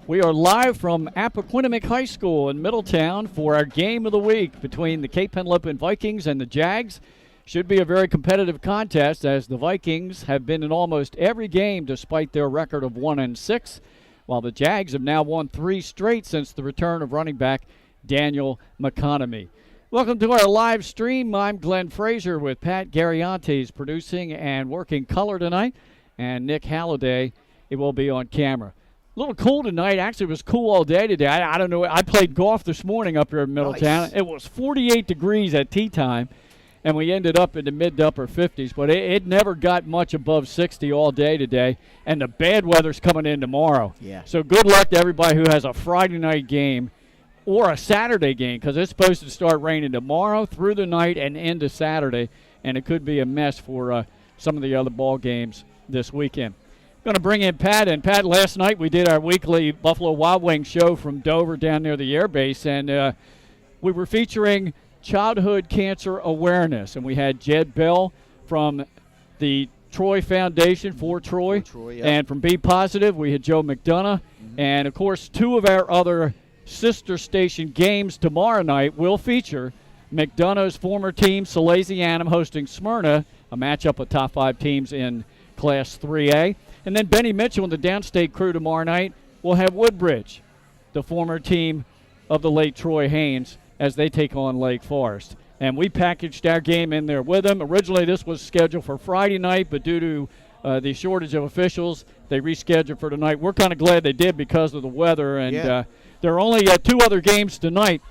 We are live from Appoquinimink High School in Middletown for our game of the week between the Cape Henlopen Vikings and the Jags. Should be a very competitive contest as the Vikings have been in almost every game despite their record of 1-6, while the Jags have now won 3 straight since the return of running back Daniel McConomy. Welcome to our live stream. I'm Glenn Frazier with Pat Gariantes producing and working color tonight, and Nick Halliday, it will be on camera. A little cool tonight. Actually, it was cool all day today. I don't know. I played golf this morning up here in Middletown. Nice. It was 48 degrees at tea time, and we ended up in the mid to upper 50s. But it never got much above 60 all day today, and the bad weather's coming in tomorrow. Yeah. So good luck to everybody who has a Friday night game or a Saturday game, because it's supposed to start raining tomorrow through the night and into Saturday, and it could be a mess for some of the other ball games this weekend. Going to bring in Pat. And Pat, last night we did our weekly Buffalo Wild Wings show from Dover down near the air base, and we were featuring childhood cancer awareness. And we had Jed Bell from the Troy Foundation for Troy, yep. And from Be Positive we had Joe McDonough. And, of course, 2 of our other sister station games tomorrow night will feature McDonough's former team, Salesianum, hosting Smyrna, a matchup of top 5 teams in Class 3A. And then Benny Mitchell and the Downstate crew tomorrow night will have Woodbridge, the former team of the late Troy Haynes, as they take on Lake Forest. And we packaged our game in there with them. Originally this was scheduled for Friday night, but due to the shortage of officials, they rescheduled for tonight. We're kind of glad they did because of the weather. And there are only 2 other games tonight.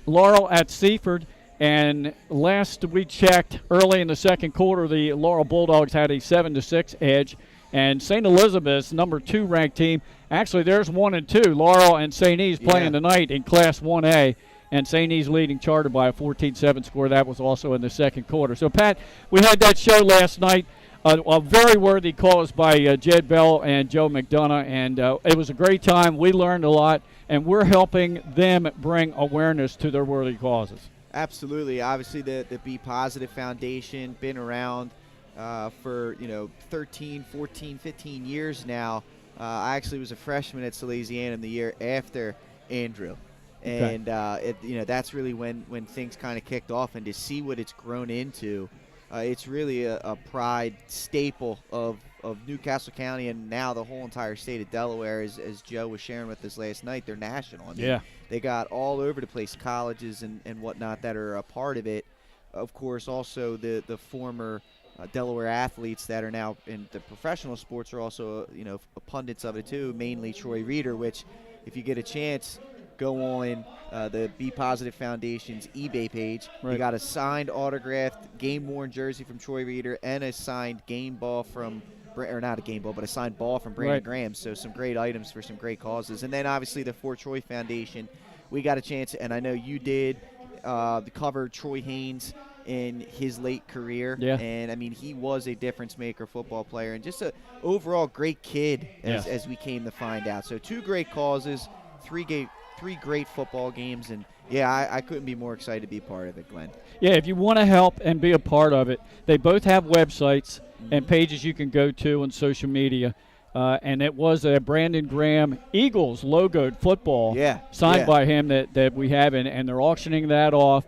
Laurel at Seaford. And last we checked, early in the second quarter, the Laurel Bulldogs had a 7-6 edge. And St. Elizabeth's number 2 ranked team, actually there's 1 and 2. Laurel and St. E's playing tonight in Class 1A, and St. E's leading Charter by a 14-7 score. That was also in the second quarter. So, Pat, we had that show last night. A very worthy cause by Jed Bell and Joe McDonough, and it was a great time. We learned a lot, and we're helping them bring awareness to their worthy causes. Absolutely. Obviously, the Be Positive Foundation, been around for 13, 14, 15 years now. I actually was a freshman at Salesianum the year after Andrew, and that's really when things kind of kicked off. And to see what it's grown into, it's really a pride staple of Newcastle County and now the whole entire state of Delaware. As Joe was sharing with us last night, they're national. I mean, they got all over the place, colleges and whatnot that are a part of it. Of course, also the former Delaware athletes that are now in the professional sports are also, pundits of it too, mainly Troy Reeder, which if you get a chance, go on the Be Positive Foundation's eBay page. Right. You got a signed, autographed, game-worn jersey from Troy Reeder and a signed game ball from, or not a game ball, but a signed ball from Brandon Graham. So some great items for some great causes. And then obviously the For Troy Foundation, we got a chance, and I know you did, to cover Troy Haynes in his late career. And I mean, he was a difference maker football player and just a overall great kid as we came to find out. So 2 great causes, 3 great football games, and I couldn't be more excited to be a part of it, Glenn. Yeah, if you want to help and be a part of it, they both have websites and pages you can go to on social media. And it was a Brandon Graham Eagles logoed football signed by him that we have, and they're auctioning that off.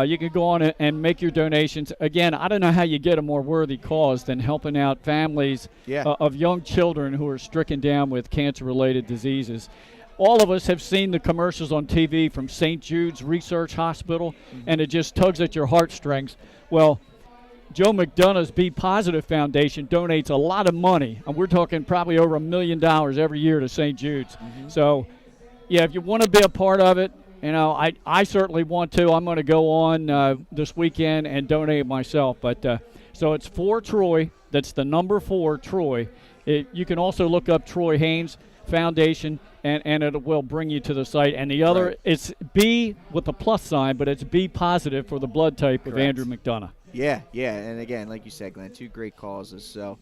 You can go on and make your donations. Again, I don't know how you get a more worthy cause than helping out families of young children who are stricken down with cancer-related diseases. All of us have seen the commercials on TV from St. Jude's Research Hospital, and it just tugs at your heartstrings. Well, Joe McDonough's Be Positive Foundation donates a lot of money, and we're talking probably over $1 million every year to St. Jude's. So, if you want to be a part of it, I certainly want to. I'm going to go on this weekend and donate myself. But so it's For Troy. That's the number 4, Troy. You can also look up Troy Haynes Foundation, and it will bring you to the site. And the other, it's B with a plus sign, but it's Be Positive for the blood type of Andrew McDonough. Yeah. And again, like you said, Glenn, 2 great causes. So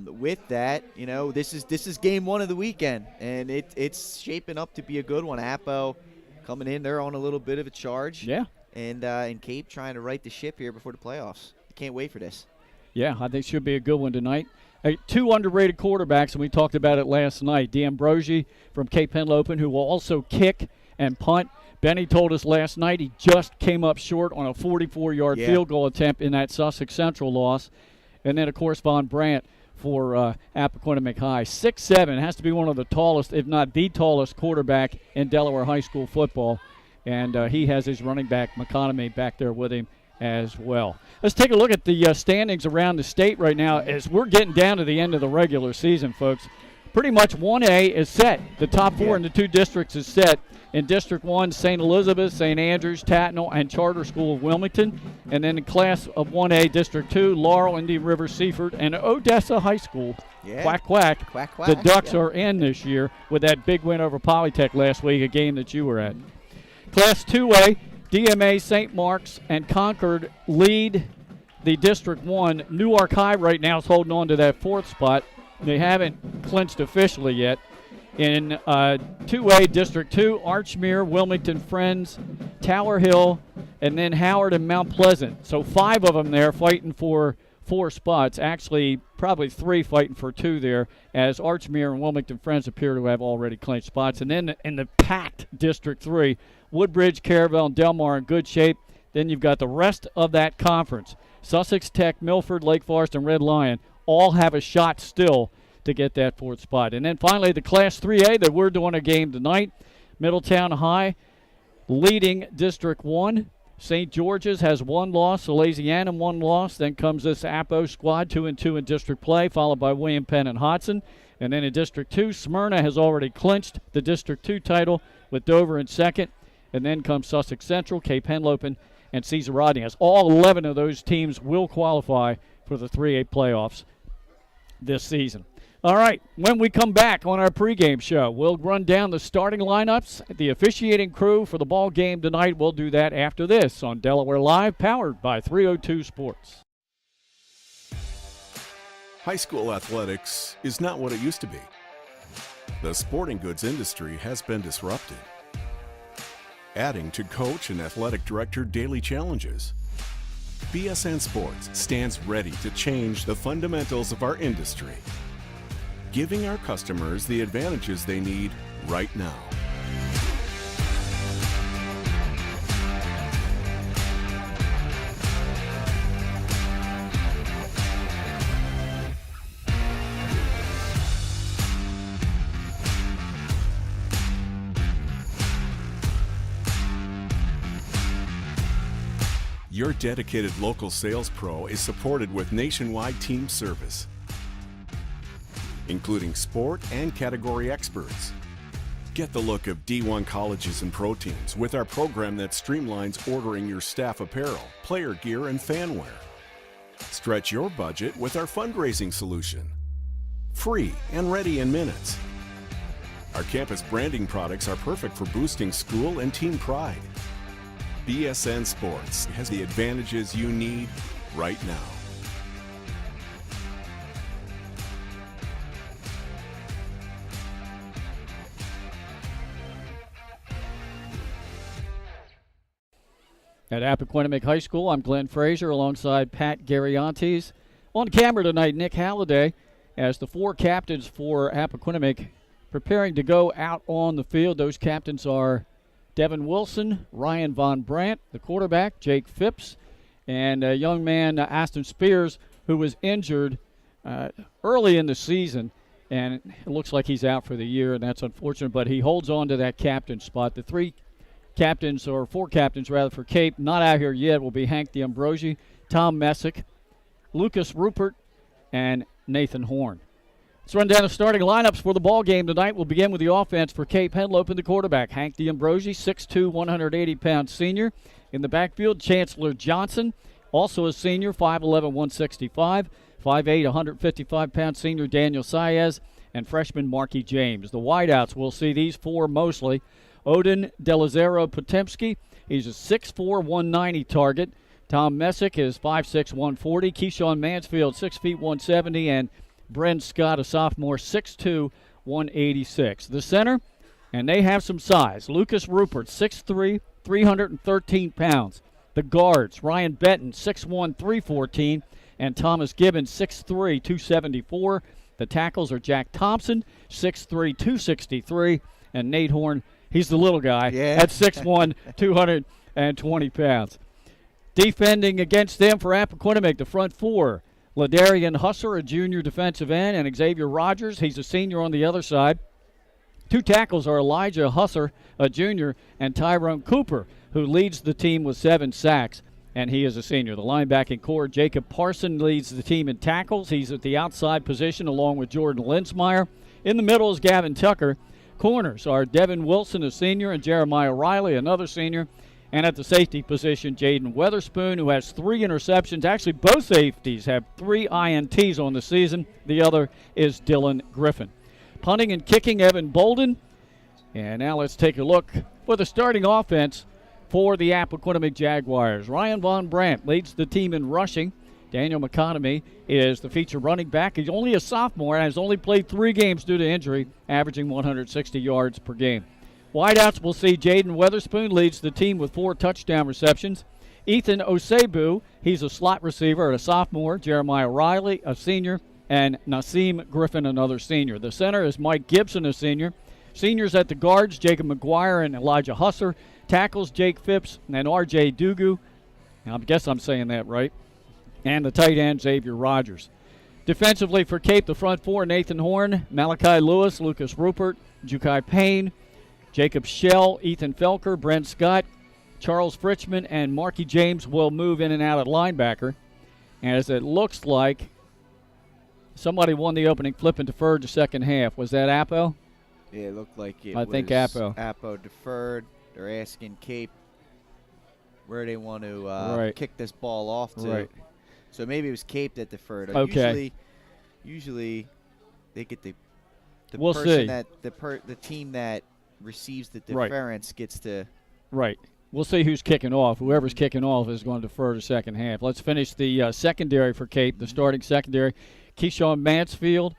with that, this is game 1 of the weekend, and it's shaping up to be a good one. Appo coming in, they're on a little bit of a charge. And Cape trying to right the ship here before the playoffs. Can't wait for this. Yeah, I think it should be a good one tonight. Two underrated quarterbacks, and we talked about it last night. D'Ambrosi from Cape Henlopen, who will also kick and punt. Benny told us last night he just came up short on a 44-yard field goal attempt in that Sussex Central loss. And then, of course, Von Brandt for Appoquinimink High. 6'7", has to be one of the tallest, if not the tallest, quarterback in Delaware high school football. And he has his running back, McConaughey, back there with him as well. Let's take a look at the standings around the state right now as we're getting down to the end of the regular season, folks. Pretty much 1A is set. The top four in the two districts is set. In District 1, St. Elizabeth, St. Andrews, Tatnall, and Charter School of Wilmington. And then in class of 1A, District 2, Laurel, Indian River, Seaford, and Odessa High School. Yeah. Quack, quack. Quack, quack. The Ducks are in this year with that big win over Polytech last week, a game that you were at. Class 2A, DMA, St. Mark's, and Concord lead the District 1. Newark High right now is holding on to that fourth spot. They haven't clinched officially yet. In 2A, District 2, Archmere, Wilmington Friends, Tower Hill, and then Howard and Mount Pleasant. So 5 of them there fighting for 4 spots. Actually, probably 3 fighting for 2 there, as Archmere and Wilmington Friends appear to have already clinched spots. And then in the packed District 3, Woodbridge, Caravel, and Delmar in good shape. Then you've got the rest of that conference. Sussex Tech, Milford, Lake Forest, and Red Lion all have a shot still to get that 4th spot. And then finally, the Class 3A that we're doing a game tonight. Middletown High leading District 1. St. George's has 1 loss. Salesianum 1 loss. Then comes this Appo squad, 2-2 in district play, followed by William Penn and Hodson. And then in District 2, Smyrna has already clinched the District 2 title with Dover in second. And then comes Sussex Central, Cape Henlopen, and Cesar Rodney. As all 11 of those teams will qualify for the 3A playoffs this season. All right, when we come back on our pregame show, we'll run down the starting lineups, the officiating crew for the ball game tonight. We'll do that after this on Delaware Live, powered by 302 Sports. High school athletics is not what it used to be. The sporting goods industry has been disrupted, adding to coach and athletic director daily challenges. BSN Sports stands ready to change the fundamentals of our industry, giving our customers the advantages they need right now. Your dedicated local sales pro is supported with nationwide team service, including sport and category experts. Get the look of D1 colleges and pro teams with our program that streamlines ordering your staff apparel, player gear, and fanwear. Stretch your budget with our fundraising solution. Free and ready in minutes. Our campus branding products are perfect for boosting school and team pride. BSN Sports has the advantages you need right now. At Appoquinimink High School, I'm Glenn Frazier alongside Pat Gariantes. On camera tonight, Nick Halliday, as the 4 captains for Appoquinimink preparing to go out on the field. Those captains are Devin Wilson, Ryan Von Brandt, the quarterback, Jake Phipps, and a young man, Aston Spears, who was injured early in the season, and it looks like he's out for the year, and that's unfortunate, but he holds on to that captain spot. The 4 captains for Cape, not out here yet, will be Hank D'Ambrosi, Tom Messick, Lucas Rupert, and Nathan Horn. Let's run down the starting lineups for the ball game tonight. We'll begin with the offense for Cape Henlopen, the quarterback, Hank D'Ambrosi, 6'2", 180-pound senior. In the backfield, Chancellor Johnson, also a senior, 5'11", 165, 5'8", 155-pound senior Daniel Saez, and freshman Marky James. The wideouts, we'll see these 4 mostly. Odin Delazero Potemski, he's a 6'4", 190 target. Tom Messick is 5'6", 140. Keyshawn Mansfield, 6 feet, 170, and Bren Scott, a sophomore, 6'2", 186. The center, and they have some size. Lucas Rupert, 6'3", 313 pounds. The guards, Ryan Benton, 6'1", 314. and Thomas Gibbons, 6'3", 274. The tackles are Jack Thompson, 6'3", 263, and Nate Horn, he's the little guy, at 6'1", 220 pounds. Defending against them for Appoquinimink, the front four, Ladarian Husser, a junior defensive end, and Xavier Rogers, he's a senior on the other side. Two tackles are Elijah Husser, a junior, and Tyrone Cooper, who leads the team with 7 sacks, and he is a senior. The linebacking core, Jacob Parson leads the team in tackles. He's at the outside position along with Jordan Linsmeyer. In the middle is Gavin Tucker. Corners are Devin Wilson, a senior, and Jeremiah Riley, another senior. And at the safety position, Jaden Weatherspoon, who has 3 interceptions. Actually, both safeties have 3 INTs on the season. The other is Dylan Griffin. Punting and kicking, Evan Bolden. And now let's take a look for the starting offense for the Appoquinimink Jaguars. Ryan Von Brandt leads the team in rushing. Daniel McConomy is the feature running back. He's only a sophomore and has only played 3 games due to injury, averaging 160 yards per game. Wideouts, we'll see Jaden Weatherspoon leads the team with 4 touchdown receptions. Ethan Osebu, he's a slot receiver, a sophomore. Jeremiah Riley, a senior, and Nasim Griffin, another senior. The center is Mike Gibson, a senior. Seniors at the guards, Jacob McGuire and Elijah Husser. Tackles, Jake Phipps and R.J. Dugu. I guess I'm saying that right. And the tight end, Xavier Rogers. Defensively for Cape, the front four, Nathan Horn, Malachi Lewis, Lucas Rupert, Jukai Payne, Jacob Shell, Ethan Felker, Brent Scott, Charles Fritchman, and Marky James will move in and out at linebacker. As it looks like somebody won the opening flip and deferred to second half. Was that Appo? Yeah, it looked like it I think Appo. Appo deferred. They're asking Cape where they want to kick this ball off to. Right. So maybe it was Cape that deferred. Okay. Usually they get the we'll person see. that the team that receives the deference gets to. Right. We'll see who's kicking off. Whoever's kicking off is going to defer to second half. Let's finish the secondary for Cape, the starting secondary. Keyshawn Mansfield,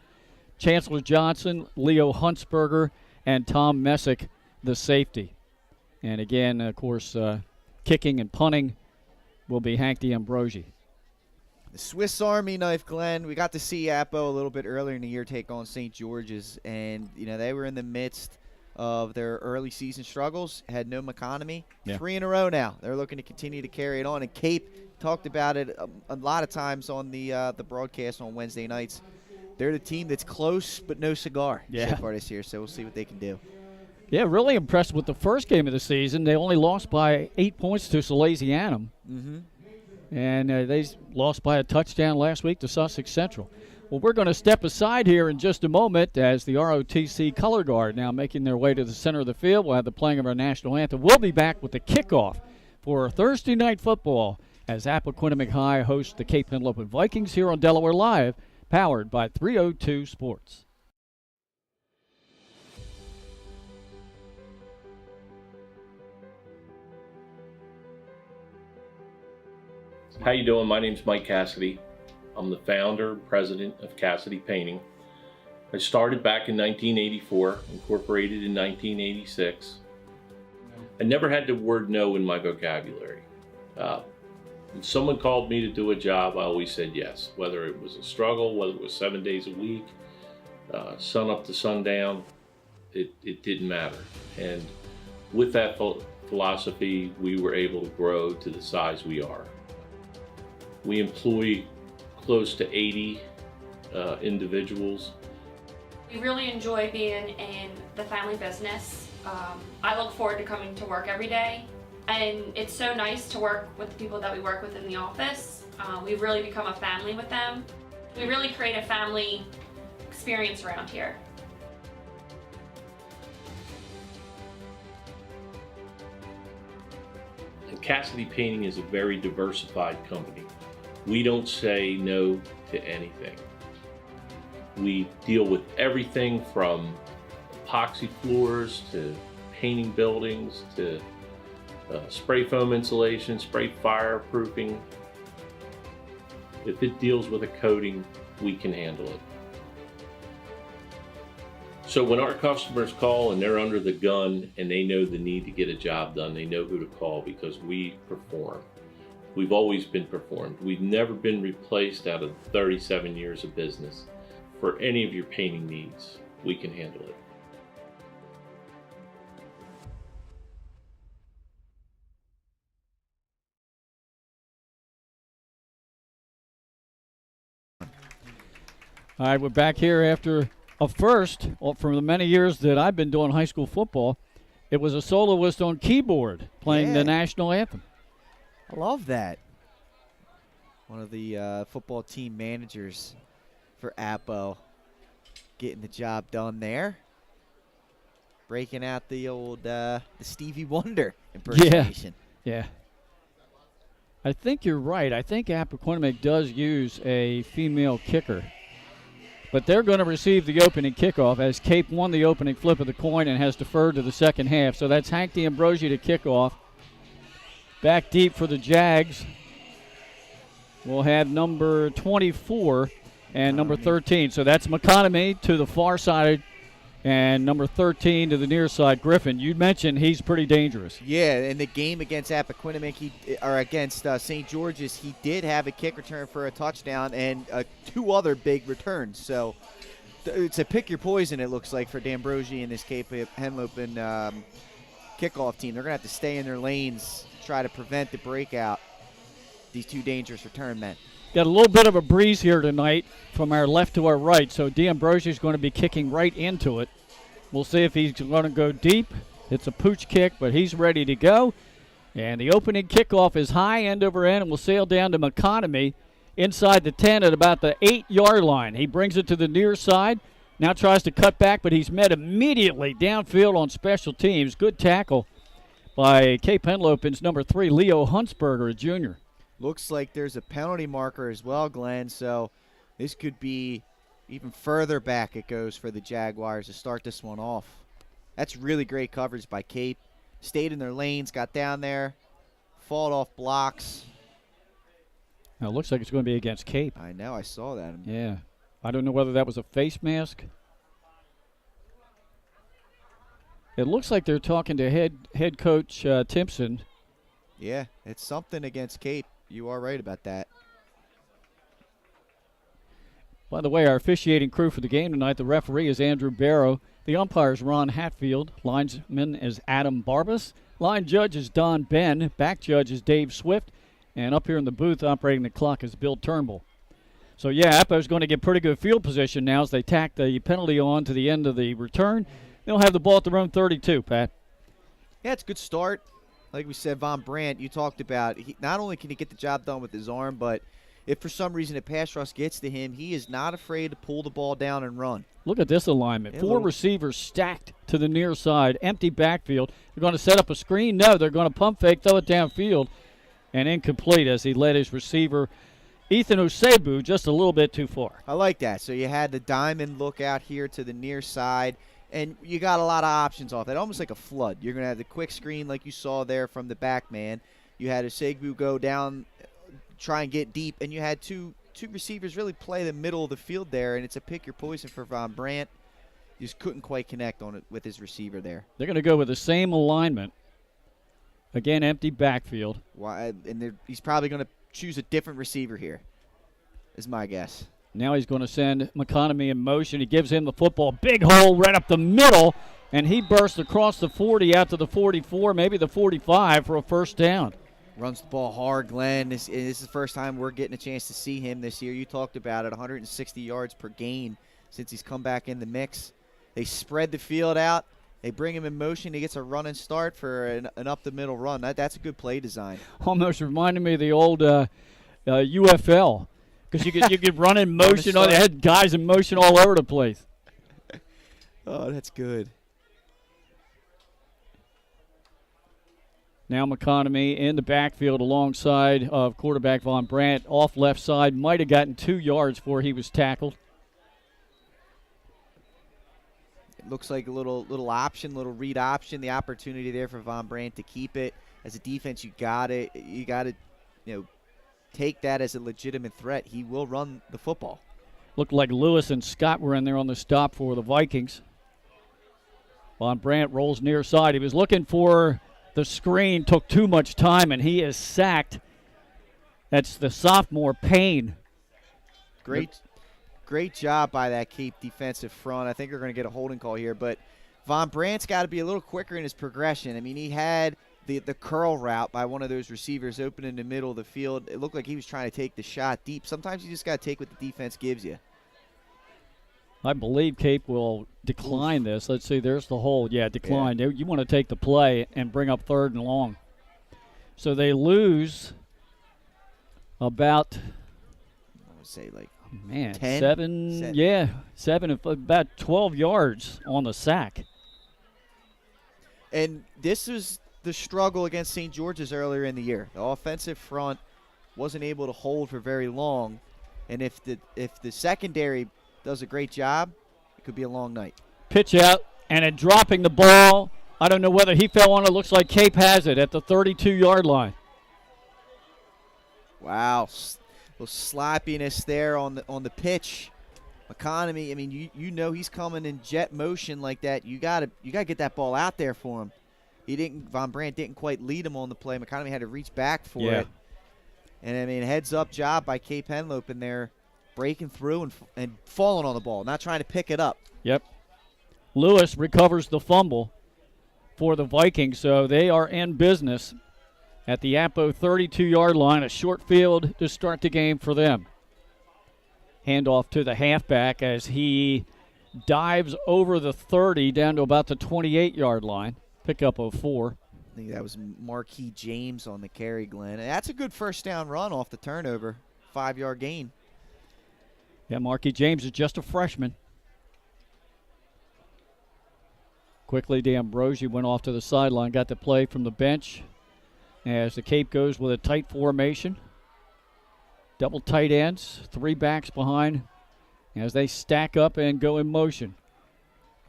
Chancellor Johnson, Leo Huntsberger, and Tom Messick, the safety. And again, of course, kicking and punting will be Hank D'Ambrosi. The Swiss Army knife, Glenn. We got to see Appo a little bit earlier in the year take on St. George's, and they were in the midst of their early season struggles. Had no McConomy. Yeah. 3 in a row now. They're looking to continue to carry it on. And Cape talked about it a lot of times on the broadcast on Wednesday nights. They're the team that's close but no cigar so far this year. So we'll see what they can do. Yeah, really impressed with the first game of the season. They only lost by 8 points to Salesianum. Mm-hmm. And they lost by a touchdown last week to Sussex Central. Well, we're going to step aside here in just a moment as the ROTC Color Guard now making their way to the center of the field. We'll have the playing of our national anthem. We'll be back with the kickoff for Thursday Night Football as Appoquinimink High hosts the Cape Henlopen Vikings here on Delaware Live, powered by 302 Sports. How you doing? My name's Mike Cassidy. I'm the founder and president of Cassidy Painting. I started back in 1984, incorporated in 1986. I never had the word no in my vocabulary. If someone called me to do a job, I always said yes. Whether it was a struggle, whether it was 7 days a week, sun up to sundown, it didn't matter. And with that philosophy, we were able to grow to the size we are. We employ close to 80 individuals. We really enjoy being in the family business. I look forward to coming to work every day, and it's so nice to work with the people that we work with in the office. We've really become a family with them. We really create a family experience around here. And Cassidy Painting is a very diversified company. We don't say no to anything. We deal with everything from epoxy floors to painting buildings to spray foam insulation, spray fireproofing. If it deals with a coating, we can handle it. So when our customers call and they're under the gun and they know the need to get a job done, they know who to call because we perform. We've always been performed. We've never been replaced out of 37 years of business. For any of your painting needs, we can handle it. All right, we're back here after a first for the many years that I've been doing high school football. It was a soloist on keyboard playing the national anthem. I love that. One of the football team managers for Appo getting the job done there. Breaking out the old the Stevie Wonder impersonation. Yeah. I think you're right. I think Appoquinimink does use a female kicker. But they're going to receive the opening kickoff as Cape won the opening flip of the coin and has deferred to the second half. So that's Hank D'Ambrosi to kick off. Back deep for the Jags. We'll have number 24 and number 13. So that's McConaughey to the far side and number 13 to the near side, Griffin. You mentioned he's pretty dangerous. Yeah, in the game against Appoquinimink, against St. George's, he did have a kick return for a touchdown and 2 other big returns. So it's a pick your poison, it looks like, for D'Ambrosi and this Cape Henlopen kickoff team. They're going to have to stay in their lanes, try to prevent the breakout, these 2 dangerous return men. Got a little bit of a breeze here tonight from our left to our right, so D'Ambrosi is going to be kicking right into it. We'll see if he's going to go deep. It's a pooch kick, but he's ready to go. And the opening kickoff is high end over end, and will sail down to McConaughey inside the 10 at about the 8-yard line. He brings it to the near side, now tries to cut back, but he's met immediately downfield on special teams. Good tackle by Cape Henlopen's number 3, Leo Huntsberger, a junior. Looks like there's a penalty marker as well, Glenn, so this could be even further back it goes for the Jaguars to start this one off. That's really great coverage by Cape. Stayed in their lanes, got down there, fought off blocks. Now it looks like it's going to be against Cape. I know, I saw that. Yeah. I don't know whether that was a face mask. It looks like they're talking to head coach Timpson. Yeah, it's something against Cape. You are right about that. By the way, our officiating crew for the game tonight, the referee is Andrew Barrow. The umpire is Ron Hatfield. Linesman is Adam Barbas. Line judge is Don Ben. Back judge is Dave Swift. And up here in the booth operating the clock is Bill Turnbull. So, yeah, Appo's going to get pretty good field position now as they tack the penalty on to the end of the return. They'll have the ball at their own 32, Pat. Yeah, it's a good start. Like we said, Von Brandt, you talked about, not only can he get the job done with his arm, but if for some reason a pass rush gets to him, he is not afraid to pull the ball down and run. Look at this alignment. Yeah, 4 receivers stacked to the near side, empty backfield. They're going to set up a screen? No, they're going to pump fake, throw it downfield, and incomplete as he led his receiver, Ethan Osebu, just a little bit too far. I like that. So you had the diamond look out here to the near side, and you got a lot of options off that, almost like a flood. You're going to have the quick screen like you saw there from the back man. You had Osebu go down, try and get deep, and you had two receivers really play the middle of the field there, and it's a pick your poison for Von Brandt. You just couldn't quite connect on it with his receiver there. They're going to go with the same alignment. Again, empty backfield. Why? And he's probably going to choose a different receiver here, is my guess. Now he's going to send McConaughey in motion. He gives him the football. Big hole right up the middle, and he bursts across the 40 out to the 44, maybe the 45 for a first down. Runs the ball hard, Glenn. This is the first time we're getting a chance to see him this year. You talked about it, 160 yards per game since he's come back in the mix. They spread the field out. They bring him in motion. He gets a running start for an up-the-middle run. That's a good play design. Almost reminded me of the old UFL. Because you could run in motion. They had guys in motion all over the place. Oh, that's good. Now McConaughey in the backfield alongside of quarterback Von Brandt. Off left side. Might have gotten 2 yards before he was tackled. It looks like a little option, little read option. The opportunity there for Von Brandt to keep it. As a defense, you got to take that as a legitimate threat. He will run the football. Looked like Lewis and Scott were in there on the stop for the Vikings. Von Brandt rolls near side. He was looking for the screen, took too much time, and he is sacked That's the sophomore Payne. Great job by that Cape defensive front. I think we're going to get a holding call here, but Von Brandt's got to be a little quicker in his progression. I mean, he had the curl route by one of those receivers open in the middle of the field. It looked like he was trying to take the shot deep. Sometimes you just got to take what the defense gives you. I believe Cape will decline this. Let's see, there's the hold. Yeah, decline. Yeah. You want to take the play and bring up 3rd and long. So they lose about, I would say like 10? 7. Yeah, 7, about 12 yards on the sack. And this was the struggle against St. George's earlier in the year. The offensive front wasn't able to hold for very long, and if the secondary does a great job, it could be a long night. Pitch out, and then dropping the ball. I don't know whether he fell on it. Looks like Cape has it at the 32-yard line. Wow, little sloppiness there on the pitch. Appoquinimink, I mean, you know he's coming in jet motion like that. You gotta get that ball out there for him. Von Brandt didn't quite lead him on the play. Appoquinimink had to reach back for it. And I mean, heads up job by Cape Henlopen there, breaking through and falling on the ball, not trying to pick it up. Yep. Lewis recovers the fumble for the Vikings, so they are in business at the Appo 32-yard line, a short field to start the game for them. Handoff to the halfback as he dives over the 30 down to about the 28-yard line. Pickup of 4. I think that was Marquis James on the carry, Glenn. That's a good first down run off the turnover. 5-yard gain. Yeah, Marquis James is just a freshman. Quickly, D'Ambrosi went off to the sideline, got the play from the bench as the Cape goes with a tight formation. Double tight ends, 3 backs behind as they stack up and go in motion.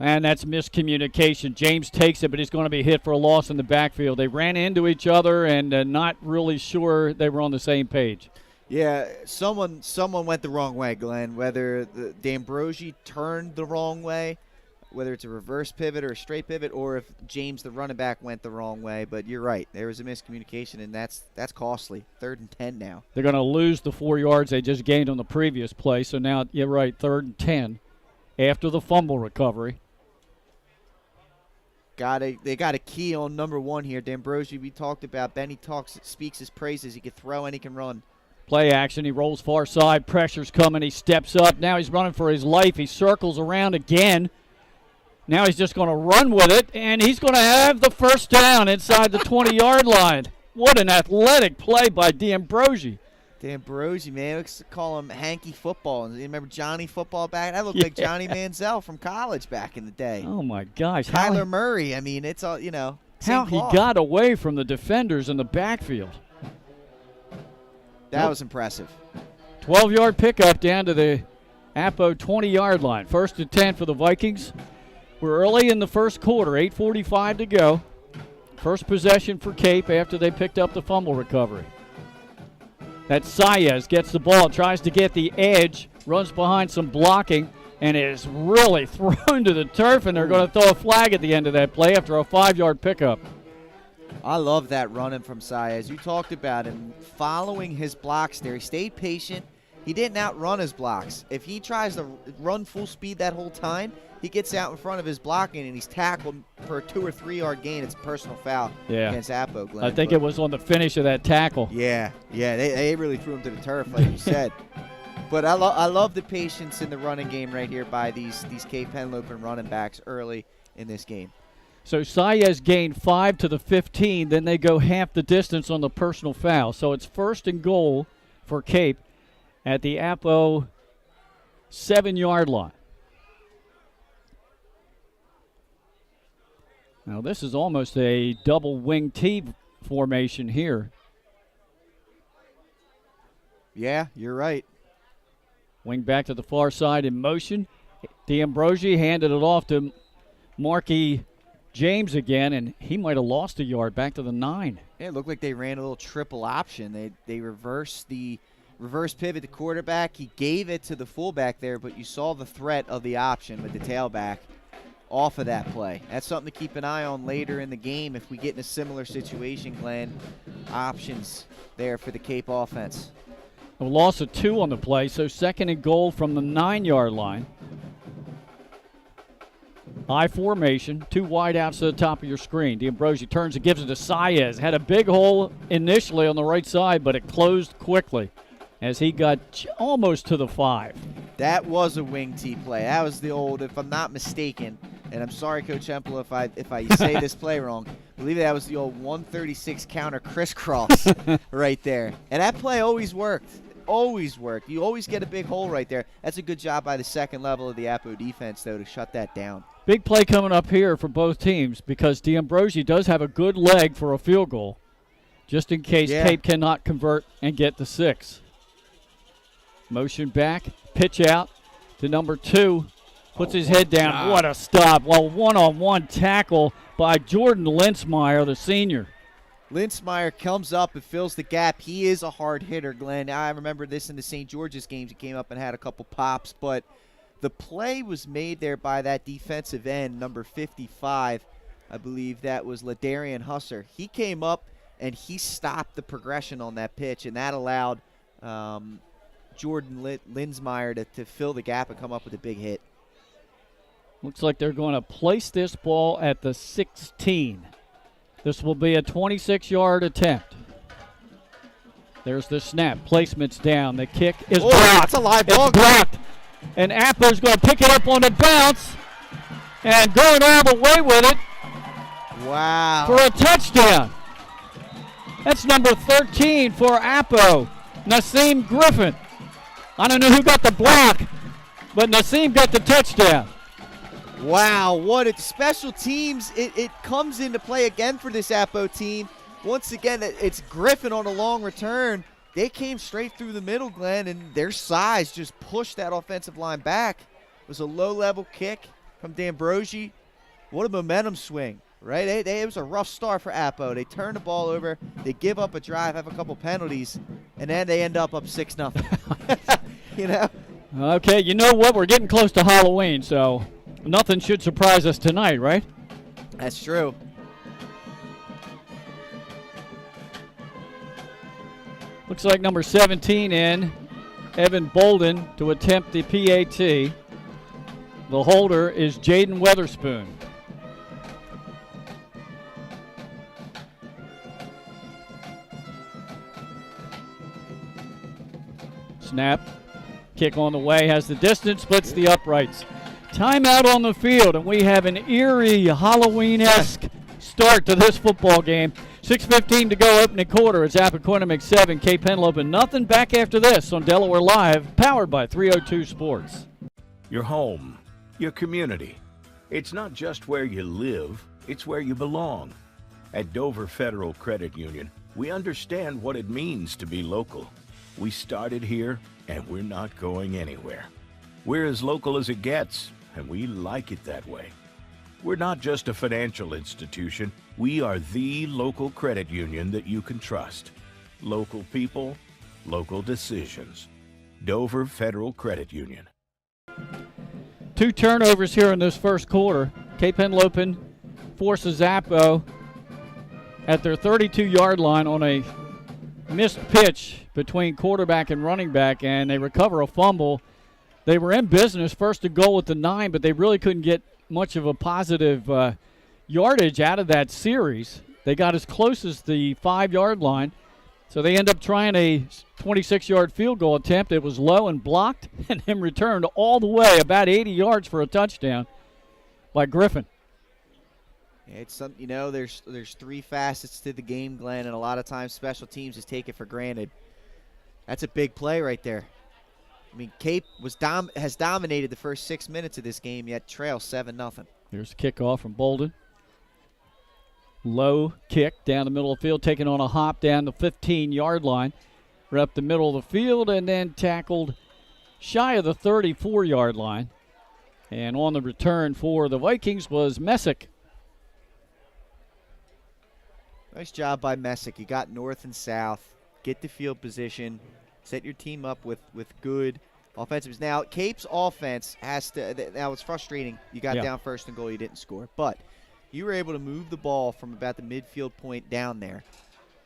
And that's miscommunication. James takes it, but he's going to be hit for a loss in the backfield. They ran into each other and not really sure they were on the same page. Yeah, someone went the wrong way, Glenn. Whether D'Ambrosi turned the wrong way, whether it's a reverse pivot or a straight pivot, or if James, the running back, went the wrong way. But you're right. There was a miscommunication, and that's costly. 3rd and 10 now. They're going to lose the 4 yards they just gained on the previous play. So now, you're right, 3rd and 10 after the fumble recovery. They got a key on number 1 here. D'Ambrosi, we talked about. Benny speaks his praises. He can throw and he can run. Play action. He rolls far side. Pressure's coming. He steps up. Now he's running for his life. He circles around again. Now he's just going to run with it, and he's going to have the first down inside the 20-yard line. What an athletic play by D'Ambrosi. D'Ambrosi, man, let's call him Hanky Football. You remember Johnny Football back? That looked like Johnny Manziel from college back in the day. Oh, my gosh. Kyler Murray. I mean, it's all, how he got away from the defenders in the backfield. That was impressive. 12-yard pickup down to the Appo 20-yard line. 1st and 10 for the Vikings. We're early in the first quarter, 8:45 to go. First possession for Cape after they picked up the fumble recovery. That Saez gets the ball, tries to get the edge, runs behind some blocking, and is really thrown to the turf, and they're going to throw a flag at the end of that play after a 5-yard pickup. I love that running from Saez. You talked about him following his blocks there. He stayed patient. He didn't outrun his blocks. If he tries to run full speed that whole time, he gets out in front of his blocking and he's tackled for a 2 or 3 yard gain. It's a personal foul against Appo, Glenn. I think it was on the finish of that tackle. Yeah, they really threw him to the turf, like you said. But I love the patience in the running game right here by these Cape Henlopen running backs early in this game. So Saez gained 5 to the 15, then they go half the distance on the personal foul. So it's 1st and goal for Cape at the Appo 7-yard line. Now this is almost a double wing T formation here. Yeah, you're right. Wing back to the far side in motion. D'Ambrosi handed it off to Marquis James again, and he might have lost a yard back to the 9. Yeah, it looked like they ran a little triple option. They reversed the reverse pivot to quarterback. He gave it to the fullback there, but you saw the threat of the option with the tailback. off of that play. That's something to keep an eye on later in the game if we get in a similar situation, Glenn. Options there for the Cape offense. A loss of 2 on the play, so 2nd and goal from the 9-yard line. I formation, 2 wide outs to the top of your screen. D'Ambrosi turns and gives it to Saez. Had a big hole initially on the right side, but it closed quickly as he got almost to the 5. That was a wing tee play. That was the old, if I'm not mistaken, and I'm sorry, Coach Hempel, if I say this play wrong, I believe that was the old 136 counter crisscross right there. And that play always worked. Always worked. You always get a big hole right there. That's a good job by the second level of the Appo defense, though, to shut that down. Big play coming up here for both teams because D'Ambrosi does have a good leg for a field goal, just in case Cape cannot convert and get the 6. Motion back, pitch out to number 2. Puts his head down. God. What a stop. Well, one-on-one tackle by Jordan Linsmeyer, the senior. Linsmeyer comes up and fills the gap. He is a hard hitter, Glenn. I remember this in the St. George's games. He came up and had a couple pops, but the play was made there by that defensive end, number 55. I believe that was Ladarian Husser. He came up and he stopped the progression on that pitch, and that allowed Jordan Linsmeyer to fill the gap and come up with a big hit. Looks like they're going to place this ball at the 16. This will be a 26-yard attempt. There's the snap. Placement's down. The kick is blocked. That's a live ball. It's blocked. And Appo's going to pick it up on the bounce and going all the way with it. Wow. For a touchdown. That's number 13 for Appo, Nassim Griffin. I don't know who got the block, but Nassim got the touchdown. Wow, what a special teams. It comes into play again for this Appo team. Once again, it's Griffin on a long return. They came straight through the middle, Glenn, and their size just pushed that offensive line back. It was a low-level kick from D'Ambrosi. What a momentum swing, right? It was a rough start for Appo. They turn the ball over. They give up a drive, have a couple penalties, and then they end up 6-0. You know? Okay, you know what? We're getting close to Halloween, so nothing should surprise us tonight, right? That's true. Looks like number 17 in, Evan Bolden, to attempt the PAT. The holder is Jaden Weatherspoon. Snap. Kick on the way, has the distance, splits the uprights. Timeout on the field, and we have an eerie Halloween-esque start to this football game. 6:15 to go, opening quarter. It's Appoquinimink 7, Cape Henlopen nothing. Back after this on Delaware Live, powered by 302 Sports. Your home, your community. It's not just where you live, it's where you belong. At Dover Federal Credit Union, we understand what it means to be local. We started here, and we're not going anywhere. We're as local as it gets, and we like it that way. We're not just a financial institution. We are the local credit union that you can trust. Local people, local decisions. Dover Federal Credit Union. 2 turnovers here in this first quarter. Cape Henlopen forces Appo at their 32-yard line on a missed pitch between quarterback and running back, and they recover a fumble. They were in business, 1st and goal at the 9, but they really couldn't get much of a positive yardage out of that series. They got as close as the 5-yard line, so they end up trying a 26-yard field goal attempt. It was low and blocked, and then returned all the way about 80 yards for a touchdown by Griffin. It's some, you know, there's 3 facets to the game, Glenn, and a lot of times special teams just take it for granted. That's a big play right there. I mean, Cape has dominated the first 6 minutes of this game, yet trails 7-0. Here's the kickoff from Bolden. Low kick down the middle of the field, taking on a hop down the 15-yard line. Right up the middle of the field, and then tackled shy of the 34-yard line. And on the return for the Vikings was Messick. Nice job by Messick. You got north and south. Get the field position. Set your team up with good offensive. Now, Cape's offense has to – now, it's frustrating. You got down first and goal, you didn't score. But you were able to move the ball from about the midfield point down there.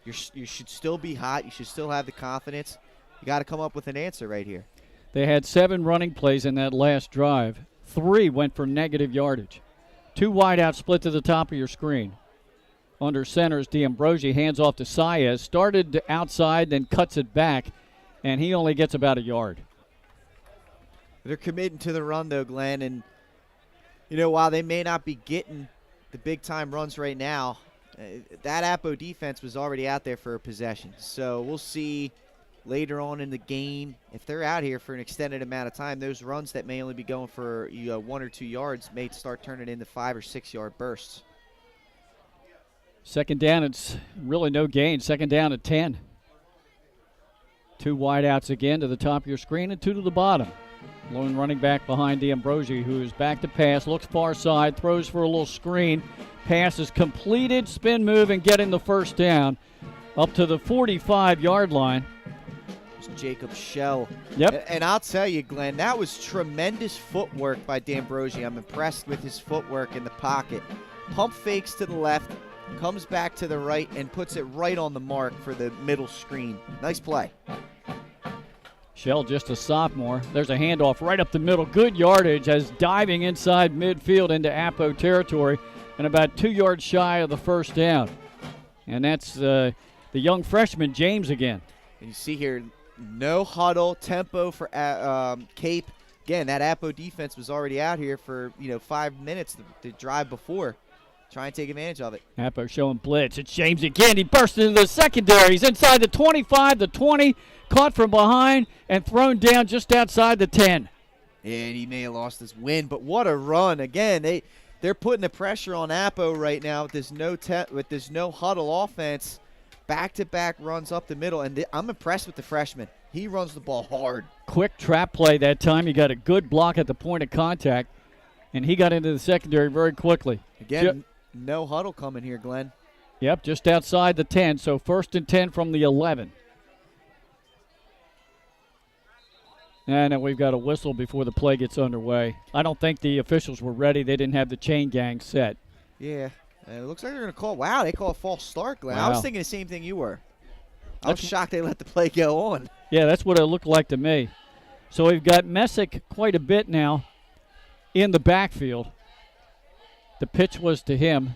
You should still be hot. You should still have the confidence. You got to come up with an answer right here. They had 7 running plays in that last drive. 3 went for negative yardage. 2 wideouts split to the top of your screen. Under center is D'Ambrosi, hands off to Saez. Started outside, then cuts it back, and he only gets about a yard. They're committing to the run, though, Glenn. And, while they may not be getting the big-time runs right now, that Appo defense was already out there for a possession. So we'll see later on in the game, if they're out here for an extended amount of time, those runs that may only be going for 1 or 2 yards may start turning into 5 or 6 yard bursts. Second down, it's really no gain. Second down at 10. 2 wideouts again to the top of your screen and 2 to the bottom. Lone running back behind D'Ambrosi, who is back to pass, looks far side, throws for a little screen. Pass is completed, spin move, and getting the first down up to the 45-yard line. Jacob Shell. Yep. And I'll tell you, Glenn, that was tremendous footwork by D'Ambrosi. I'm impressed with his footwork in the pocket. Pump fakes to the left, comes back to the right, and puts it right on the mark for the middle screen. Nice play. Shell just a sophomore. There's a handoff right up the middle. Good yardage as diving inside midfield into Appo territory and about 2 yards shy of the first down. And that's the young freshman, James, again. And you see here, no huddle, tempo for Cape. Again, that Appo defense was already out here for 5 minutes the drive before. Try and take advantage of it. Appo showing blitz. It's James again. He bursts into the secondary. He's inside the 25, the 20, caught from behind and thrown down just outside the 10. And he may have lost his win, but what a run. Again, they're putting the pressure on Appo right now with this no huddle offense. Back-to-back runs up the middle, and I'm impressed with the freshman. He runs the ball hard. Quick trap play that time. He got a good block at the point of contact, and he got into the secondary very quickly. Again, no huddle coming here, Glenn. Yep, just outside the 10, so 1st and 10 from the 11. And then we've got a whistle before the play gets underway. I don't think the officials were ready. They didn't have the chain gang set. Yeah. It looks like they're going to call. Wow, they call a false start, Glenn. Wow. I was thinking the same thing you were. I was shocked they let the play go on. Yeah, that's what it looked like to me. So we've got Messick quite a bit now in the backfield. The pitch was to him.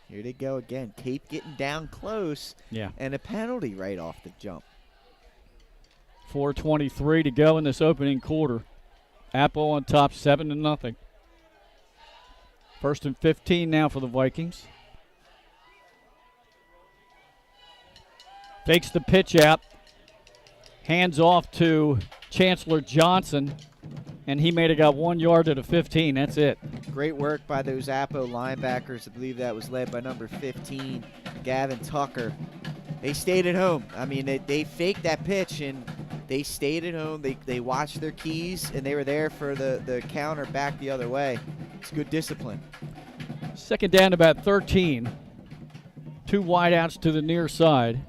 Here they go again. Cape getting down close. Yeah. And a penalty right off the jump. 4:23 to go in this opening quarter. Appo on top, 7-0. 1st and 15 now for the Vikings. Fakes the pitch out. Hands off to Chancellor Johnson, and he may have got 1 yard to the 15. That's it. Great work by those Appo linebackers. I believe that was led by number 15, Gavin Tucker. They stayed at home. I mean, they faked that pitch, and they stayed at home. They watched their keys, and they were there for the counter back the other way. It's good discipline. Second down about 13. 2 wideouts to the near side.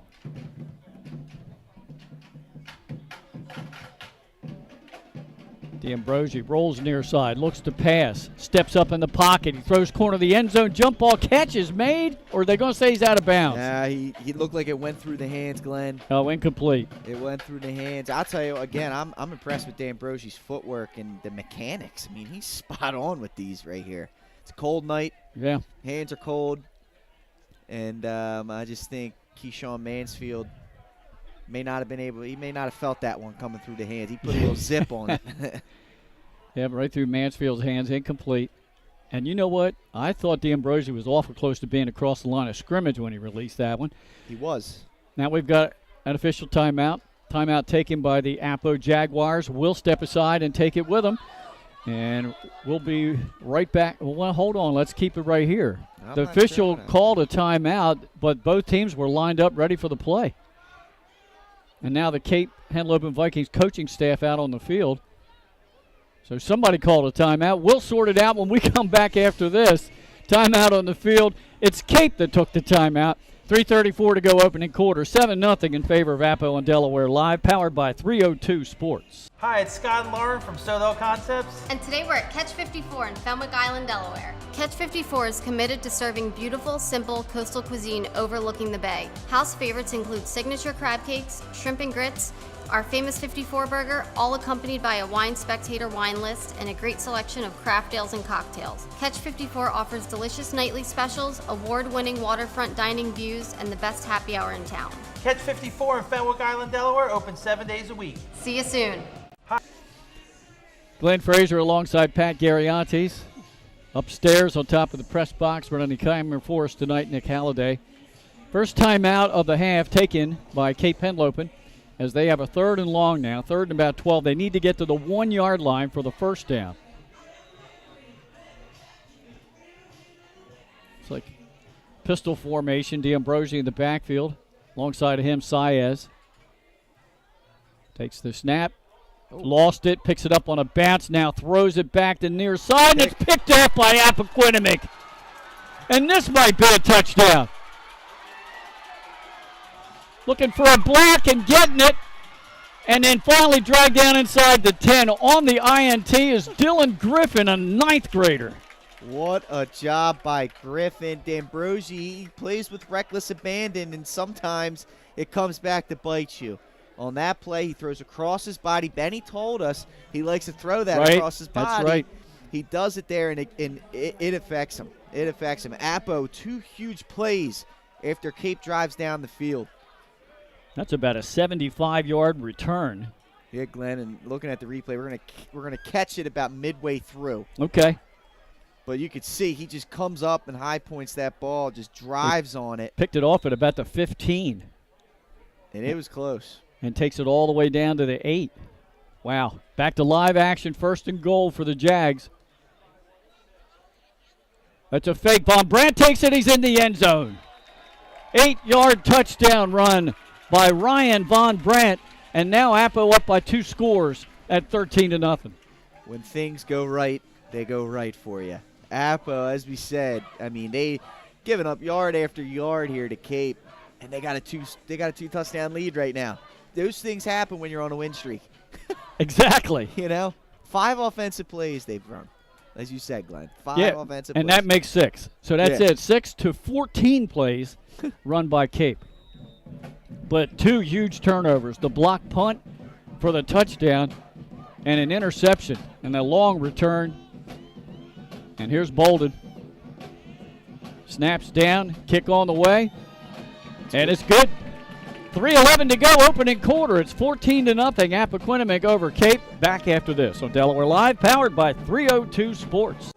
D'Ambrosi rolls near side, looks to pass, steps up in the pocket. He throws corner of the end zone. Jump ball catch is made, or are they going to say he's out of bounds? He looked like it went through the hands, Glenn. Oh, incomplete. It went through the hands. I'll tell you, again, I'm impressed with D'Ambrosi's footwork and the mechanics. I mean, he's spot on with these right here. It's a cold night. Yeah. Hands are cold. And I just think Keyshawn Mansfield may not have felt that one coming through the hands. He put a little zip on it. Yeah, right through Mansfield's hands, incomplete. And you know what? I thought D'Ambrosi was awful close to being across the line of scrimmage when he released that one. He was. Now we've got an official timeout. Timeout taken by the Appo Jaguars. We'll step aside and take it with them. And we'll be right back. Well, hold on. Let's keep it right here. The official called a timeout, but both teams were lined up ready for the play. And now the Cape Henlopen Vikings coaching staff out on the field. So somebody called a timeout. We'll sort it out when we come back after this. Timeout on the field. It's Cape that took the timeout. 3:34 to go opening quarter. 7-0 in favor of Appo and Delaware Live, powered by 302 Sports. Hi, it's Scott and Lauren from Soto Concepts. And today we're at Catch 54 in Fenwick Island, Delaware. Catch 54 is committed to serving beautiful, simple coastal cuisine overlooking the bay. House favorites include signature crab cakes, shrimp and grits, our famous 54 burger, all accompanied by a wine spectator wine list and a great selection of craft ales and cocktails. Catch 54 offers delicious nightly specials, award-winning waterfront dining views, and the best happy hour in town. Catch 54 in Fenwick Island, Delaware, open 7 days a week. See you soon. Glenn Fraser alongside Pat Gariantes. Upstairs on top of the press box, running the camera for us tonight, Nick Halliday. First time out of the half taken by Cape Henlopen, as they have a 3rd and long now, 3rd and about 12. They need to get to the 1-yard line for the first down. It's like pistol formation. D'Ambrosi in the backfield. Alongside of him, Saez. Takes the snap. Lost it. Picks it up on a bounce. Now throws it back to near side. And it's picked off by Appoquinimink. And this might be a touchdown. Looking for a block and getting it. And then finally dragged down inside the 10. On the INT is Dylan Griffin, a 9th grader. What a job by Griffin. D'Ambrosi, he plays with reckless abandon, and sometimes it comes back to bite you. On that play, he throws across his body. Benny told us he likes to throw that across his body. That's right. He does it there, and it affects him. It affects him. Appo, 2 huge plays after Cape drives down the field. That's about a 75-yard return. Yeah, Glenn, and looking at the replay, we're gonna catch it about midway through. Okay. But you could see he just comes up and high points that ball, just drives on it. Picked it off at about the 15. And it was close. And takes it all the way down to the 8. Wow. Back to live action, 1st and goal for the Jags. That's a fake. Von Brandt takes it. He's in the end zone. 8-yard touchdown run by Ryan Von Brandt. And now Appo up by 2 scores at 13-0. When things go right, they go right for you. Appo, as we said, I mean, they giving up yard after yard here to Cape, and they got a 2 touchdown lead right now. Those things happen when you're on a win streak. Exactly. You know, 5 offensive plays they've run, as you said, Glenn. 5 offensive plays. And that makes 6. So that's it. 6 to 14 plays run by Cape. But 2 huge turnovers. The block punt for the touchdown and an interception and a long return. And here's Bolden. Snaps down, kick on the way, and it's good. 3:11 to go, opening quarter. It's 14-0. Appoquinimink over Cape. Back after this on Delaware Live, powered by 302 Sports.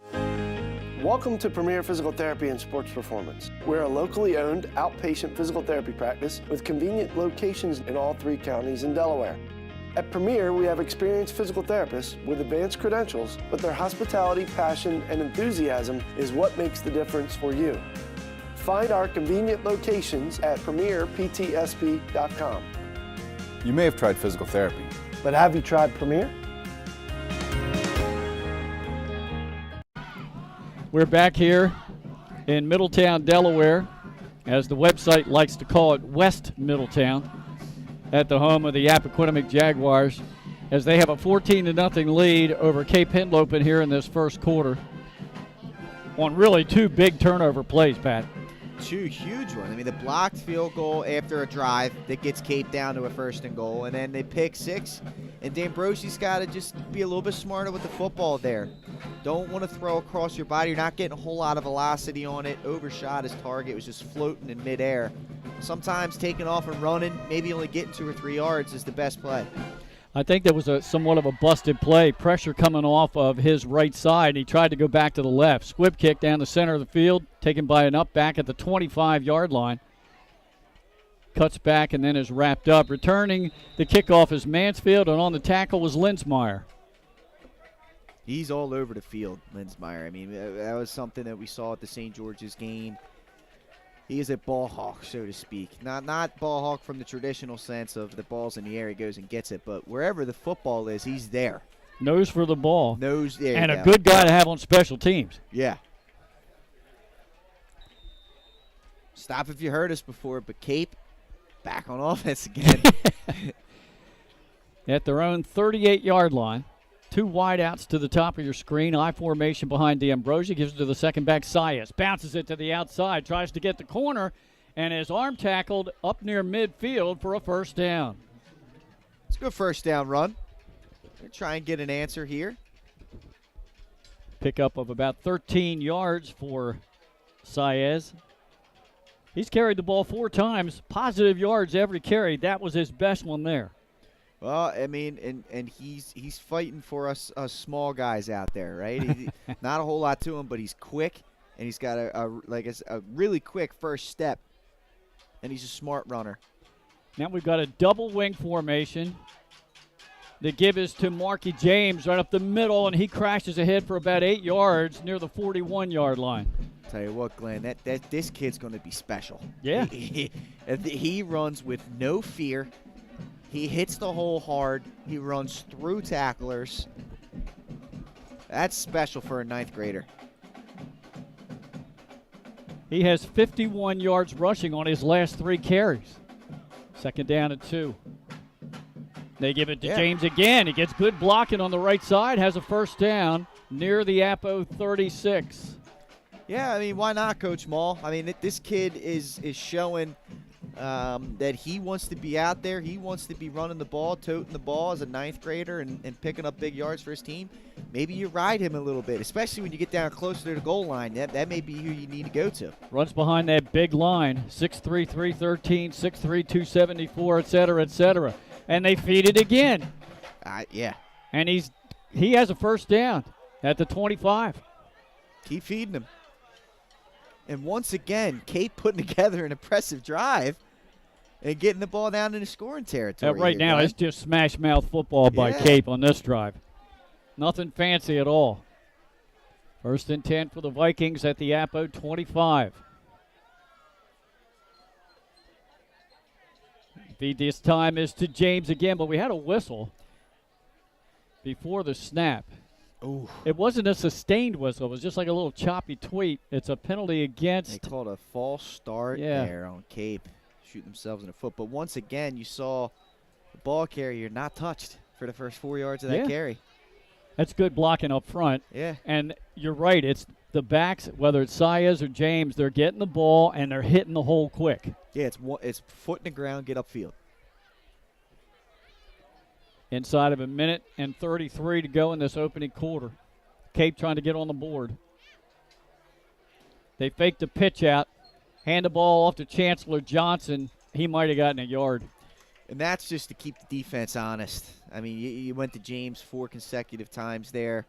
Welcome to Premier Physical Therapy and Sports Performance. We're a locally owned outpatient physical therapy practice with convenient locations in all 3 counties in Delaware. At Premier, we have experienced physical therapists with advanced credentials, but their hospitality, passion, and enthusiasm is what makes the difference for you. Find our convenient locations at premierptsp.com. You may have tried physical therapy, but have you tried Premier? We're back here in Middletown, Delaware, as the website likes to call it, West Middletown, at the home of the Appoquinimink Jaguars, as they have a 14-0 lead over Cape Henlopen here in this first quarter on really 2 big turnover plays, Pat. 2 huge ones. I mean, the blocked field goal after a drive that gets Cape down to a 1st and goal, and then they pick 6. And D'Ambrosi's got to just be a little bit smarter with the football there. Don't want to throw across your body. You're not getting a whole lot of velocity on it. Overshot his target. It was just floating in midair. Sometimes taking off and running, maybe only getting 2 or 3 yards is the best play. I think that was somewhat of a busted play. Pressure coming off of his right side, and he tried to go back to the left. Squib kick down the center of the field, taken by an up back at the 25-yard line. Cuts back and then is wrapped up. Returning the kickoff is Mansfield, and on the tackle was Linsmeyer. He's all over the field, Linsmeyer. I mean, that was something that we saw at the St. George's game. He is a ball hawk, so to speak. Not ball hawk from the traditional sense of the ball's in the air, he goes and gets it, but wherever the football is, he's there. Nose for the ball. Nose, there and you a go. good guy to have on special teams. Yeah. Stop if you heard us before, but Cape back on offense again. At their own 38-yard line. 2 wideouts to the top of your screen. I formation behind D'Ambrosi. Gives it to the second back, Saez. Bounces it to the outside. Tries to get the corner. And is arm tackled up near midfield for a first down. It's a good first down run. They're trying to get an answer here. Pickup of about 13 yards for Saez. He's carried the ball 4 times. Positive yards every carry. That was his best one there. Well, I mean, and he's fighting for us small guys out there, right? Not a whole lot to him, but he's quick, and he's got a really quick first step, and he's a smart runner. Now we've got a double wing formation. The give is to Marky James right up the middle, and he crashes ahead for about 8 yards near the 41-yard line. Tell you what, Glenn, that this kid's going to be special. Yeah. He runs with no fear. He hits the hole hard. He runs through tacklers. That's special for a 9th grader. He has 51 yards rushing on his last 3 carries. Second down and 2. They give it to James again. He gets good blocking on the right side, has a first down near the Appo 36. Yeah, I mean, why not, Coach Maul? I mean, this kid is showing that he wants to be out there. He wants to be running the ball, toting the ball as a 9th grader and picking up big yards for his team. Maybe you ride him a little bit, especially when you get down closer to the goal line. That may be who you need to go to. Runs behind that big line, 6'3", 313, 6'3", 274, et cetera, et cetera. And they feed it again. Yeah. And he has a first down at the 25. Keep feeding him. And once again, Cape putting together an impressive drive and getting the ball down into scoring territory. Right now, it's just smash mouth football by Cape on this drive. Nothing fancy at all. First and 10 for the Vikings at the Appo 25. Feed this time is to James again, but we had a whistle before the snap. Ooh. It wasn't a sustained whistle. It was just like a little choppy tweet. It's a penalty against. They called a false start there on Cape, shooting themselves in the foot. But once again, you saw the ball carrier not touched for the first 4 yards of that carry. That's good blocking up front. Yeah. And you're right. It's the backs, whether it's Saez or James, they're getting the ball and they're hitting the hole quick. Yeah, it's foot in the ground, get upfield. Inside of a minute and 33 to go in this opening quarter. Cape trying to get on the board. They faked the pitch out. Hand the ball off to Chancellor Johnson. He might have gotten a yard. And that's just to keep the defense honest. I mean, you went to James 4 consecutive times there.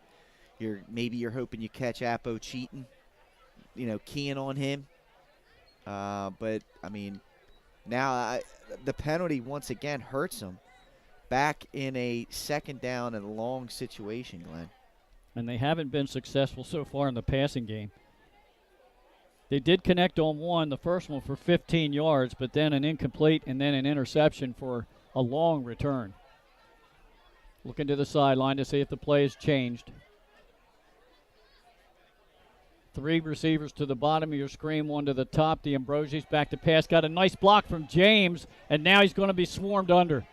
Maybe you're hoping you catch Appo cheating, keying on him. But, I mean, now the penalty once again hurts him. Back in a second down and a long situation, Glenn. And they haven't been successful so far in the passing game. They did connect on one, the first one for 15 yards, but then an incomplete and then an interception for a long return. Looking to the sideline to see if the play has changed. 3 receivers to the bottom of your screen, 1 to the top. D'Ambrosi's back to pass. Got a nice block from James, and now he's going to be swarmed under.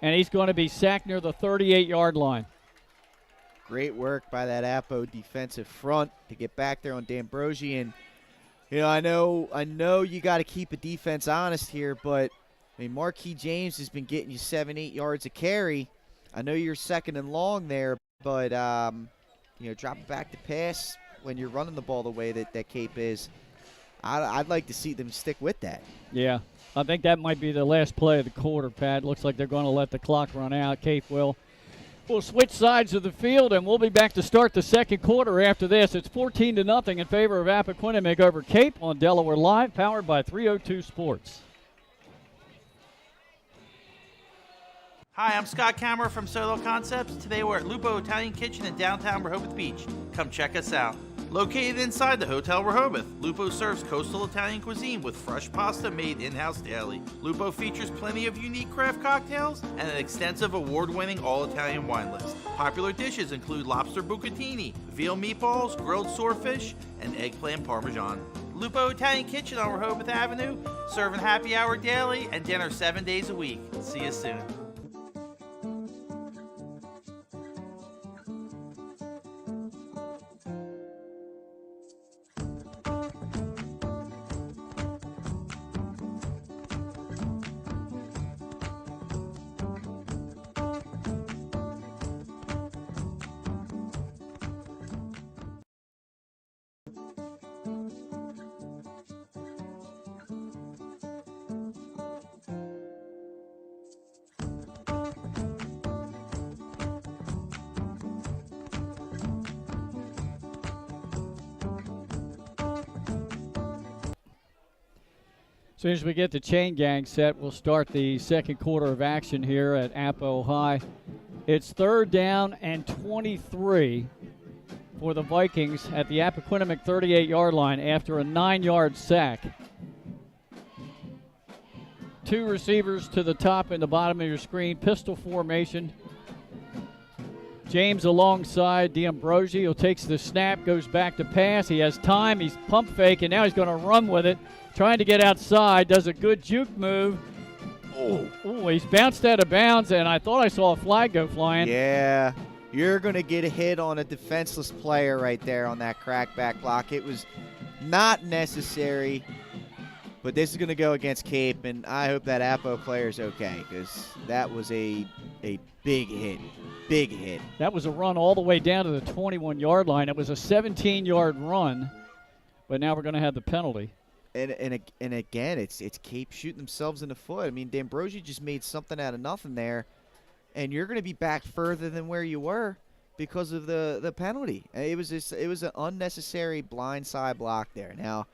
And he's going to be sacked near the 38-yard line. Great work by that Appo defensive front to get back there on D'Ambrosi. And, I know you got to keep a defense honest here, but, Marquis James has been getting you 7-8 yards a carry. I know you're second and long there, but, dropping back to pass when you're running the ball the way that Cape is, I'd like to see them stick with that. Yeah. I think that might be the last play of the quarter, Pat. Looks like they're going to let the clock run out. Cape will. We'll switch sides of the field, and we'll be back to start the second quarter after this. It's 14-0 in favor of Appoquinimink over Cape on Delaware Live, powered by 302 Sports. Hi, I'm Scott Kammerer from Solo Concepts. Today we're at Lupo Italian Kitchen in downtown Rehoboth Beach. Come check us out. Located inside the Hotel Rehoboth, Lupo serves coastal Italian cuisine with fresh pasta made in-house daily. Lupo features plenty of unique craft cocktails and an extensive award-winning all-Italian wine list. Popular dishes include lobster bucatini, veal meatballs, grilled swordfish, and eggplant parmesan. Lupo Italian Kitchen on Rehoboth Avenue, serving happy hour daily and dinner 7 days a week. See you soon. As soon as we get the chain gang set, we'll start the second quarter of action here at Appo High. It's 3rd down and 23 for the Vikings at the Appoquinimink 38-yard line after a 9-yard sack. 2 receivers to the top and the bottom of your screen, pistol formation. James alongside D'Ambrosio, who takes the snap, goes back to pass. He has time, he's pump fake, and now he's going to run with it. Trying to get outside, does a good juke move. Oh, he's bounced out of bounds, and I thought I saw a flag go flying. Yeah, you're going to get a hit on a defenseless player right there on that crackback block. It was not necessary, but this is going to go against Cape, and I hope that Appo player is okay, because that was a big hit. Big hit. That was a run all the way down to the 21-yard line. It was a 17-yard run, but now we're going to have the penalty. And again, it's Cape shooting themselves in the foot. I mean, D'Ambrosio just made something out of nothing there, and you're going to be back further than where you were because of the penalty. It was an unnecessary blindside block there. Now,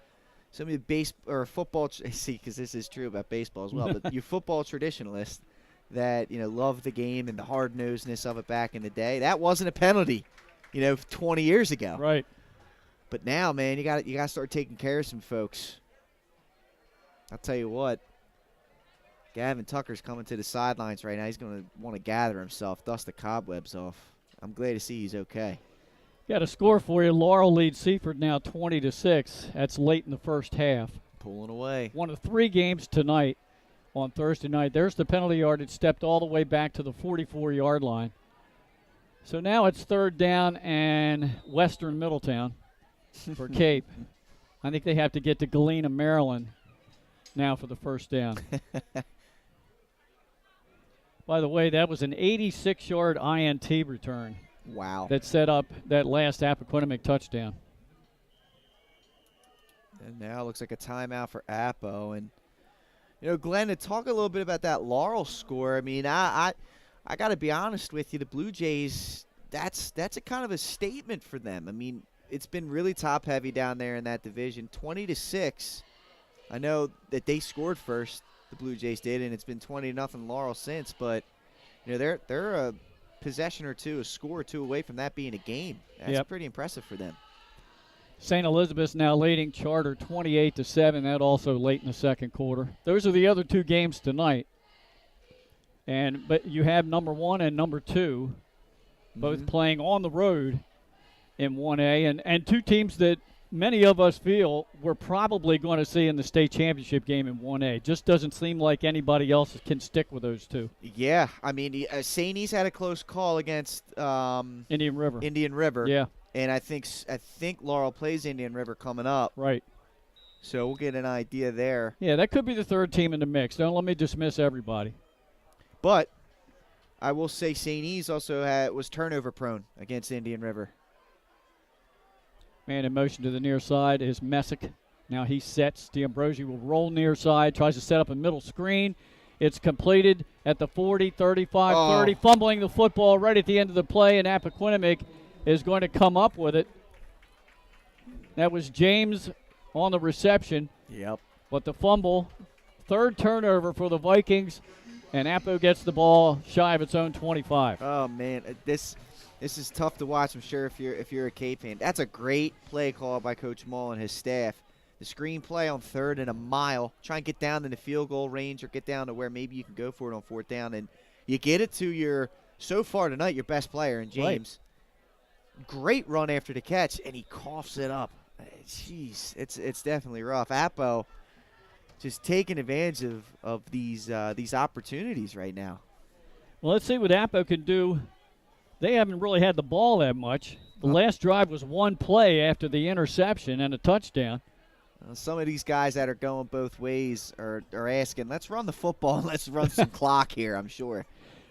some of the football see, because this is true about baseball as well, but you football traditionalists that love the game and the hard-nosedness of it back in the day, that wasn't a penalty, 20 years ago. Right. But now, man, you got to start taking care of some folks. I'll tell you what, Gavin Tucker's coming to the sidelines right now. He's going to want to gather himself, dust the cobwebs off. I'm glad to see he's okay. Got a score for you. Laurel leads Seaford now 20-6. That's late in the first half. Pulling away. One of 3 games tonight on Thursday night. There's the penalty yard. It stepped all the way back to the 44-yard line. So now it's 3rd down and Western Middletown for Cape. I think they have to get to Galena, Maryland now for the first down. By the way, that was an 86-yard INT return. Wow. That set up that last Appoquinimink touchdown. And now it looks like a timeout for Appo. And, Glenn, to talk a little bit about that Laurel score, I mean, I got to be honest with you, the Blue Jays, that's a kind of a statement for them. I mean, it's been really top-heavy down there in that division, 20-6. I know that they scored first, the Blue Jays did, and it's been 20-0 Laurel since. But they're a possession or two, a score or two away from that being a game. That's pretty impressive for them. St. Elizabeth's now leading Charter 28-7. That also late in the second quarter. Those are the other 2 games tonight. But you have number 1 and number 2 both playing on the road in 1A, and 2 teams that many of us feel we're probably going to see in the state championship game in 1A. Just doesn't seem like anybody else can stick with those 2. Yeah, I mean, St. E's had a close call against Indian River. Yeah, and I think Laurel plays Indian River coming up. Right. So we'll get an idea there. Yeah, that could be the 3rd team in the mix. Don't let me dismiss everybody. But I will say St. E's also was turnover prone against Indian River. Man in motion to the near side is Messick. Now he sets. D'Ambrosio will roll near side, tries to set up a middle screen. It's completed at the 40, 35, 30, fumbling the football right at the end of the play, and Appoquinimink is going to come up with it. That was James on the reception. Yep. But the fumble, 3rd turnover for the Vikings, and Appo gets the ball shy of its own 25. Oh, man, this is tough to watch, I'm sure, if you're a Cape fan. That's a great play call by Coach Mull and his staff. The screen play on 3rd and a mile. Try and get down in the field goal range or get down to where maybe you can go for it on 4th down. And you get it to so far tonight, your best player in James. Right. Great run after the catch, and he coughs it up. Jeez, it's definitely rough. Appo just taking advantage of these opportunities right now. Well, let's see what Appo can do. They haven't really had the ball that much. The last drive was one play after the interception and a touchdown. Some of these guys that are going both ways are asking, let's run the football and let's run some clock here, I'm sure.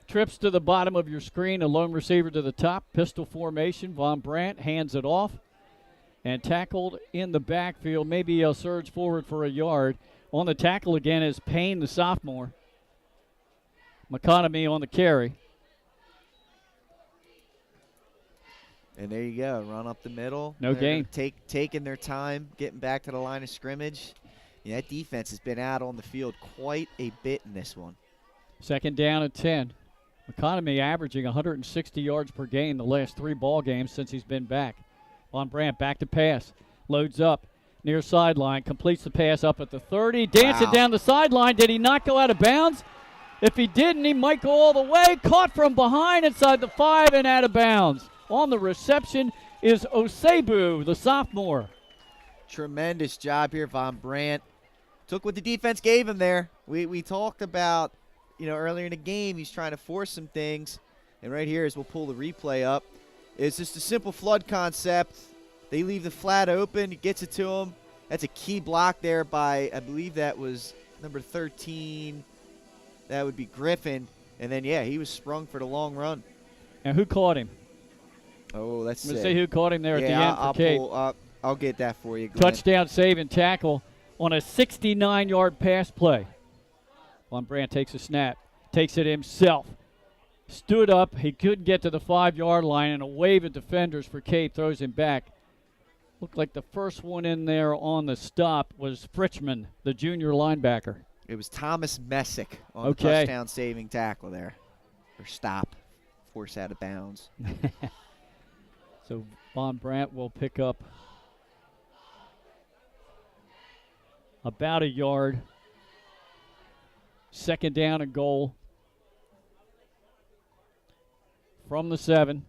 Trips to the bottom of your screen, a lone receiver to the top, pistol formation. Von Brandt hands it off and tackled in the backfield. Maybe he'll surge forward for a yard. On the tackle again is Payne, the sophomore. McConaughey on the carry. And there you go, run up the middle. No gain. Taking their time, getting back to the line of scrimmage. Yeah, that defense has been out on the field quite a bit in this one. 2nd down and 10. McConaughey averaging 160 yards per game the last 3 ball games since he's been back. Von Brandt back to pass. Loads up near sideline. Completes the pass up at the 30. Dancing down the sideline. Did he not go out of bounds? If he didn't, he might go all the way. Caught from behind inside the 5 and out of bounds. On the reception is Osebu, the sophomore. Tremendous job here, Von Brandt. Took what the defense gave him there. We talked about, earlier in the game, he's trying to force some things. And right here, as we'll pull the replay up, it's just a simple flood concept. They leave the flat open. He gets it to him. That's a key block there by, I believe that was number 13. That would be Griffin. And then, he was sprung for the long run. And who caught him? Oh, let's see. Let's see who caught him there at the end for Kate. I'll get that for you, Glenn. Touchdown save and tackle on a 69-yard pass play. Von Brandt takes a snap, takes it himself. Stood up. He couldn't get to the 5-yard line, and a wave of defenders for Cape throws him back. Looked like the first one in there on the stop was Fritchman, the junior linebacker. It was Thomas Messick on the touchdown saving tackle there. Or stop. Force out of bounds. So Von Brandt will pick up about a yard. 2nd down and goal from the 7.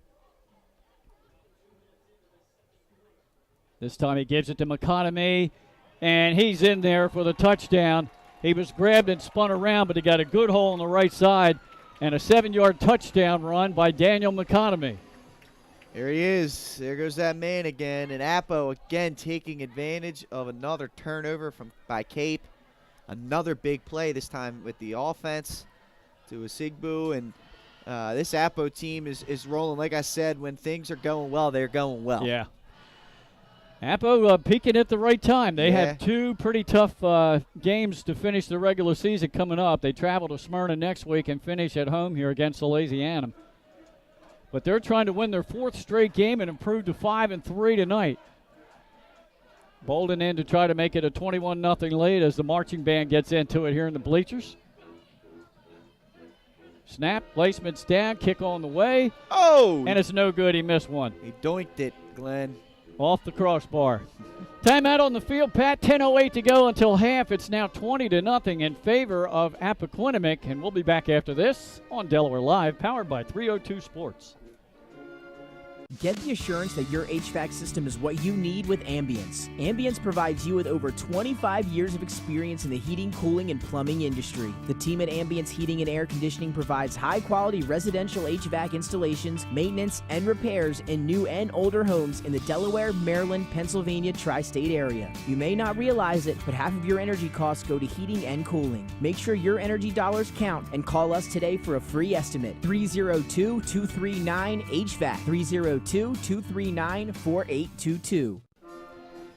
This time he gives it to McConaughey, and he's in there for the touchdown. He was grabbed and spun around, but he got a good hole on the right side, and a 7-yard touchdown run by Daniel McConaughey. There he is. There goes that man again. And Appo again taking advantage of another turnover by Cape. Another big play, this time with the offense to Osigbu. And this Appo team is rolling. Like I said, when things are going well, they're going well. Yeah. Appo peaking at the right time. They have 2 pretty tough games to finish the regular season coming up. They travel to Smyrna next week and finish at home here against Salesianum. But they're trying to win their 4th straight game and improve to 5-3 tonight. Bolden in to try to make it a 21-0 lead as the marching band gets into it here in the bleachers. Snap, placement's down, kick on the way. Oh! And it's no good. He missed one. He doinked it, Glenn. Off the crossbar. Timeout on the field, Pat. 10:08 to go until half. It's now 20-0 in favor of Appoquinimink, and we'll be back after this on Delaware Live, powered by 302 Sports. Get the assurance that your HVAC system is what you need with Ambience. Ambience provides you with over 25 years of experience in the heating, cooling, and plumbing industry. The team at Ambience Heating and Air Conditioning provides high-quality residential HVAC installations, maintenance, and repairs in new and older homes in the Delaware, Maryland, Pennsylvania tri-state area. You may not realize it, but half of your energy costs go to heating and cooling. Make sure your energy dollars count and call us today for a free estimate. 302-239-HVAC. 302-239-4822.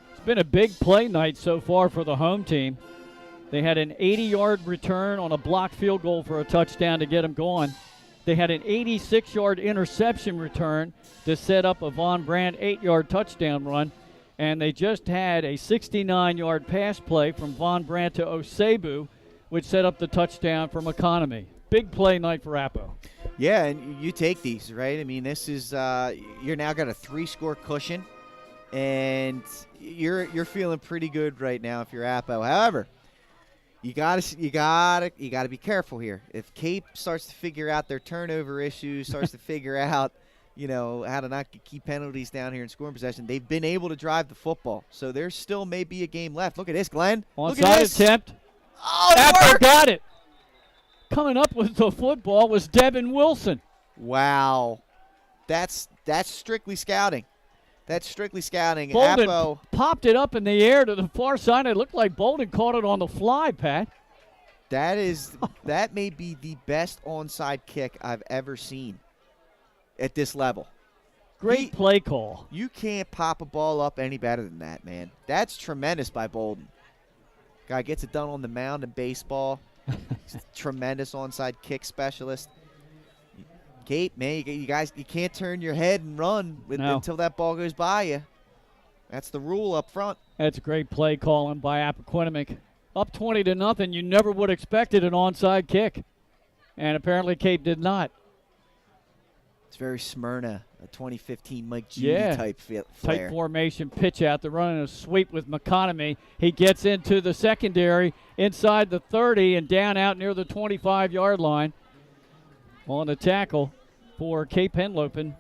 It's been a big play night so far for the home team. They had an 80-yard return on a blocked field goal for a touchdown to get them going. They had an 86-yard interception return to set up a Von Brandt 8-yard touchdown run. And they just had a 69-yard pass play from Von Brandt to Osebu, which set up the touchdown for McConaughey. Big play night for Appo. Yeah, and you take these, right? I mean, this is you're now got a 3-score cushion, and you're feeling pretty good right now if you're Appo. However, you gotta be careful here. If Cape starts to figure out their turnover issues, starts to figure out how to not get key penalties down here in scoring possession. They've been able to drive the football. So there still may be a game left. Look at this, Glenn. Look at Onside this. attempt. Oh, it Appo worked. got it. Coming up with the football was Devin Wilson. Wow. That's strictly scouting. That's strictly scouting. Bolden Appo, popped it up in the air to the far side. It looked like Bolden caught it on the fly, Pat. that may be the best onside kick I've ever seen at this level. Great play call. You can't pop a ball up any better than that, man. That's tremendous by Bolden. Guy gets it done on the mound in baseball. Tremendous onside kick specialist. Cape, man, you guys, you can't turn your head and run until that ball goes by you. That's the rule up front. That's a great play calling by Appoquinimink. Up 20-0. You never would have expected an onside kick, and apparently Cape did not. It's very Smyrna, a 2015 Mike Judy type flair. Tight formation pitch out. They're running a sweep with McConomy. He gets into the secondary inside the 30 and down out near the 25-yard line. On the tackle for Cape Henlopen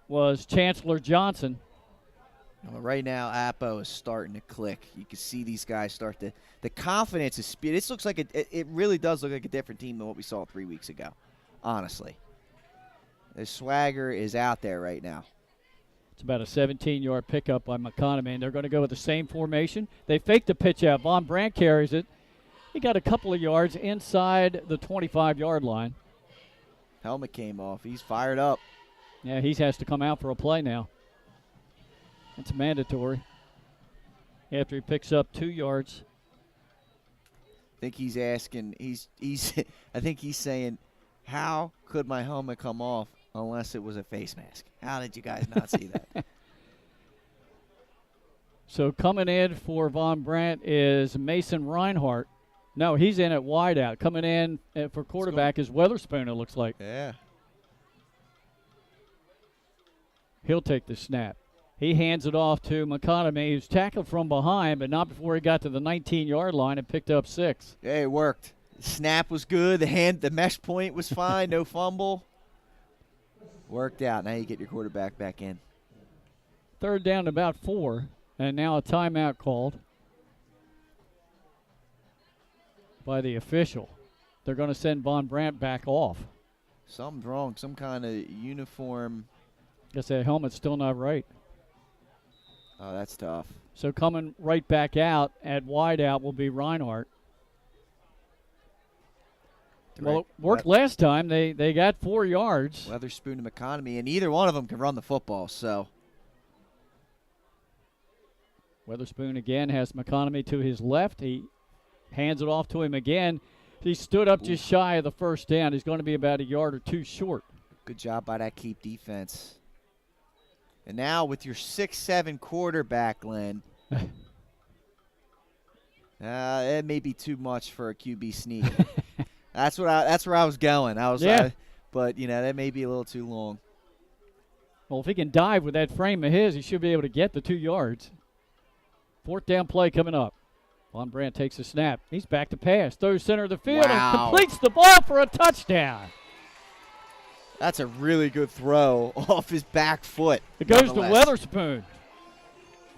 was Chancellor Johnson. Well, right now, Appo is starting to click. You can see these guys start to – the confidence is speed. This looks like it really does look like a different team than what we saw 3 weeks ago, honestly. The swagger is out there right now. It's about a 17-yard pickup by McConomy, and they're going to go with the same formation. They fake the pitch out. Von Brandt carries it. He got a couple of yards inside the 25-yard line. Helmet came off. He's fired up. Yeah, he has to come out for a play now. It's mandatory. After he picks up 2 yards. I think he's asking. I think he's saying, how could my helmet come off unless it was a face mask? How did you guys not see that? So coming in for Von Brandt is Mason Reinhardt. No, he's in at wideout. Coming in for quarterback is Weatherspoon, it looks like. Yeah. He'll take the snap. He hands it off to McConomy, who's tackled from behind, but not before he got to the 19-yard line and picked up 6. Yeah, it worked. The snap was good. The mesh point was fine. No fumble. Worked out. Now you get your quarterback back in. Third down to about 4, and now a timeout called by the official. They're going to send Von Brandt back off. Something's wrong. Some kind of uniform. Guess that helmet's still not right. Oh, that's tough. So coming right back out at wideout will be Reinhardt. Well, it worked last time. They got 4 yards. Weatherspoon and McConomy, and either one of them can run the football. So Weatherspoon again has McConomy to his left. He hands it off to him again. He stood up just shy of the first down. He's going to be about a yard or 2 short. Good job by that keep defense. And now with your 6'7" quarterback, Glenn, it may be too much for a QB sneak. That's where I was going. But that may be a little too long. Well, if he can dive with that frame of his, he should be able to get the 2 yards. 4th down play coming up. Von Brandt takes a snap. He's back to pass. Throws center of the field and completes the ball for a touchdown. That's a really good throw off his back foot. It goes to Weatherspoon.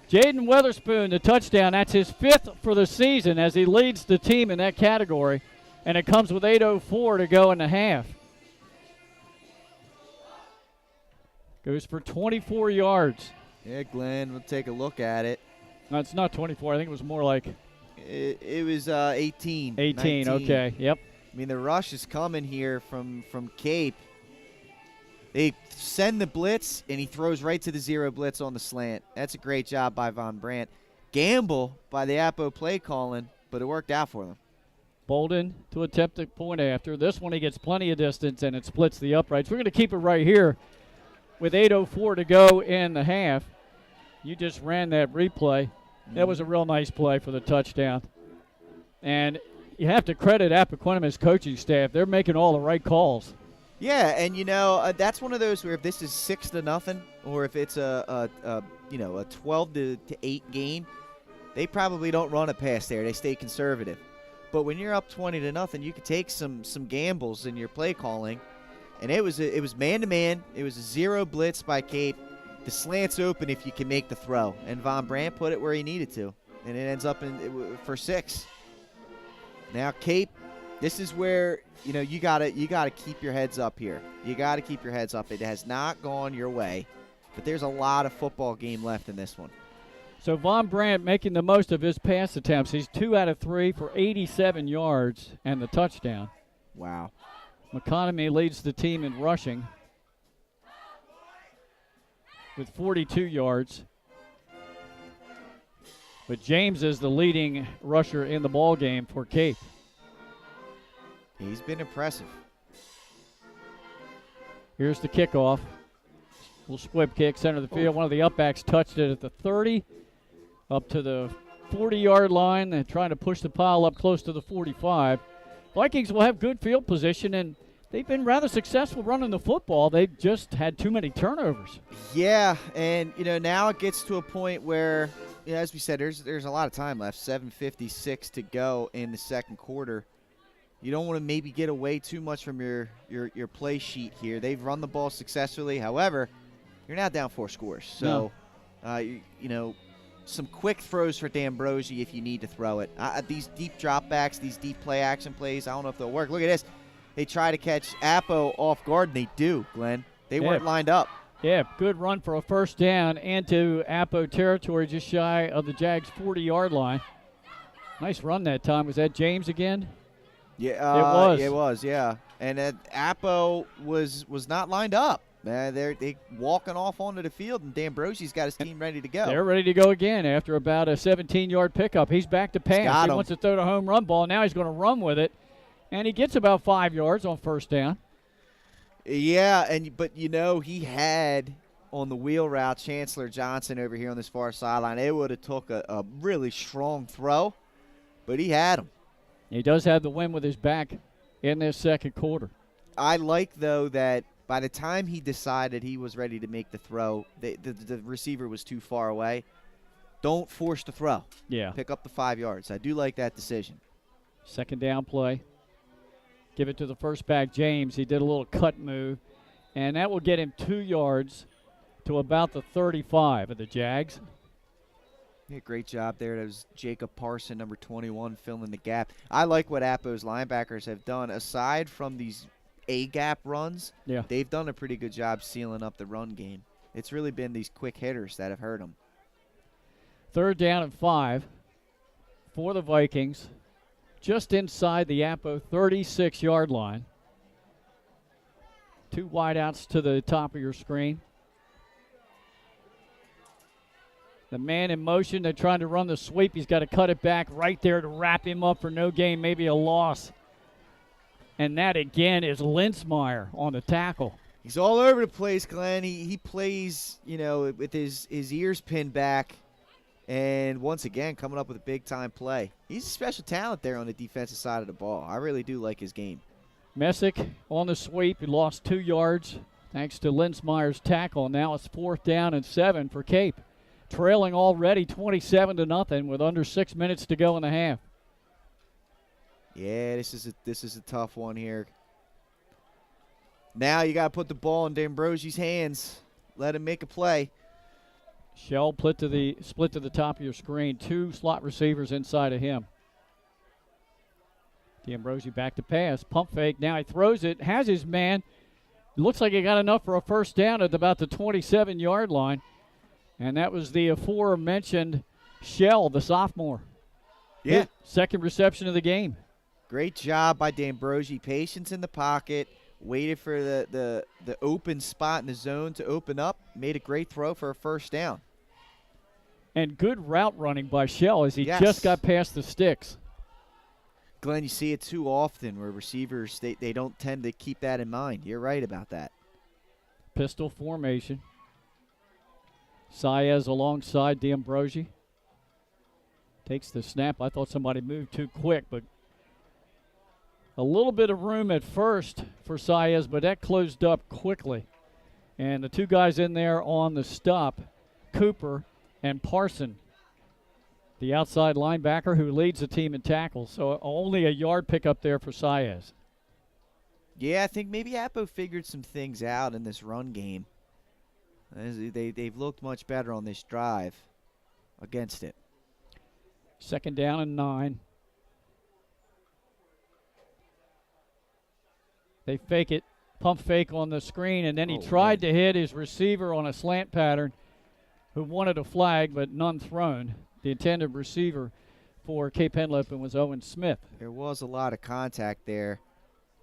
Jaden Weatherspoon, the touchdown. That's his 5th for the season as he leads the team in that category. And it comes with 8:04 to go in the half. Goes for 24 yards. Yeah, Glenn, we'll take a look at it. No, it's not 24. I think it was more like... It was 18. 18, 19. Okay, yep. I mean, the rush is coming here from Cape. They send the blitz, and he throws right to the 0 blitz on the slant. That's a great job by Von Brandt. Gamble by the Appo play calling, but it worked out for them. Bolden to attempt a point after. This one he gets plenty of distance, and it splits the uprights. We're going to keep it right here with 8:04 to go in the half. You just ran that replay. That was a real nice play for the touchdown. And you have to credit Appoquinimink's coaching staff. They're making all the right calls. Yeah, and that's one of those where if this is 6-0, or if it's a 12-8 game, they probably don't run a pass there. They stay conservative. But when you're up 20-0, you can take some gambles in your play calling, And it was man-to-man. It was a zero blitz by Cape. The slant's open if you can make the throw. And Von Brandt put it where he needed to. And it ends up for 6. Now Cape, this is where, you gotta keep your heads up here. You gotta keep your heads up. It has not gone your way, but there's a lot of football game left in this one. So Von Brandt making the most of his pass attempts. He's 2 out of 3 for 87 yards and the touchdown. Wow. McConaughey leads the team in rushing with 42 yards. But James is the leading rusher in the ball game for Cape. He's been impressive. Here's the kickoff. Little squib kick, center of the field. One of the upbacks touched it at the 30, up to the 40-yard line. They're trying to push the pile up close to the 45. Vikings will have good field position, and they've been rather successful running the football. They've just had too many turnovers. Yeah, and, now it gets to a point where, as we said, there's a lot of time left, 7:56 to go in the second quarter. You don't want to maybe get away too much from your play sheet here. They've run the ball successfully. However, you're now down 4 scores. So, some quick throws for D'Ambrosi if you need to throw it. These deep dropbacks, these deep play action plays, I don't know if they'll work. Look at this. They try to catch Appo off guard, and they do, Glenn. They weren't lined up. Yeah, good run for a first down into Appo territory just shy of the Jags' 40-yard line. Nice run that time. Was that James again? Yeah, it was. Yeah. And Appo was not lined up. They're walking off onto the field, and D'Ambrosi's got his team ready to go. They're ready to go again after about a 17-yard pickup. He's back to pass. He wants to throw the home run ball. Now he's going to run with it, and he gets about 5 yards on first down. Yeah, but he had on the wheel route Chancellor Johnson over here on this far sideline. It would have took a really strong throw, but he had him. He does have the win with his back in this second quarter. I like, though, that by the time he decided he was ready to make the throw, the receiver was too far away. Don't force the throw. Yeah. Pick up the 5 yards. I do like that decision. Second down play. Give it to the first back, James. He did a little cut move, and that will get him 2 yards to about the 35 of the Jags. Yeah, great job there. That was Jacob Parson, number 21, filling the gap. I like what Appo's linebackers have done. Aside from these A-gap runs, they've done a pretty good job sealing up the run game. It's really been these quick hitters that have hurt them. Third down and 5 for the Vikings, just inside the Appo 36-yard line. 2 wideouts to the top of your screen. The man in motion, they're trying to run the sweep. He's got to cut it back right there to wrap him up for no gain, maybe a loss. And that, again, is Linsmeyer on the tackle. He's all over the place, Glenn. He plays, with his ears pinned back. And once again, coming up with a big-time play. He's a special talent there on the defensive side of the ball. I really do like his game. Messick on the sweep. He lost 2 yards thanks to Linsmeyer's tackle. Now it's 4th down and 7 for Cape. Trailing already 27-0 with under 6 minutes to go in the half. Yeah, this is a tough one here. Now you got to put the ball in D'Ambrosi's hands. Let him make a play. Shell split to the top of your screen. 2 slot receivers inside of him. D'Ambrosi back to pass. Pump fake. Now he throws it. Has his man. Looks like he got enough for a first down at about the 27-yard line. And that was the aforementioned Shell, the sophomore. Yeah. His second reception of the game. Great job by D'Ambrosi. Patience in the pocket. Waited for the open spot in the zone to open up. Made a great throw for a first down. And good route running by Shell as he just got past the sticks. Glenn, you see it too often where receivers, they don't tend to keep that in mind. You're right about that. Pistol formation. Saez alongside D'Ambrosi. Takes the snap. I thought somebody moved too quick, but a little bit of room at first for Saez, but that closed up quickly. And the 2 guys in there on the stop, Cooper and Parson, the outside linebacker who leads the team in tackles. So only a yard pickup there for Saez. Yeah, I think maybe Appo figured some things out in this run game. They've looked much better on this drive against it. 2nd down and 9. They fake it, pump fake on the screen, and then he tried to hit his receiver on a slant pattern who wanted a flag, but none thrown. The intended receiver for Cape Henlopen was Owen Smith. There was a lot of contact there.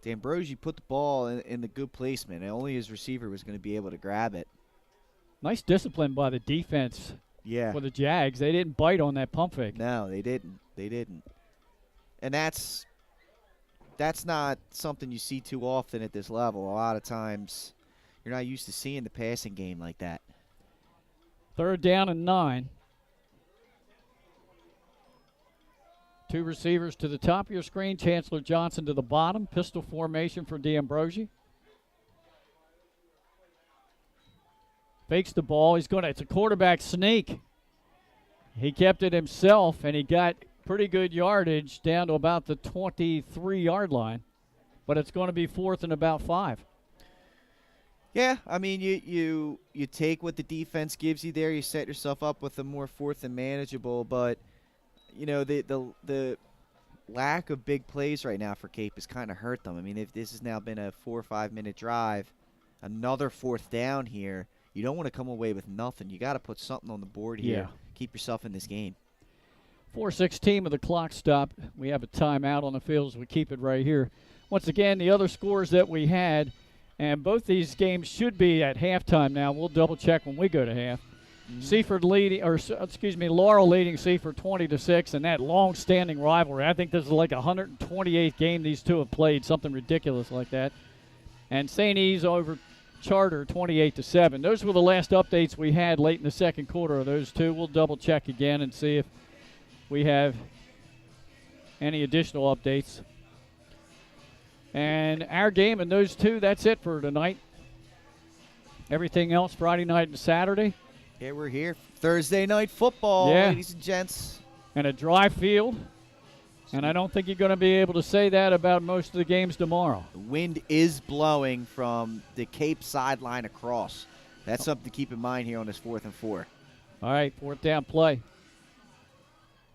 D'Ambrosi put the ball in the good placement, and only his receiver was going to be able to grab it. Nice discipline by the defense for the Jags. They didn't bite on that pump fake. No, they didn't. They didn't. And that's not something you see too often at this level. A lot of times you're not used to seeing the passing game like that. 3rd down and 9. 2 receivers to the top of your screen. Chancellor Johnson to the bottom. Pistol formation for D'Ambrosi. Fakes the ball. It's a quarterback sneak. He kept it himself, and he got pretty good yardage down to about the 23-yard line. But it's going to be 4th and about 5. Yeah, I mean, you take what the defense gives you there. You set yourself up with a more 4th and manageable. But, you know, the lack of big plays right now for Cape has kind of hurt them. I mean, if this has now been a 4 or 5 minute drive, another 4th down here, you don't want to come away with nothing. You got to put something on the board here. Keep yourself in this game. 4:16 of the clock stop. We have a timeout on the field as we keep it right here. Once again, the other scores that we had, and both these games should be at halftime now. We'll double check when we go to half. Seaford leading, Laurel leading Seaford 20-6, and that long-standing rivalry. I think this is like 128th game these two have played, something ridiculous like that. And St. E's over Charter 28-7. Those were the last updates we had late in the second quarter of those two. We'll double check again and see if we have any additional updates. And our game and those two, that's it for tonight. Everything else Friday night and Saturday. Yeah, we're here. Thursday night football, ladies and gents. And a dry field. And I don't think you're going to be able to say that about most of the games tomorrow. The wind is blowing from the Cape sideline across. That's something to keep in mind here on this 4th and 4. All right, 4th down play.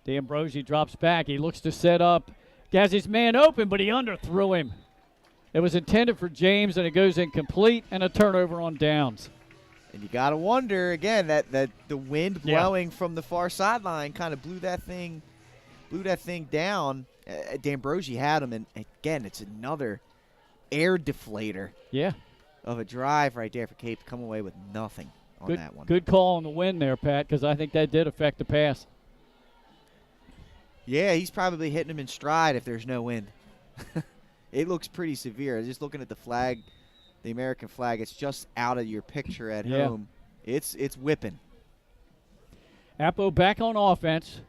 D'Ambrosi drops back. He looks to set up. Has his man open, but he underthrew him. It was intended for James, and it goes incomplete, and a turnover on downs. And you got to wonder, again, that the wind blowing from the far sideline kind of blew that thing down. D'Ambrosi had him, and again, it's another air deflator of a drive right there for Cape to come away with nothing on that one. Good call on the wind there, Pat, because I think that did affect the pass. Yeah, he's probably hitting him in stride if there's no wind. It looks pretty severe. Just looking at the flag, the American flag, it's just out of your picture at home. It's whipping. Appo back on offense.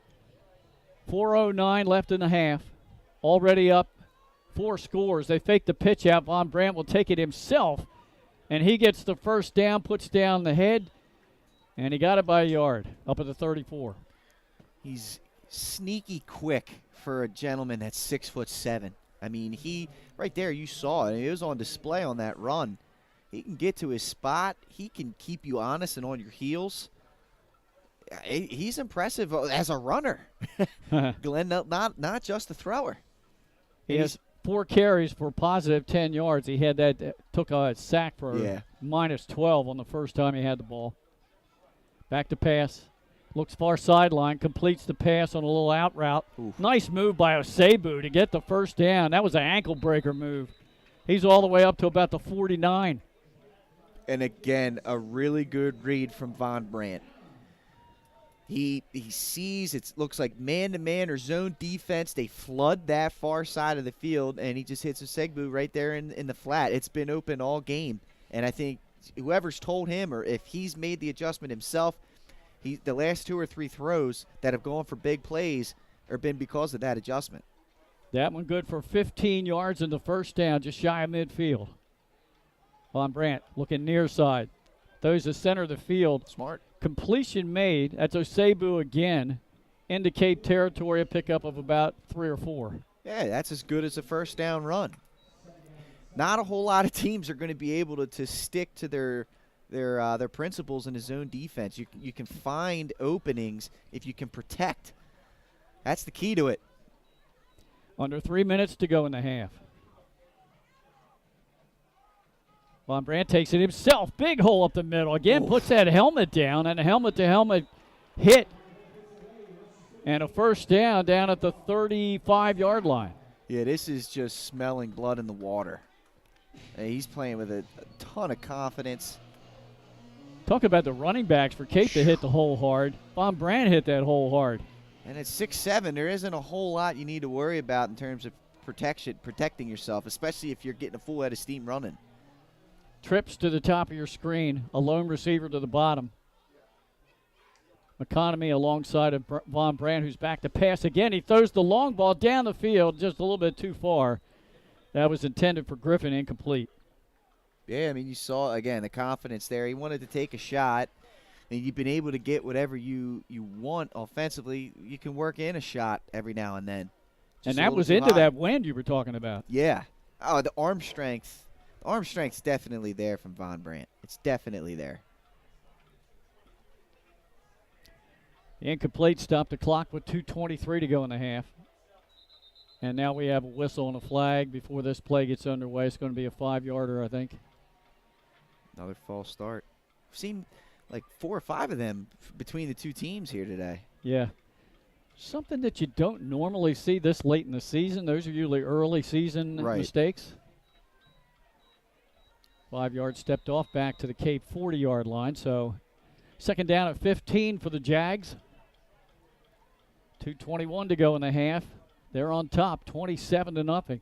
4:09 left in the half. Already up 4 scores. They fake the pitch out. Von Brandt will take it himself, and he gets the first down, puts down the head, and he got it by a yard up at the 34. He's sneaky quick for a gentleman that's 6'7". I mean, he right there, you saw it. It was on display on that run. He can get to his spot. He can keep you honest and on your heels. He's impressive as a runner. Glenn, not just a thrower. He has 4 carries for positive 10 yards. He had that took a sack for minus 12 on the first time he had the ball. Back to pass. Looks far sideline, completes the pass on a little out route. Oof. Nice move by Osebu to get the first down. That was an ankle breaker move. He's all the way up to about the 49. And again, a really good read from Von Brandt. He sees it looks like man-to-man or zone defense. They flood that far side of the field, and he just hits Osebu right there in the flat. It's been open all game. And I think whoever's told him or if he's made the adjustment himself, the last 2 or 3 throws that have gone for big plays have been because of that adjustment. That one good for 15 yards in the first down, just shy of midfield. Von Brandt looking near side. Throws the center of the field. Smart. Completion made. That's Osebu again. Into Cape territory, a pickup of about 3 or 4. Yeah, that's as good as a first down run. not a whole lot of teams are going to be able to stick to their principles in the zone defense. You can find openings if you can protect. That's the key to it. Under 3 minutes to go in the half. Von Brandt takes it himself. Big hole up the middle. Again, puts that helmet down, and a helmet-to-helmet hit. And a first down at the 35-yard line. Yeah, this is just smelling blood in the water. And he's playing with a ton of confidence. Talk about the running backs for Cape to hit the hole hard. Von Brandt hit that hole hard. And at 6'7", there isn't a whole lot you need to worry about in terms of protecting yourself, especially if you're getting a full head of steam running. Trips to the top of your screen. A lone receiver to the bottom. McConomy alongside of Von Brandt, who's back to pass again. He throws the long ball down the field just a little bit too far. That was intended for Griffin, incomplete. Yeah, I mean, you saw, again, the confidence there. He wanted to take a shot, and you've been able to get whatever you want offensively. You can work in a shot every now and then. And that was into that wind you were talking about. Yeah. Oh, the arm strength. The arm strength's definitely there from Von Brandt. It's definitely there. Incomplete, stopped the clock with 2:23 to go in the half. And now we have a whistle and a flag before this play gets underway. It's going to be a 5-yarder, I think. Another false start. We've seen like 4 or 5 of them between the two teams here today. Yeah. Something that you don't normally see this late in the season. Those are usually early season mistakes. 5 yards stepped off back to the Cape 40-yard line. So second down at 15 for the Jags. 2:21 to go in the half. They're on top, 27-0.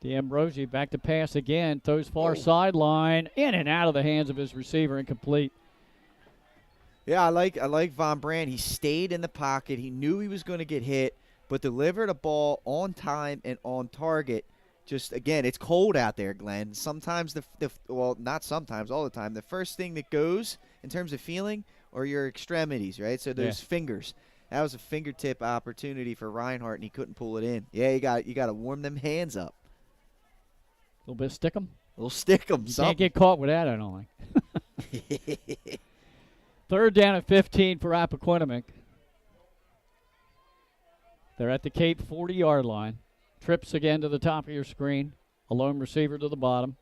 D'Ambrosi back to pass again, throws far sideline, in and out of the hands of his receiver, incomplete. Yeah, I like Von Brandt. He stayed in the pocket. He knew he was going to get hit, but delivered a ball on time and on target. Just, again, it's cold out there, Glenn. Sometimes, well, not sometimes, all the time, the first thing that goes in terms of feeling are your extremities, right? So those fingers. That was a fingertip opportunity for Reinhardt, and he couldn't pull it in. Yeah, you got to warm them hands up. A little bit of stick 'em? A little stick 'em. You can't get caught with that, I don't think. Third down at 15 for Appoquinimink. They're at the Cape 40-yard line. Trips again to the top of your screen. A lone receiver to the bottom.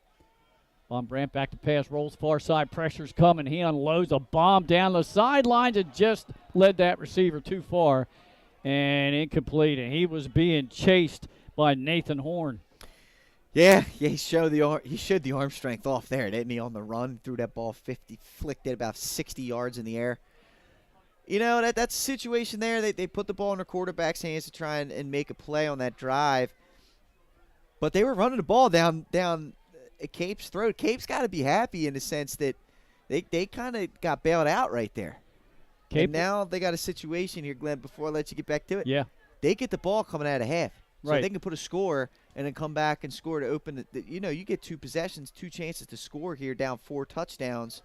Von Brandt back to pass, rolls far side, pressure's coming. He unloads a bomb down the sidelines and just led that receiver too far and incomplete. And he was being chased by Nathan Horn. Yeah, he showed the arm strength off there, didn't he, on the run? Threw that ball 50, flicked it about 60 yards in the air. You know, that's a situation there. They put the ball in their quarterback's hands to try and make a play on that drive. But they were running the ball down Cape's throat. Cape's got to be happy in the sense that they kind of got bailed out right there. Cape, and now they got a situation here, Glenn, before I let you get back to it. Yeah. They get the ball coming out of half. So right. they can put a score and then come back and score to open the you know, you get 2 possessions, 2 chances to score here, down 4 touchdowns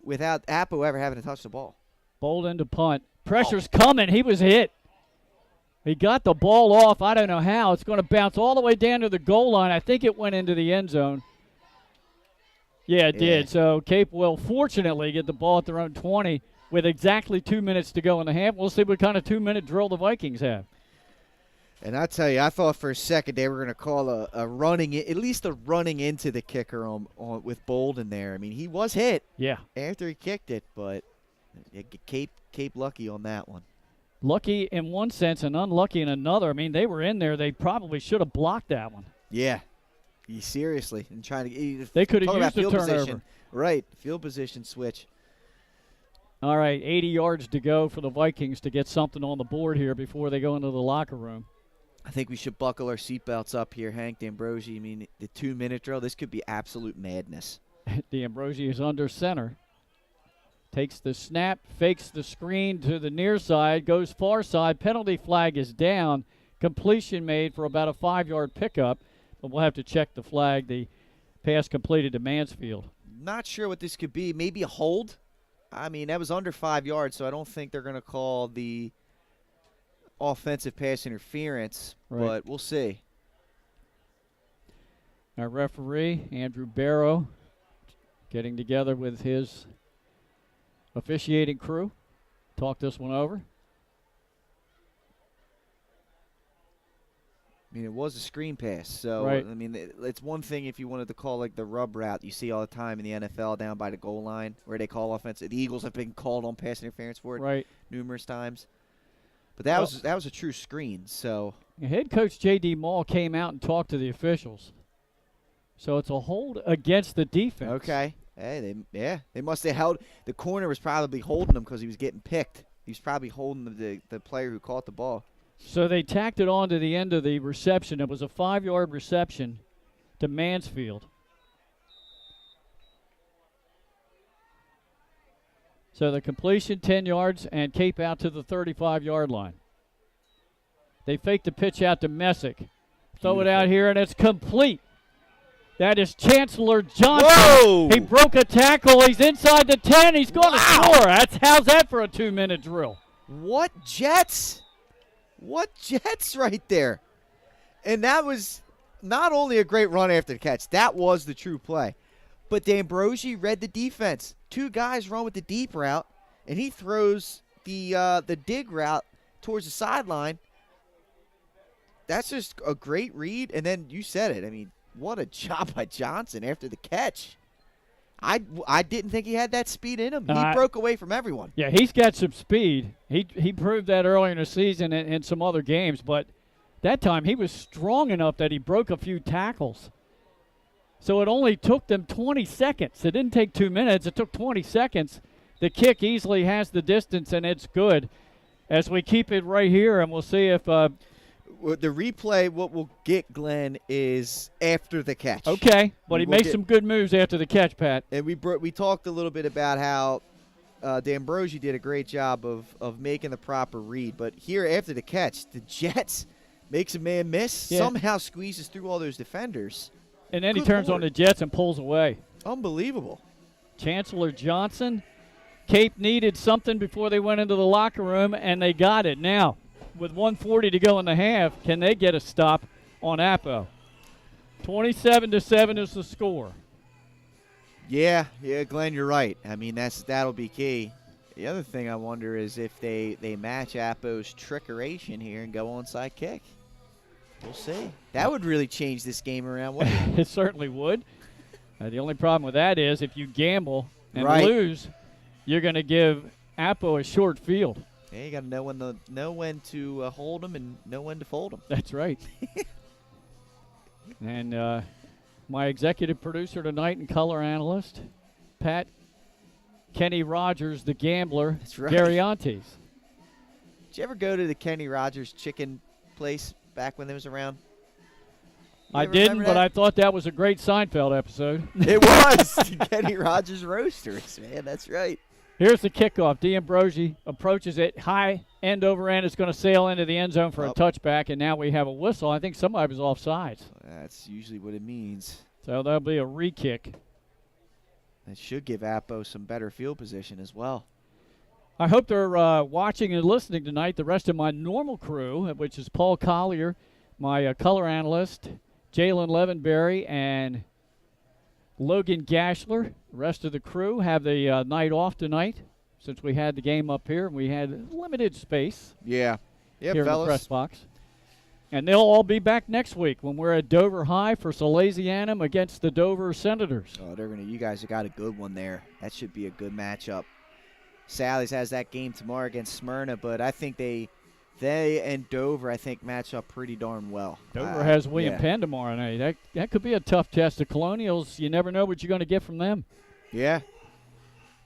without Appo ever having to touch the ball. Bolden to punt. Pressure's coming. He was hit. He got the ball off. I don't know how. It's going to bounce all the way down to the goal line. I think it went into the end zone. Yeah, it did. So Cape will fortunately get the ball at their own 20 with exactly 2 minutes to go in the half. We'll see what kind of 2-minute drill the Vikings have. And I tell you, I thought for a second they were going to call a running, at least a running into the kicker on with Bolden there. I mean, he was hit. Yeah. After he kicked it, but Cape lucky on that one. Lucky in one sense and unlucky in another. I mean, they were in there. They probably should have blocked that one. Yeah. Seriously. And trying to they could have used a turnover. Position. Right. Field position switch. All right, 80 yards to go for the Vikings to get something on the board here before they go into the locker room. I think we should buckle our seatbelts up here, Hank D'Ambrosi. I mean, the 2-minute drill, this could be absolute madness. D'Ambrosi is under center. Takes the snap, fakes the screen to the near side, goes far side. Penalty flag is down. Completion made for about a 5-yard pickup, but we'll have to check the flag. The pass completed to Mansfield. Not sure what this could be. Maybe a hold. I mean, that was under 5 yards, so I don't think they're going to call the offensive pass interference, Right. but we'll see. Our referee, Andrew Barrow, getting together with his officiating crew. Talk this one over. I mean, it was a screen pass, so Right. I mean, it's one thing if you wanted to call like the rub route you see all the time in the NFL down by the goal line where they call offensive. The Eagles have been called on pass interference for it Right. numerous times, but that was a true screen. So Head coach J.D. Mall came out and talked to the officials. So it's a hold against the defense. okay, hey, they must have held. The corner was probably holding him because he was getting picked. He was probably holding the player who caught the ball. So they tacked it on to the end of the reception. It was a 5-yard reception to Mansfield. So the completion, 10 yards, and Cape out to the 35-yard line. They fake the pitch out to Messick. Throw it out here, and it's complete. That is Chancellor Johnson. Whoa! He broke a tackle. He's inside the 10. He's going to score. How's that for a 2-minute drill? What Jets? What Jets right there? And that was not only a great run after the catch, that was the true play. But D'Ambrosi read the defense. 2 guys run with the deep route, and he throws the dig route towards the sideline. That's just a great read. And then you said it. I mean, what a job by Johnson after the catch. I didn't think he had that speed in him. He broke away from everyone. Yeah, he's got some speed. He proved that earlier in the season in some other games, but that time he was strong enough that he broke a few tackles. So it only took them 20 seconds. It didn't take 2 minutes. It took 20 seconds. The kick easily has the distance, and it's good. As we keep it right here, and we'll see if the replay, what we'll get, Glenn, is after the catch. Okay, but he made some good moves after the catch, Pat. And we talked a little bit about how D'Ambrosi did a great job of making the proper read. But here after the catch, the Jets makes a man miss, somehow squeezes through all those defenders. And then he turns on the Jets and pulls away. Unbelievable. Chancellor Johnson. Cape needed something before they went into the locker room, and they got it. Now, with 1:40 to go in the half, can they get a stop on Appo? 27-7 is the score. Yeah, Glenn, you're right. I mean, that'll be key. The other thing I wonder is if they match Appo's trickeration here and go onside kick. We'll see. That would really change this game around, wouldn't it? It certainly would. The only problem with that is if you gamble and lose, you're going to give Appo a short field. Yeah, you got to know when to hold them and know when to fold them. That's right. And my executive producer tonight and color analyst, Pat Kenny Rogers, the gambler, That's right. Gary Ontes. Did you ever go to the Kenny Rogers chicken place back when it was around? I didn't, but I thought that was a great Seinfeld episode. It was. The Kenny Rogers Roasters, man. That's right. Here's the kickoff. D'Ambrosi approaches it high, end over end. It's going to sail into the end zone for a touchback, and now we have a whistle. I think somebody was offsides. That's usually what it means. So that'll be a re-kick. That should give Appo some better field position as well. I hope they're watching and listening tonight. The rest of my normal crew, which is Paul Collier, my color analyst, Jalen Levenberry, and Logan Gashler. The rest of the crew have the night off tonight since we had the game up here and we had limited space here in the press box. And they'll all be back next week when we're at Dover High for Salesianum against the Dover Senators. Oh, you guys have got a good one there. That should be a good matchup. Sally's has that game tomorrow against Smyrna, but I think they and Dover, I think, match up pretty darn well. Dover has William Penn tomorrow night. That could be a tough test. The Colonials, you never know what you're going to get from them. Yeah.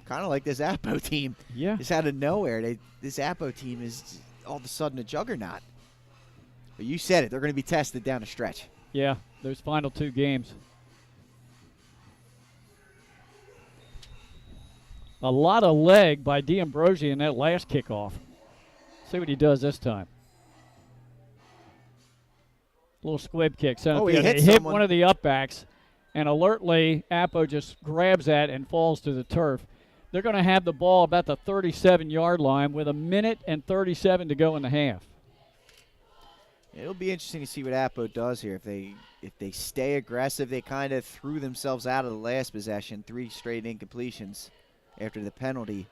Kind of like this Appo team. Yeah. Just out of nowhere. This Appo team is all of a sudden a juggernaut. But you said it. They're going to be tested down the stretch. Yeah, those final 2 games. A lot of leg by D'Ambrosi in that last kickoff. See what he does this time. Little squib kick. So he hit one of the upbacks, and alertly, Appo just grabs that and falls to the turf. They're going to have the ball about the 37-yard line with 1:37 to go in the half. It'll be interesting to see what Appo does here. If they stay aggressive, they kind of threw themselves out of the last possession, 3 straight incompletions after the penalty.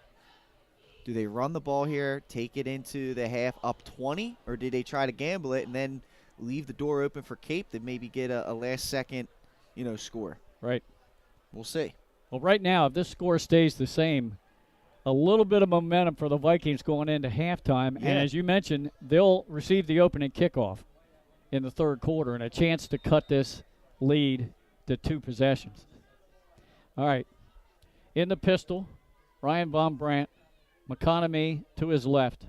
Do they run the ball here, take it into the half up 20, or do they try to gamble it and then leave the door open for Cape to maybe get a last-second, score? Right. We'll see. Well, right now, if this score stays the same, a little bit of momentum for the Vikings going into halftime. Yeah. And as you mentioned, they'll receive the opening kickoff in the third quarter and a chance to cut this lead to 2 possessions. All right. In the pistol, Ryan Von Brandt, McConomy to his left.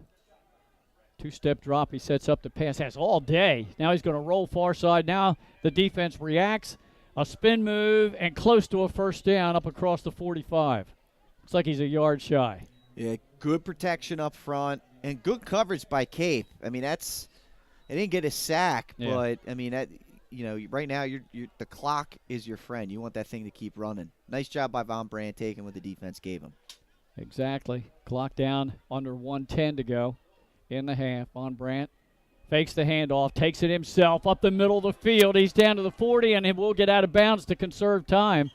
2-step drop. He sets up the pass. Has all day. Now he's going to roll far side. Now the defense reacts. A spin move and close to a first down up across the 45. Looks like he's a yard shy. Yeah, good protection up front and good coverage by Cape. I mean, they didn't get a sack, Yeah. but I mean, right now the clock is your friend. You want that thing to keep running. Nice job by Von Brandt taking what the defense gave him. Exactly. Clock down under 1:10 to go in the half. Von Brandt fakes the handoff, takes it himself up the middle of the field. He's down to the 40, and he will get out of bounds to conserve time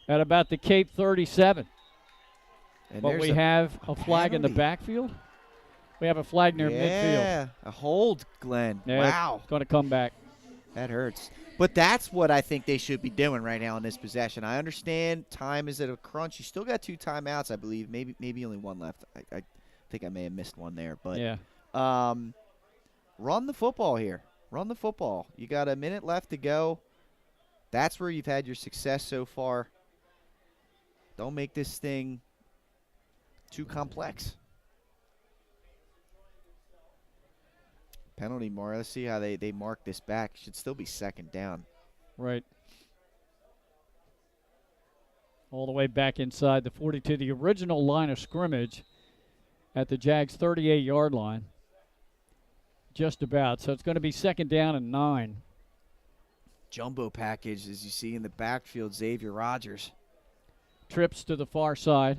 at about the Cape 37. And But we have a flag in the backfield. We have a flag near midfield. Yeah, a hold, Glenn. Yeah, Wow. It's going to come back. That hurts. But that's what I think they should be doing right now in this possession. I understand time is at a crunch. You still got 2 timeouts, I believe. Maybe only 1 left. I think I may have missed one there. But Yeah. Run the football here. Run the football. You got a minute left to go. That's where you've had your success so far. Don't make this thing too complex. Penalty more. Let's see how they mark this back. Should still be second down. Right. All the way back inside the 42, the original line of scrimmage at the Jags' 38-yard line. Just about. So it's going to be second down and 9. Jumbo package, as you see in the backfield, Xavier Rogers. Trips to the far side.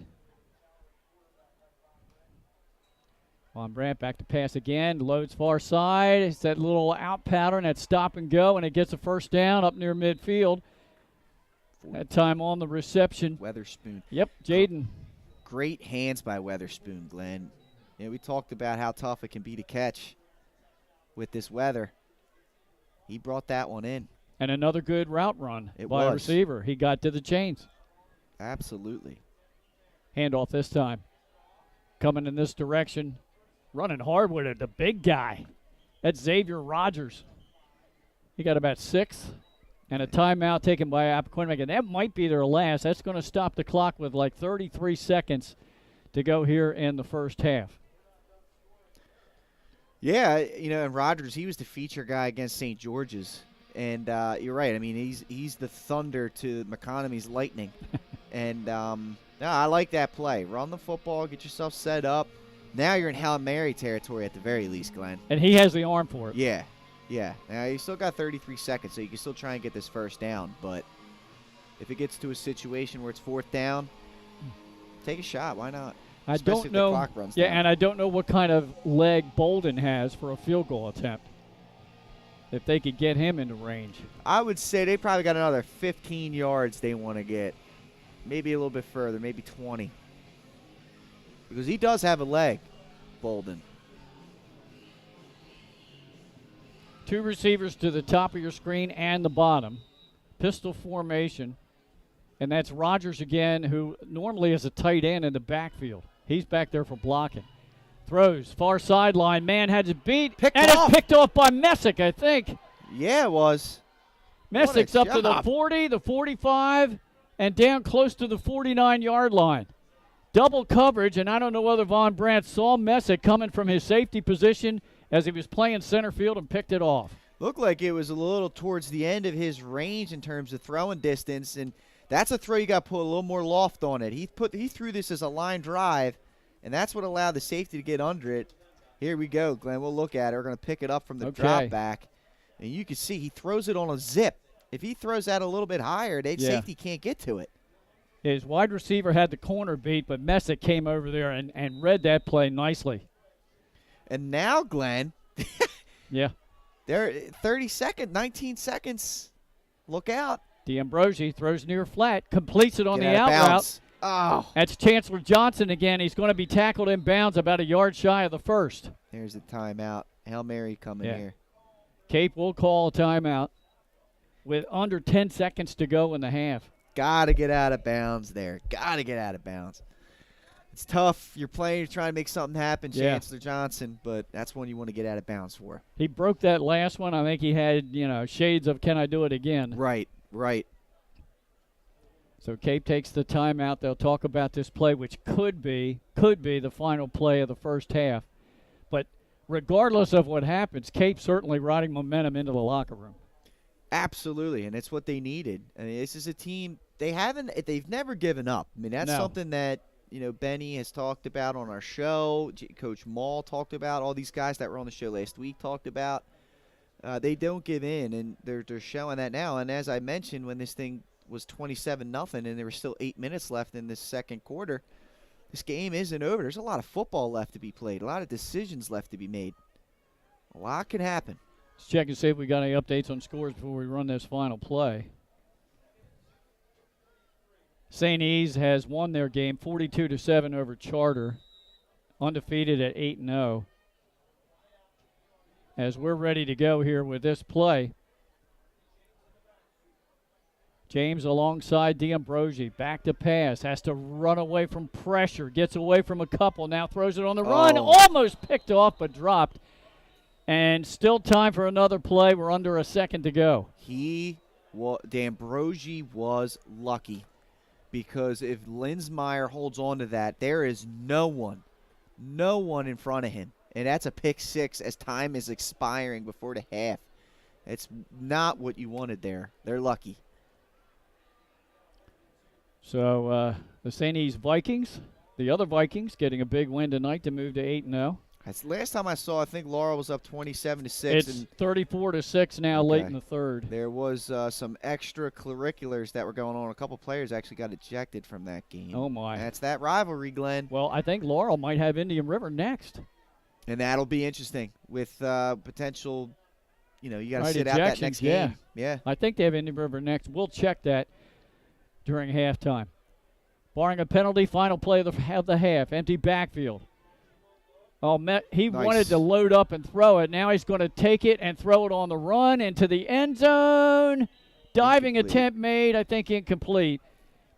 Von Brandt back to pass again. Loads far side. It's that little out pattern, that stop and go, and it gets a first down up near midfield. That time on the reception. Weatherspoon. Yep, Jaden. Great hands by Weatherspoon, Glenn. We talked about how tough it can be to catch with this weather. He brought that one in. And another good route run by a was. receiver. He got to the chains. Absolutely. Handoff this time. Coming in this direction. Running hard with it, the big guy. That's Xavier Rogers. He got about 6. And a timeout taken by Appoquinimink. And that might be their last. That's going to stop the clock with like 33 seconds to go here in the first half. Yeah, and Rogers, he was the feature guy against St. George's. And you're right. I mean, he's the thunder to McConommy's lightning. And no, I like that play. Run the football, get yourself set up. Now you're in Hail Mary territory at the very least, Glenn. And he has the arm for it. Yeah. Now you still got 33 seconds, so you can still try and get this first down. But if it gets to a situation where it's 4th down, take a shot. Why not? I Especially don't if know. the clock runs Yeah, down. and I don't know what kind of leg Bolden has for a field goal attempt. If they could get him into range. I would say they probably got another 15 yards they want to get. Maybe a little bit further, maybe 20. Because he does have a leg, Bolden. 2 receivers to the top of your screen and the bottom. Pistol formation. And that's Rogers again, who normally is a tight end in the backfield. He's back there for blocking. Throws, far sideline. Man had to beat. Picked and off. It's picked off by Messick, I think. Yeah, it was. Messick's What up a to the job. 40, the 45, and down close to the 49-yard line. Double coverage, and I don't know whether Von Brandt saw Messick coming from his safety position as he was playing center field and picked it off. Looked like it was a little towards the end of his range in terms of throwing distance, and that's a throw you got to put a little more loft on it. He threw this as a line drive, and that's what allowed the safety to get under it. Here we go, Glenn. We'll look at it. We're going to pick it up from the drop back, and you can see he throws it on a zip. If he throws that a little bit higher, safety can't get to it. His wide receiver had the corner beat, but Messick came over there and read that play nicely. And now, Glenn, Yeah. They're 19 seconds. Look out. D'Ambrosi throws near flat, completes it on Get the out of out bounds. route. Oh. That's Chancellor Johnson again. He's going to be tackled in bounds about a yard shy of the first. There's the timeout. Hail Mary coming here. Cape will call a timeout with under 10 seconds to go in the half. Got to get out of bounds there. Got to get out of bounds. It's tough. You're playing, you're trying to make something happen, Chancellor Johnson, but that's one you want to get out of bounds for. He broke that last one. I think he had, shades of can I do it again. Right. So Cape takes the timeout. They'll talk about this play, which could be the final play of the first half. But regardless of what happens, Cape's certainly riding momentum into the locker room. Absolutely, and it's what they needed. I mean, this is a team, they've never given up. I mean, that's something that, Benny has talked about on our show. Coach Maul talked about. All these guys that were on the show last week talked about. They don't give in, and they're showing that now. And as I mentioned, when this thing was 27-0 and there were still 8 minutes left in this second quarter, this game isn't over. There's a lot of football left to be played, a lot of decisions left to be made. A lot can happen. Let's check and see if we got any updates on scores before we run this final play. St. E's has won their game 42-7 over Charter, undefeated at 8-0. As we're ready to go here with this play, James alongside D'Ambrosi, back to pass, has to run away from pressure, gets away from a couple, now throws it on the run, almost picked off but dropped. And still time for another play. We're under a second to go. D'Ambrosi was lucky, because if Linsmeyer holds on to that, there is no one in front of him. And that's a pick six as time is expiring before the half. It's not what you wanted there. They're lucky. So the St. E's Vikings, the other Vikings, getting a big win tonight to move to 8-0. That's last time I saw, I think Laurel was up 27-6. It's 34-6 now, late in the third. There was some extracurriculars that were going on. A couple players actually got ejected from that game. Oh, my. That's that rivalry, Glenn. Well, I think Laurel might have Indian River next. And that'll be interesting with potential, you got to sit out that next game. Yeah. I think they have Indian River next. We'll check that during halftime. Barring a penalty, final play of the half, empty backfield. He wanted to load up and throw it. Now he's going to take it and throw it on the run into the end zone. Diving attempt made, I think incomplete.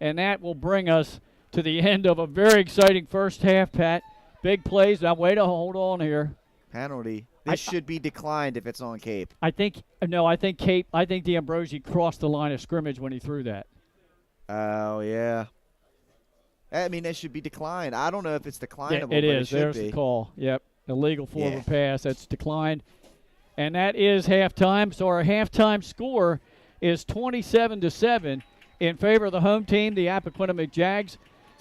And that will bring us to the end of a very exciting first half, Pat. Big plays. Now, wait a hold on here. Penalty. This should be declined if it's on Cape. I think D'Ambrosi crossed the line of scrimmage when he threw that. Oh, yeah. I mean, that should be declined. I don't know if it's declinable, it but is. it should There's be. the call. Yep. Illegal forward pass. That's declined. And that is halftime. So our halftime score is 27-7 in favor of the home team, the Appoquinimink Jags.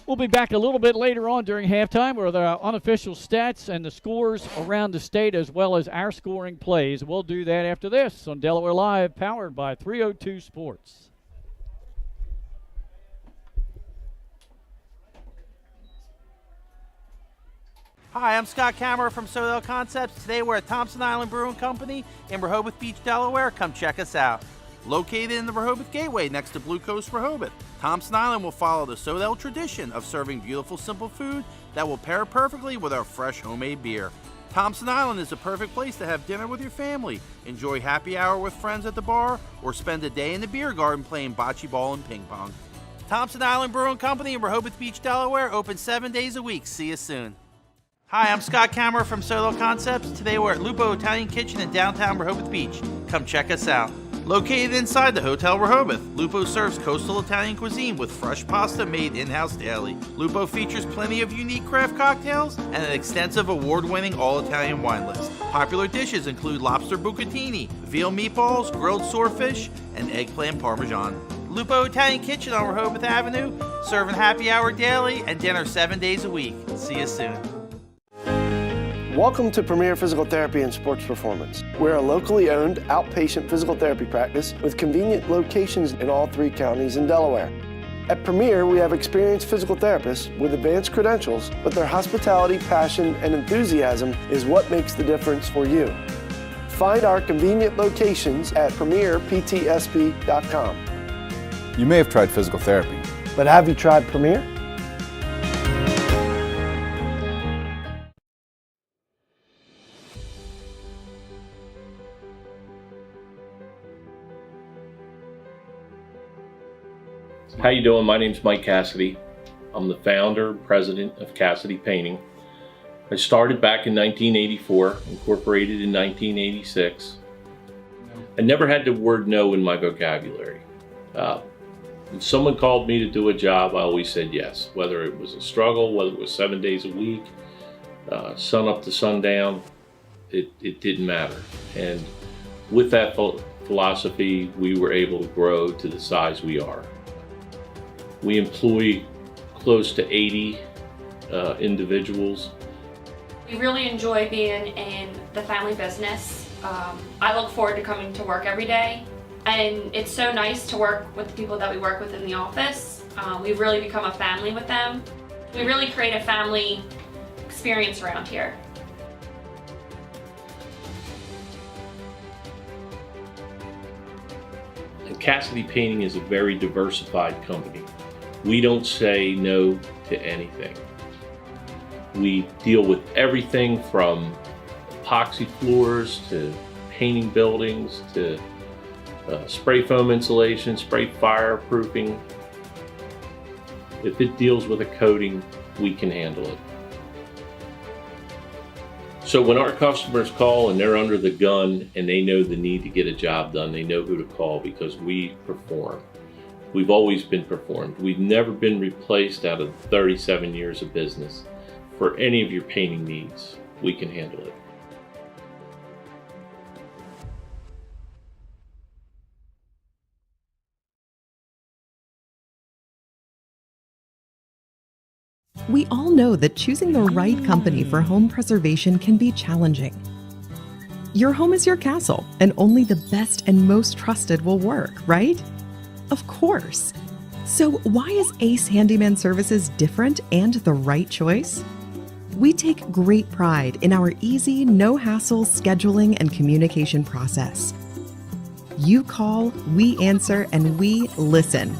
We'll be back a little bit later on during halftime with our unofficial stats and the scores around the state, as well as our scoring plays. We'll do that after this on Delaware Live, powered by 302 Sports. Hi, I'm Scott Kammerer from Sodell Concepts. Today we're at Thompson Island Brewing Company in Rehoboth Beach, Delaware. Come check us out. Located in the Rehoboth Gateway next to Blue Coast Rehoboth, Thompson Island will follow the Sodell tradition of serving beautiful, simple food that will pair perfectly with our fresh homemade beer. Thompson Island is a perfect place to have dinner with your family, enjoy happy hour with friends at the bar, or spend a day in the beer garden playing bocce ball and ping pong. Thompson Island Brewing Company in Rehoboth Beach, Delaware, open 7 days a week. See you soon. Hi, I'm Scott Kammerer from Sodell Concepts. Today we're at Lupo Italian Kitchen in downtown Rehoboth Beach. Come check us out. Located inside the Hotel Rehoboth, Lupo serves coastal Italian cuisine with fresh pasta made in-house daily. Lupo features plenty of unique craft cocktails and an extensive award-winning all-Italian wine list. Popular dishes include lobster bucatini, veal meatballs, grilled swordfish, and eggplant parmesan. Lupo Italian Kitchen on Rehoboth Avenue, serving happy hour daily and dinner 7 days a week. See you soon. Welcome to Premier Physical Therapy and Sports Performance. We're a locally owned outpatient physical therapy practice with convenient locations in all 3 counties in Delaware. At Premier, we have experienced physical therapists with advanced credentials, but their hospitality, passion, and enthusiasm is what makes the difference for you. Find our convenient locations at premierptsp.com. You may have tried physical therapy, But have you tried Premier? How you doing? My name's Mike Cassidy. I'm the founder and president of Cassidy Painting. I started back in 1984, incorporated in 1986. I never had the word no in my vocabulary. If someone called me to do a job, I always said yes, whether it was a struggle, whether it was 7 days a week, sun up to sundown, it didn't matter. And with that philosophy, we were able to grow to the size we are. We employ close to 80 individuals. We really enjoy being in the family business. I look forward to coming to work every day, and it's so nice to work with the people that we work with in the office. We've really become a family with them. We really create a family experience around here. And Cassidy Painting is a very diversified company. We don't say no to anything. We deal with everything from epoxy floors to painting buildings to spray foam insulation, spray fireproofing. If it deals with a coating, we can handle it. So when our customers call and they're under the gun and they know the need to get a job done, they know who to call because we perform. We've always been performed. We've never been replaced out of 37 years of business. For any of your painting needs, we can handle it. We all know that choosing the right company for home preservation can be challenging. Your home is your castle, and only the best and most trusted will work, right? Of course. So why is Ace Handyman Services different and the right choice? We take great pride in our easy, no-hassle scheduling and communication process. You call, we answer, and we listen.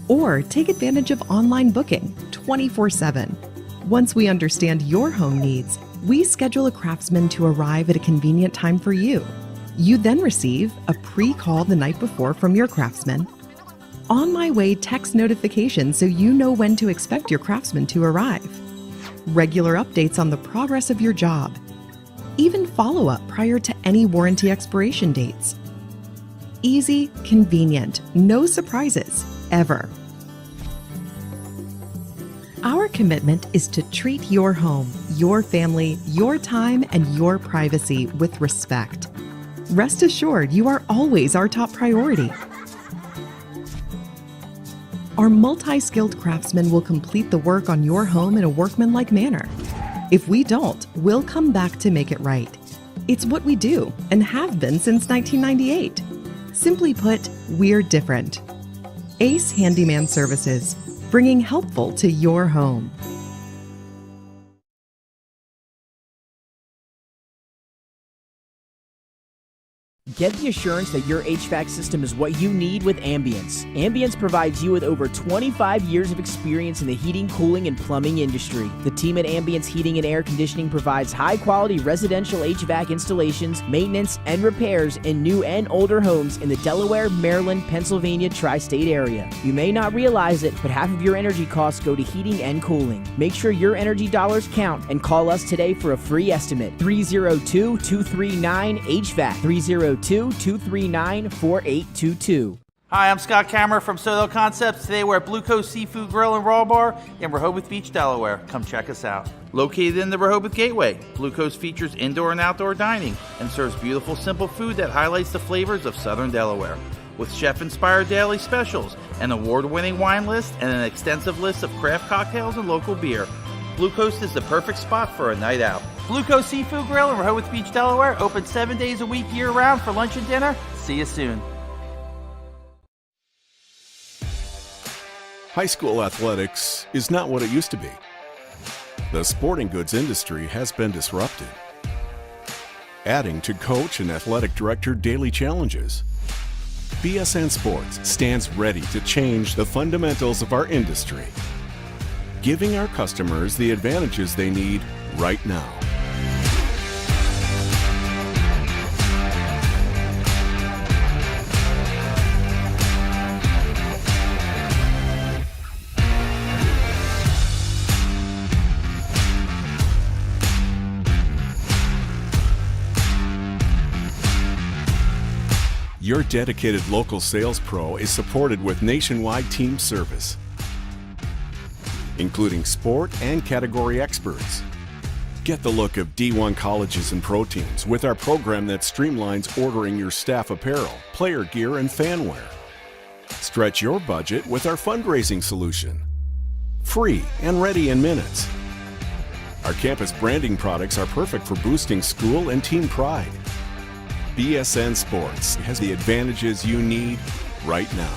Or take advantage of online booking 24/7. Once we understand your home needs, we schedule a craftsman to arrive at a convenient time for you. You then receive a pre-call the night before from your craftsman, on my way text notification so you know when to expect your craftsman to arrive, regular updates on the progress of your job, even follow-up prior to any warranty expiration dates. Easy, convenient, no surprises, ever. Our commitment is to treat your home, your family, your time, and your privacy with respect. Rest assured, you are always our top priority. Our multi-skilled craftsmen will complete the work on your home in a workmanlike manner. If we don't, we'll come back to make it right. It's what we do and have been since 1998. Simply put, we're different. Ace Handyman Services, bringing helpful to your home. Get the assurance that your HVAC system is what you need with Ambience. Ambience provides you with over 25 years of experience in the heating, cooling, and plumbing industry. The team at Ambience Heating and Air Conditioning provides high-quality residential HVAC installations, maintenance, and repairs in new and older homes in the Delaware, Maryland, Pennsylvania tri-state area. You may not realize it, but half of your energy costs go to heating and cooling. Make sure your energy dollars count and call us today for a free estimate. 302-239-HVAC. 302-239-4822. Hi, I'm Scott Kammerer from Soto Concepts. Today we're at Blue Coast Seafood Grill and Raw Bar in Rehoboth Beach, Delaware. Come check us out. Located in the Rehoboth Gateway, Blue Coast features indoor and outdoor dining and serves beautiful, simple food that highlights the flavors of Southern Delaware. With chef-inspired daily specials, an award-winning wine list, and an extensive list of craft cocktails and local beer, Blue Coast is the perfect spot for a night out. Blue Coast Seafood Grill in Rehoboth Beach, Delaware, open 7 days a week year-round for lunch and dinner. See you soon. High school athletics is not what it used to be. The sporting goods industry has been disrupted. adding to coach and athletic director daily challenges. BSN Sports stands ready to change the fundamentals of our industry, giving our customers the advantages they need right now. Your dedicated local sales pro is supported with nationwide team service, including sport and category experts. Get the look of D1 colleges and pro teams with our program that streamlines ordering your staff apparel, player gear, and fanwear. Stretch your budget with our fundraising solution. Free and ready in minutes. Our campus branding products are perfect for boosting school and team pride. BSN Sports has the advantages you need right now.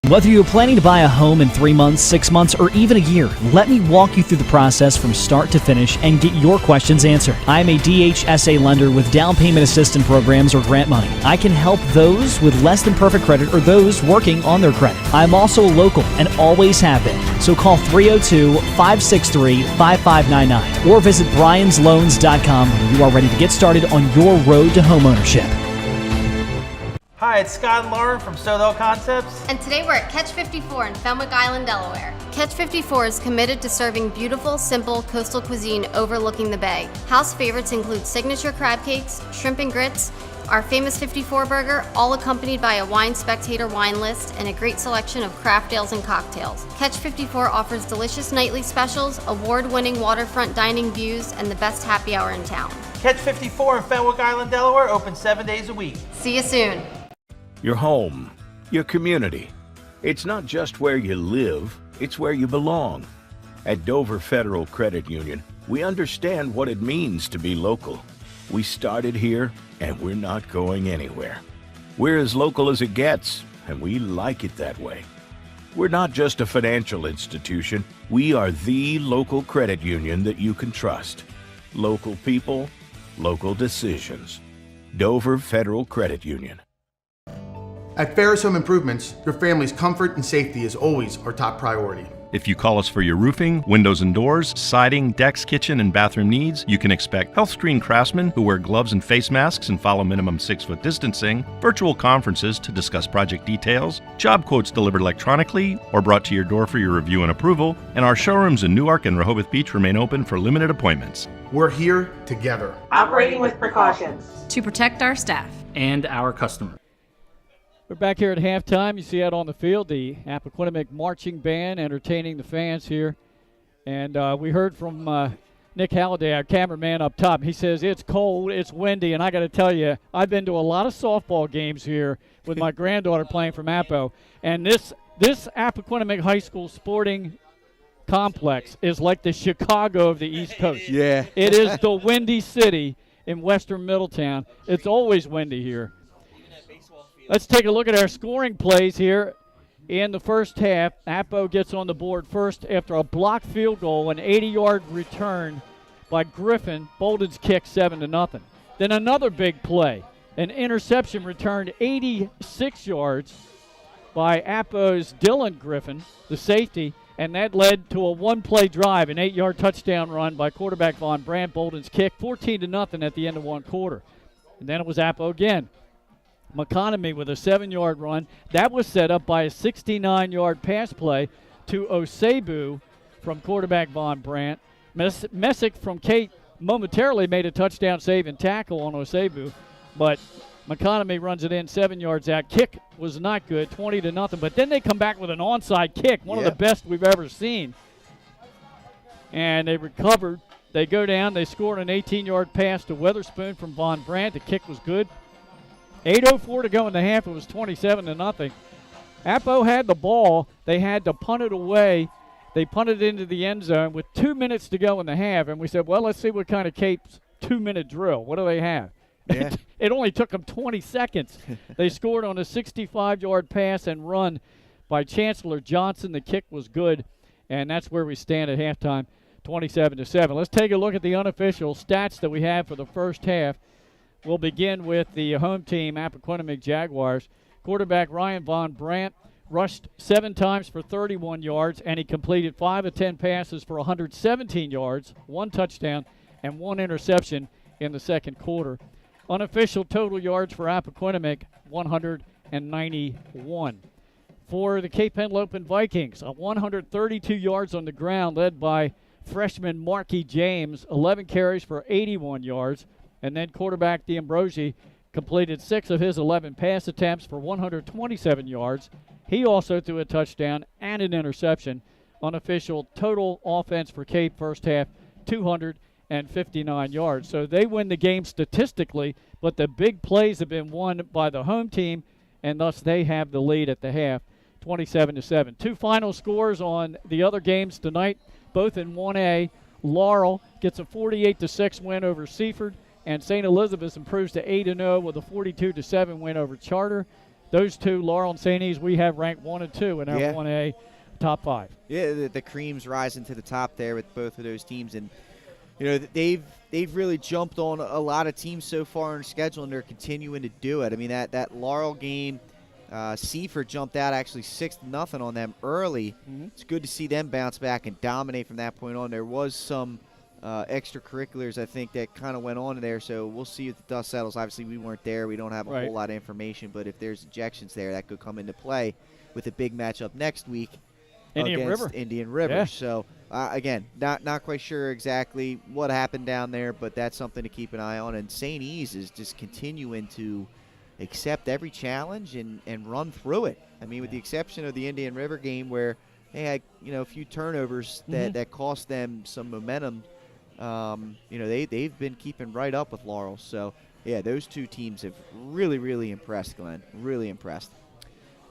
Whether you're planning to buy a home in 3 months, 6 months, or even a year, let me walk you through the process from start to finish and get your questions answered. I'm a DHSA lender with down payment assistance programs or grant money. I can help those with less than perfect credit or those working on their credit. I'm also local and always have been. So call 302-563-5599 or visit bryans.loans.com when you are ready to get started on your road to homeownership. Hi, it's Scott and Lauren from Sodell Concepts. And today we're at Catch 54 in Fenwick Island, Delaware. Catch 54 is committed to serving beautiful, simple coastal cuisine overlooking the bay. House favorites include signature crab cakes, shrimp and grits, our famous 54 burger, all accompanied by a Wine Spectator wine list and a great selection of craft ales and cocktails. Catch 54 offers delicious nightly specials, award-winning waterfront dining views, and the best happy hour in town. Catch 54 in Fenwick Island, Delaware, open 7 days a week. See you soon. Your home, your community. It's not just where you live, it's where you belong. At Dover Federal Credit Union, we understand what it means to be local. We started here, and we're not going anywhere. We're as local as it gets, and we like it that way. We're not just a financial institution, we are the local credit union that you can trust. Local people, local decisions. Dover Federal Credit Union. At Ferris Home Improvements, your family's comfort and safety is always our top priority. If you call us for your roofing, windows and doors, siding, decks, kitchen, and bathroom needs, you can expect health screen craftsmen who wear gloves and face masks and follow minimum 6-foot distancing, virtual conferences to discuss project details, job quotes delivered electronically or brought to your door for your review and approval, and our showrooms in Newark and Rehoboth Beach remain open for limited appointments. We're here together. Operating with precautions. To protect our staff. And our customers. We're back here at halftime. You see out on the field the Appoquinimink marching band entertaining the fans here. And we heard from Nick Halliday, our cameraman up top. He says it's cold, it's windy, and I got to tell you, I've been to a lot of softball games here with my granddaughter playing from Appo. And this Appoquinimink High School sporting complex is like the Chicago of the East Coast. Yeah. It is the windy city in western Middletown. It's always windy here. Let's take a look at our scoring plays here in the first half. Appo gets on the board first after a blocked field goal, an 80-yard return by Griffin. Bolden's kick 7-0. Then another big play, an interception returned 86 yards by Appo's Dylan Griffin, the safety, and that led to a one-play drive, an 8-yard touchdown run by quarterback Von Brandt. Bolden's kick 14-0 at the end of one quarter. And then it was Appo again. McConomy with a 7-yard run. That was set up by a 69-yard pass play to Osebu from quarterback Von Brandt. Messick from Kate momentarily made a touchdown save and tackle on Osebu, but McConomy runs it in 7 yards out. Kick was not good, 20-0. But then they come back with an onside kick, one of the best we've ever seen. And they recovered. They go down. They scored an 18-yard pass to Weatherspoon from Von Brandt. The kick was good. 8:04 to go in the half. It was 27-0. Appo had the ball. They had to punt it away. They punted it into the end zone with 2 minutes to go in the half. And we said, well, let's see what kind of Cape's 2-minute drill. What do they have? Yeah. It only took them 20 seconds. They scored on a 65-yard pass and run by Chancellor Johnson. The kick was good, and that's where we stand at halftime, 27-7. Let's take a look at the unofficial stats that we have for the first half. We'll begin with the home team, Appoquinimink Jaguars. Quarterback Ryan Von Brandt rushed 7 times for 31 yards, and he completed 5 of 10 passes for 117 yards, 1 touchdown, and 1 interception in the second quarter. Unofficial total yards for Appoquinimink, 191. For the Cape Henlopen Vikings, 132 yards on the ground, led by freshman Marky James, 11 carries for 81 yards. And then quarterback D'Ambrosi completed 6 of his 11 pass attempts for 127 yards. He also threw a touchdown and an interception. Unofficial total offense for Cape first half, 259 yards. So they win the game statistically, but the big plays have been won by the home team, and thus they have the lead at the half, 27-7. 2 final scores on the other games tonight, both in 1A. Laurel gets a 48-6 win over Seaford, and St. Elizabeth improves to 8-0 with a 42-7 win over Charter. Those two, Laurel and St. E's, we have ranked 1 and 2 in our 1A top 5. Yeah, the Creams rising to the top there with both of those teams, and you know they've really jumped on a lot of teams so far in the schedule, and they're continuing to do it. I mean that Laurel game, Seaford jumped out actually 6-0 on them early. It's good to see them bounce back and dominate from that point on. There was some extracurriculars, I think, that kind of went on there, so we'll see if the dust settles. Obviously, we weren't there. We don't have a whole lot of information, but if there's ejections there, that could come into play with a big matchup next week against Indian River. Yeah. So, again, not quite sure exactly what happened down there, but that's something to keep an eye on. And St. E's is just continuing to accept every challenge and run through it. I mean, with the exception of the Indian River game where they had, a few turnovers that cost them some momentum. They've been keeping right up with Laurel. So, yeah, those two teams have really, really impressed, Glenn. Really impressed.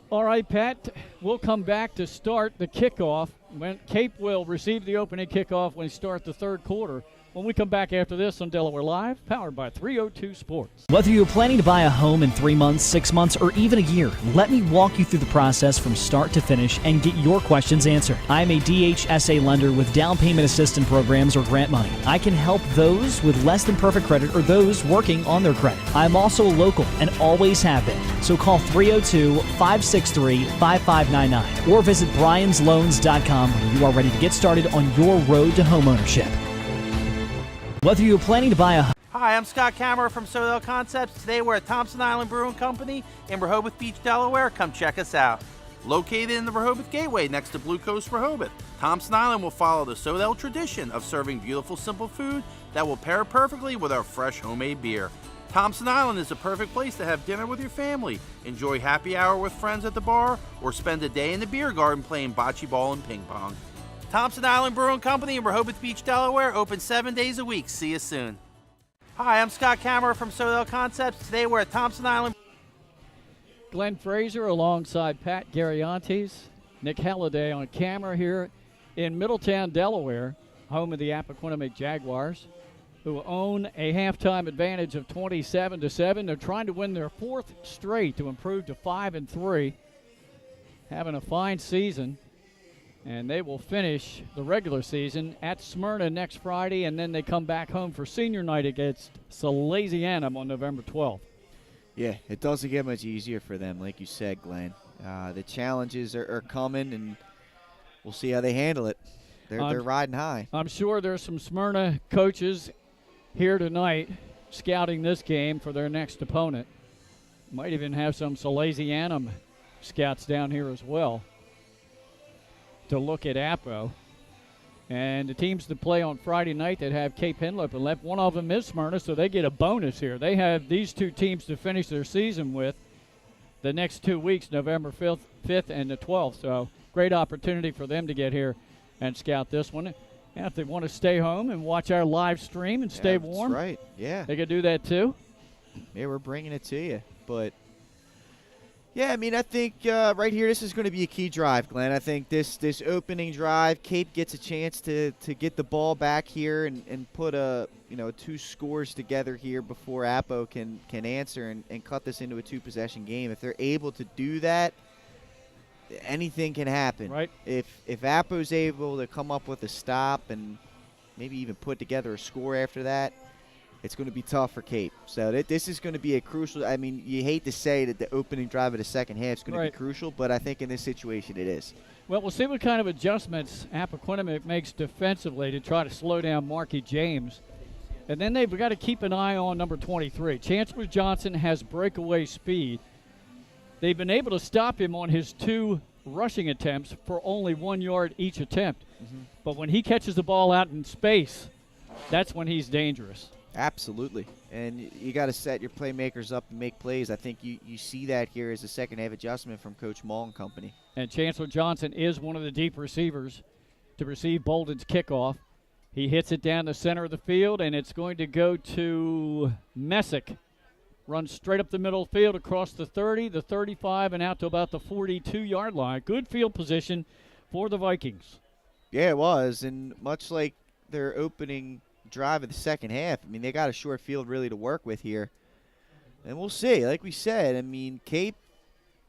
All right, Pat, we'll come back to start the kickoff. When Cape will receive the opening kickoff when we start the third quarter. When we come back after this on Delaware Live, powered by 302 Sports. Whether you're planning to buy a home in 3 months, 6 months, or even a year, let me walk you through the process from start to finish and get your questions answered. I'm a DHSA lender with down payment assistance programs or grant money. I can help those with less than perfect credit or those working on their credit. I'm also local and always have been. So call 302-563-5599 or visit bryans.loans.com when you are ready to get started on your road to homeownership. Whether you're planning to buy a... Hi, I'm Scott Kammerer from Sodell Concepts. Today we're at Thompson Island Brewing Company in Rehoboth Beach, Delaware. Come check us out. Located in the Rehoboth Gateway next to Blue Coast Rehoboth, Thompson Island will follow the Sodell tradition of serving beautiful, simple food that will pair perfectly with our fresh homemade beer. Thompson Island is a perfect place to have dinner with your family, enjoy happy hour with friends at the bar, or spend a day in the beer garden playing bocce ball and ping pong. Thompson Island Brewing Company in Rehoboth Beach, Delaware, open 7 days a week. See you soon. Hi, I'm Scott Kammerer from Sodell Concepts. Today we're at Thompson Island. Glenn Fraser alongside Pat Gariantes, Nick Halliday on camera here in Middletown, Delaware, home of the Appoquinimink Jaguars, who own a halftime advantage of 27-7. They're trying to win their 4th straight to improve to 5-3, having a fine season. And they will finish the regular season at Smyrna next Friday, and then they come back home for senior night against Salesianum on November 12th. Yeah, it doesn't get much easier for them, like you said, Glenn. The challenges are coming, and we'll see how they handle it. They're riding high. I'm sure there's some Smyrna coaches here tonight scouting this game for their next opponent. Might even have some Salesianum scouts down here as well to look at Appo. And the teams that play on Friday night that have Cape Henlopen left, one of them is Smyrna, so they get a bonus here. They have these two teams to finish their season with the next 2 weeks, November 5th and the 12th. So great opportunity for them to get here and scout this one. And if they want to stay home and watch our live stream and stay warm, that's right. Yeah, they could do that too. Yeah, we're bringing it to you. But Yeah, I mean, I think right here, this is going to be a key drive, Glenn. I think this opening drive, Cape gets a chance to get the ball back here and put two scores together here before Appo can answer and cut this into a two-possession game. If they're able to do that, anything can happen. Right. If Appo's able to come up with a stop and maybe even put together a score after that, it's going to be tough for Cape. So this is going to be a crucial – I mean, you hate to say that the opening drive of the second half is going to be crucial, but I think in this situation it is. Well, we'll see what kind of adjustments Appoquinimink makes defensively to try to slow down Marky James. And then they've got to keep an eye on number 23. Chancellor Johnson has breakaway speed. They've been able to stop him on his 2 rushing attempts for only 1 yard each attempt. Mm-hmm. But when he catches the ball out in space, that's when he's dangerous. Absolutely. And you got to set your playmakers up and make plays. I think you see that here as a second-half adjustment from Coach Mull and company. And Chancellor Johnson is one of the deep receivers to receive Bolden's kickoff. He hits it down the center of the field, and it's going to go to Messick. Runs straight up the middle of the field across the 30, the 35, and out to about the 42-yard line. Good field position for the Vikings. Yeah, it was. And much like their opening drive of the second half, I mean, they got a short field really to work with here. And we'll see. Like we said, I mean, Cape,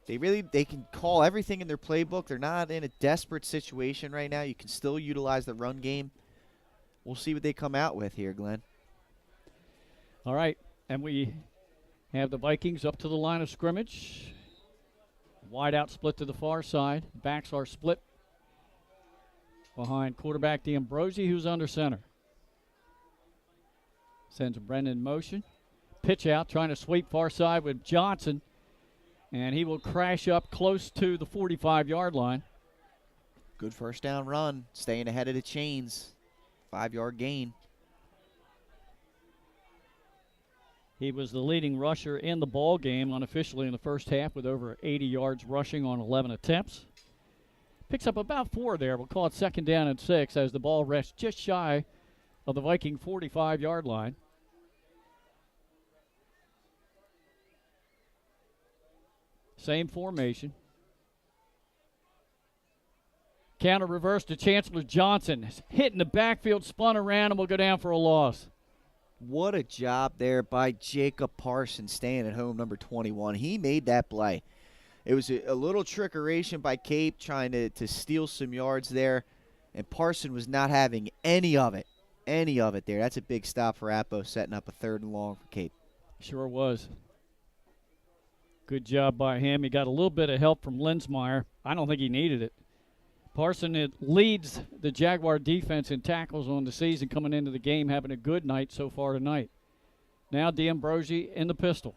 they can call everything in their playbook. They're not in a desperate situation right now. You can still utilize the run game. We'll see what they come out with here, Glenn. All right. And we have the Vikings up to the line of scrimmage. Wide out split to the far side. Backs are split behind quarterback D'Ambrosi, who's under center. Sends Brendan in motion. Pitch out, trying to sweep far side with Johnson. And he will crash up close to the 45-yard line. Good first down run. Staying ahead of the chains. 5-yard gain. He was the leading rusher in the ball game unofficially in the first half with over 80 yards rushing on 11 attempts. Picks up about 4 there. We'll call it second down and 6 as the ball rests just shy of the Viking 45-yard line. Same formation. Counter reverse to Chancellor Johnson. Hitting the backfield, spun around, and will go down for a loss. What a job there by Jacob Parsons staying at home, number 21. He made that play. It was a little trickeration by Cape trying to steal some yards there, and Parsons was not having any of it there. That's a big stop for Appo, setting up a 3rd and long for Cape. Sure was. Good job by him. He got a little bit of help from Linsmeyer. I don't think he needed it. Parson leads the Jaguar defense in tackles on the season coming into the game, having a good night so far tonight. Now D'Ambrosi in the pistol.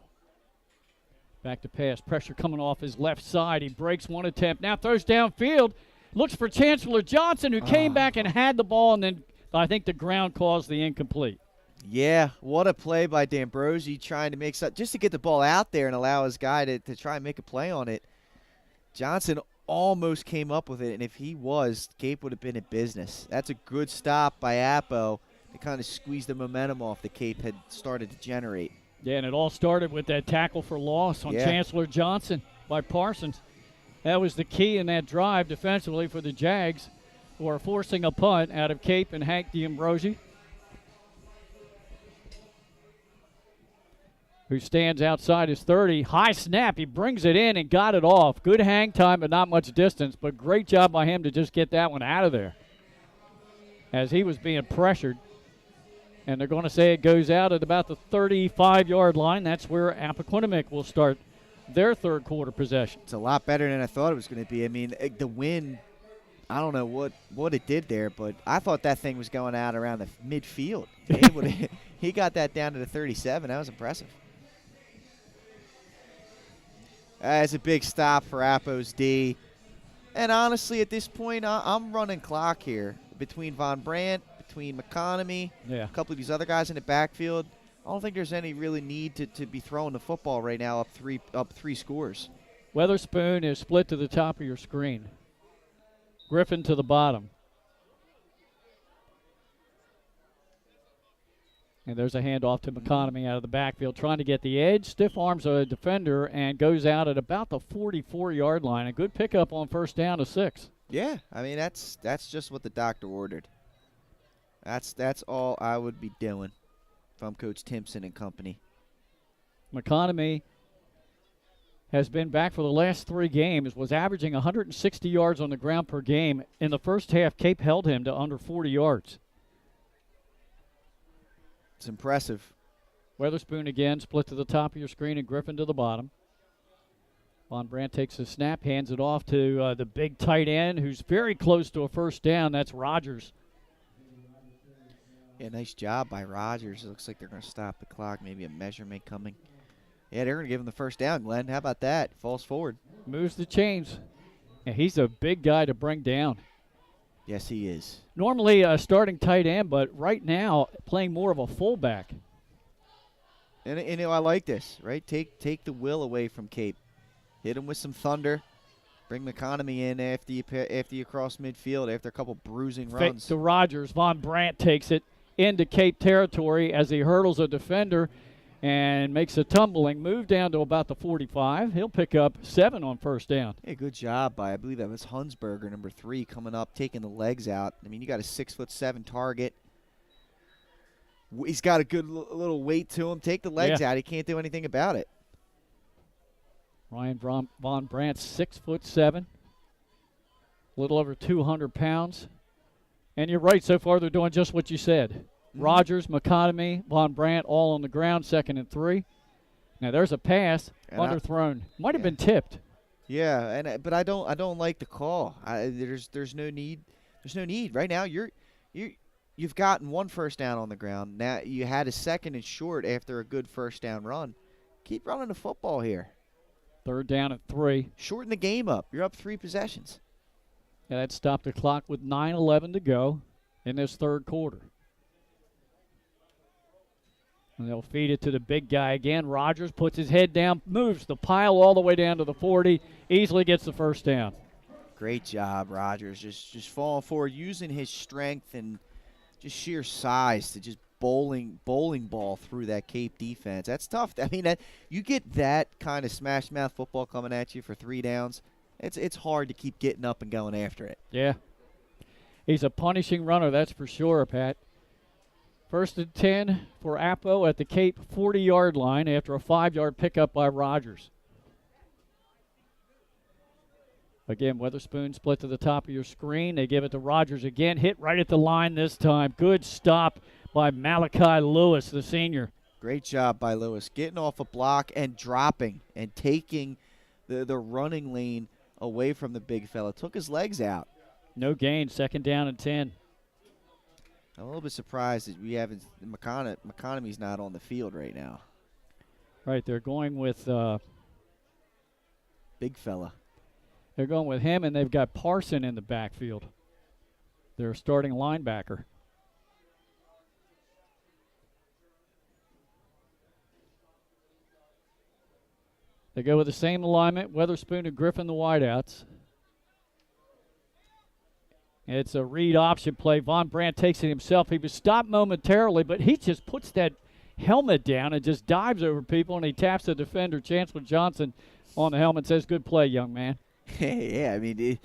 Back to pass. Pressure coming off his left side. He breaks one attempt. Now throws downfield. Looks for Chancellor Johnson, who came back and had the ball, and then I think the ground caused the incomplete. Yeah, what a play by D'Ambrosi trying to make something, just to get the ball out there and allow his guy to try and make a play on it. Johnson almost came up with it, and if he was, Cape would have been in business. That's a good stop by Appo to kind of squeeze the momentum off the Cape had started to generate. Yeah, and it all started with that tackle for loss on Chancellor Johnson by Parsons. That was the key in that drive defensively for the Jags, who are forcing a punt out of Cape and Hank D'Ambrosi, who stands outside his 30. High snap. He brings it in and got it off. Good hang time, but not much distance. But great job by him to just get that one out of there as he was being pressured. And they're going to say it goes out at about the 35-yard line. That's where Appoquinimink will start their 3rd quarter possession. It's a lot better than I thought it was going to be. I mean, the wind, I don't know what it did there, but I thought that thing was going out around the midfield. He got that down to the 37. That was impressive. That's a big stop for Appo's D. And honestly, at this point, I'm running clock here between Von Brandt, between McConomy, a couple of these other guys in the backfield. I don't think there's any really need to be throwing the football right now up three scores. Weatherspoon is split to the top of your screen. Griffin to the bottom. And there's a handoff to McConomy out of the backfield, trying to get the edge. Stiff arms a defender and goes out at about the 44-yard line. A good pickup on first down to 6. Yeah, I mean, that's just what the doctor ordered. That's all I would be doing if I'm Coach Timpson and company. McConomy has been back for the last 3 games, was averaging 160 yards on the ground per game. In the first half, Cape held him to under 40 yards. It's impressive. Weatherspoon again, split to the top of your screen and Griffin to the bottom. Von Brandt takes the snap, hands it off to the big tight end who's very close to a first down. That's Rogers. Yeah, nice job by Rogers. It looks like they're going to stop the clock. Maybe a measurement coming. Yeah, they're going to give him the first down, Glenn. How about that? Falls forward. Moves the chains. And he's a big guy to bring down. Yes, he is. Normally a starting tight end, but right now playing more of a fullback. And I like this, right? Take the will away from Cape. Hit him with some thunder. Bring McConomy in after you cross midfield after a couple bruising runs. Fake to Rogers. Von Brandt takes it into Cape territory as he hurdles a defender and makes a tumbling move down to about the 45. He'll pick up 7 on first down. Hey, good job by, I believe that was Hunsberger, number 3, coming up, taking the legs out. I mean, you got a 6'7" target. He's got a good little weight to him. Take the legs out. He can't do anything about it. Ryan Von Brandt, 6'7", a little over 200 pounds. And you're right, so far they're doing just what you said. Rogers, McConomy, Von Brandt all on the ground, 2nd and 3. Now there's a pass, underthrown. Might have been tipped. Yeah, but I don't like the call. There's no need. There's no need. Right now you've gotten 1 first down on the ground. Now you had a 2nd and short after a good first down run. Keep running the football here. 3rd down at 3. Shorten the game up. You're up 3 possessions. Yeah, that stopped the clock with 9:11 to go in this 3rd quarter. And they'll feed it to the big guy again. Rogers puts his head down, moves the pile all the way down to the 40, easily gets the first down. Great job, Rogers. Just falling forward, using his strength and just sheer size to just bowling ball through that Cape defense. That's tough. I mean, you get that kind of smash mouth football coming at you for 3 downs. It's hard to keep getting up and going after it. Yeah. He's a punishing runner, that's for sure, Pat. 1st and 10 for Appo at the Cape 40-yard line after a 5-yard pickup by Rogers. Again, Weatherspoon split to the top of your screen. They give it to Rogers again. Hit right at the line this time. Good stop by Malachi Lewis, the senior. Great job by Lewis. Getting off a block and dropping and taking the running lane away from the big fella. Took his legs out. No gain. 2nd down and 10. I'm a little bit surprised that we haven't. McConomy's not on the field right now. Right, they're going with big fella. They're going with him, and they've got Parson in the backfield. Their starting linebacker. They go with the same alignment, Weatherspoon and Griffin, the wideouts. It's a read option play. Von Brandt takes it himself. He was stopped momentarily, but he just puts that helmet down and just dives over people, and he taps the defender, Chancellor Johnson, on the helmet, says, good play, young man. Yeah, I mean,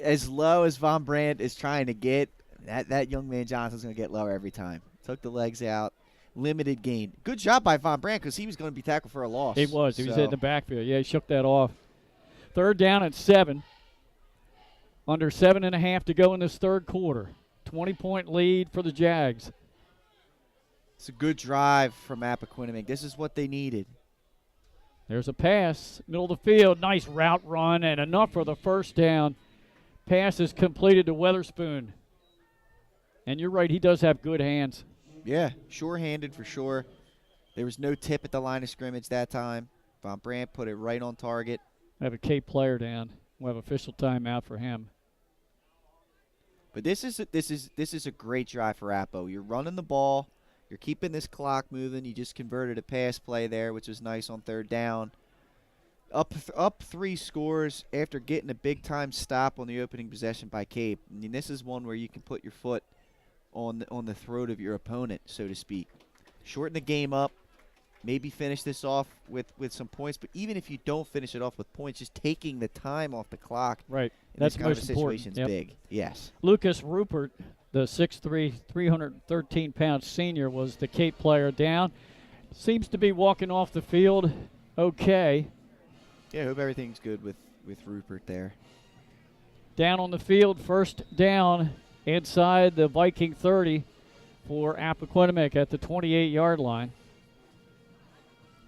as low as Von Brandt is trying to get, that young man Johnson's going to get lower every time. Took the legs out. Limited gain. Good job by Von Brandt because he was going to be tackled for a loss. He was. He was in the backfield. Yeah, he shook that off. 3rd down and 7. Under 7.5 to go in this 3rd quarter. 20-point lead for the Jags. It's a good drive from Appoquinimink. This is what they needed. There's a pass, middle of the field. Nice route run and enough for the first down. Pass is completed to Weatherspoon. And you're right, he does have good hands. Yeah, sure-handed for sure. There was no tip at the line of scrimmage that time. Von Brandt put it right on target. We have a Cape player down. We'll have official timeout for him. But this is a great drive for Appo. You're running the ball. You're keeping this clock moving. You just converted a pass play there, which was nice on 3rd down. Up 3 scores after getting a big-time stop on the opening possession by Cape. I mean, this is one where you can put your foot on the throat of your opponent, so to speak. shorten the game up, maybe finish this off with some points. But even if you don't finish it off with points, just taking the time off the clock right. in That's this kind of most a situation is important. big. Yes. Lucas Rupert, the 6'3", 313-pound senior, was the Cape player down. Seems to be walking off the field okay. Yeah, I hope everything's good with Rupert there. Down on the field, first down inside the Viking 30 for Appoquinimink at the 28-yard line.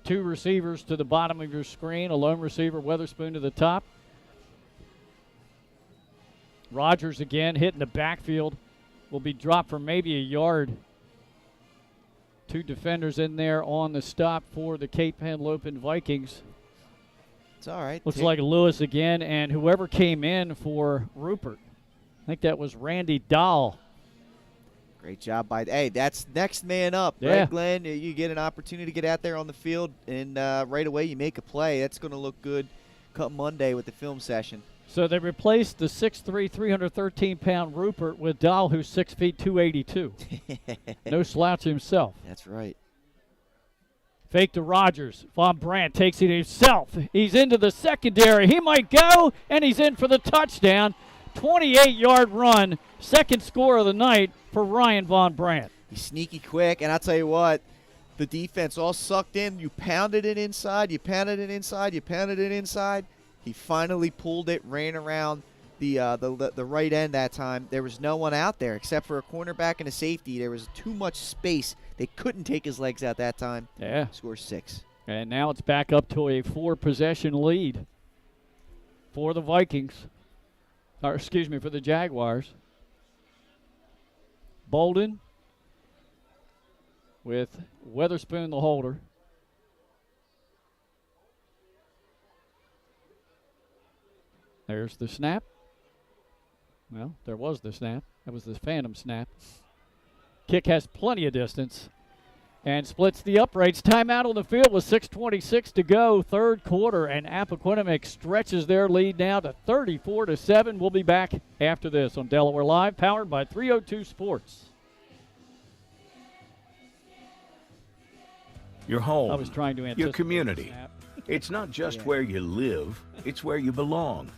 2 receivers to the bottom of your screen, a lone receiver, Weatherspoon to the top. Rogers again hitting the backfield, will be dropped for maybe a yard. 2 defenders in there on the stop for the Cape Henlopen Vikings. It's all right. Looks like Lewis again, and whoever came in for Rupert. I think that was Randy Dahl. Great job by. Hey, that's next man up, Yeah. right, Glenn? You get an opportunity to get out there on the field, and right away you make a play. That's going to look good come Monday with the film session. So they replaced the 6'3", 313-pound Rupert with Dahl, who's 6 feet 282. No slouch himself. That's right. Fake to Rogers. Von Brandt takes it himself. He's into the secondary. He might go, and he's in for the touchdown. 28-yard run, second score of the night for Ryan Von Brandt. He's sneaky quick, and I'll tell you what, the defense all sucked in. You pounded it inside, you pounded it inside, you pounded it inside. He finally pulled it, ran around the right end that time. There was no one out there except for a cornerback and a safety. There was too much space. They couldn't take his legs out that time. Yeah. Score 6. And now it's back up to a 4-possession lead for the Vikings. Or, excuse me, for the Jaguars. Bolden with Weatherspoon, the holder. There's the snap. Well, there was the snap. That was the phantom snap. Kick has plenty of distance and splits the uprights. Timeout on the field with 6:26 to go, third quarter, and Appoquinimink stretches their lead now to 34-7. We'll be back after this on Delaware Live, powered by 302 Sports. Your home, I was trying to anticipate your community. the snap. It's not just where you live, it's where you belong.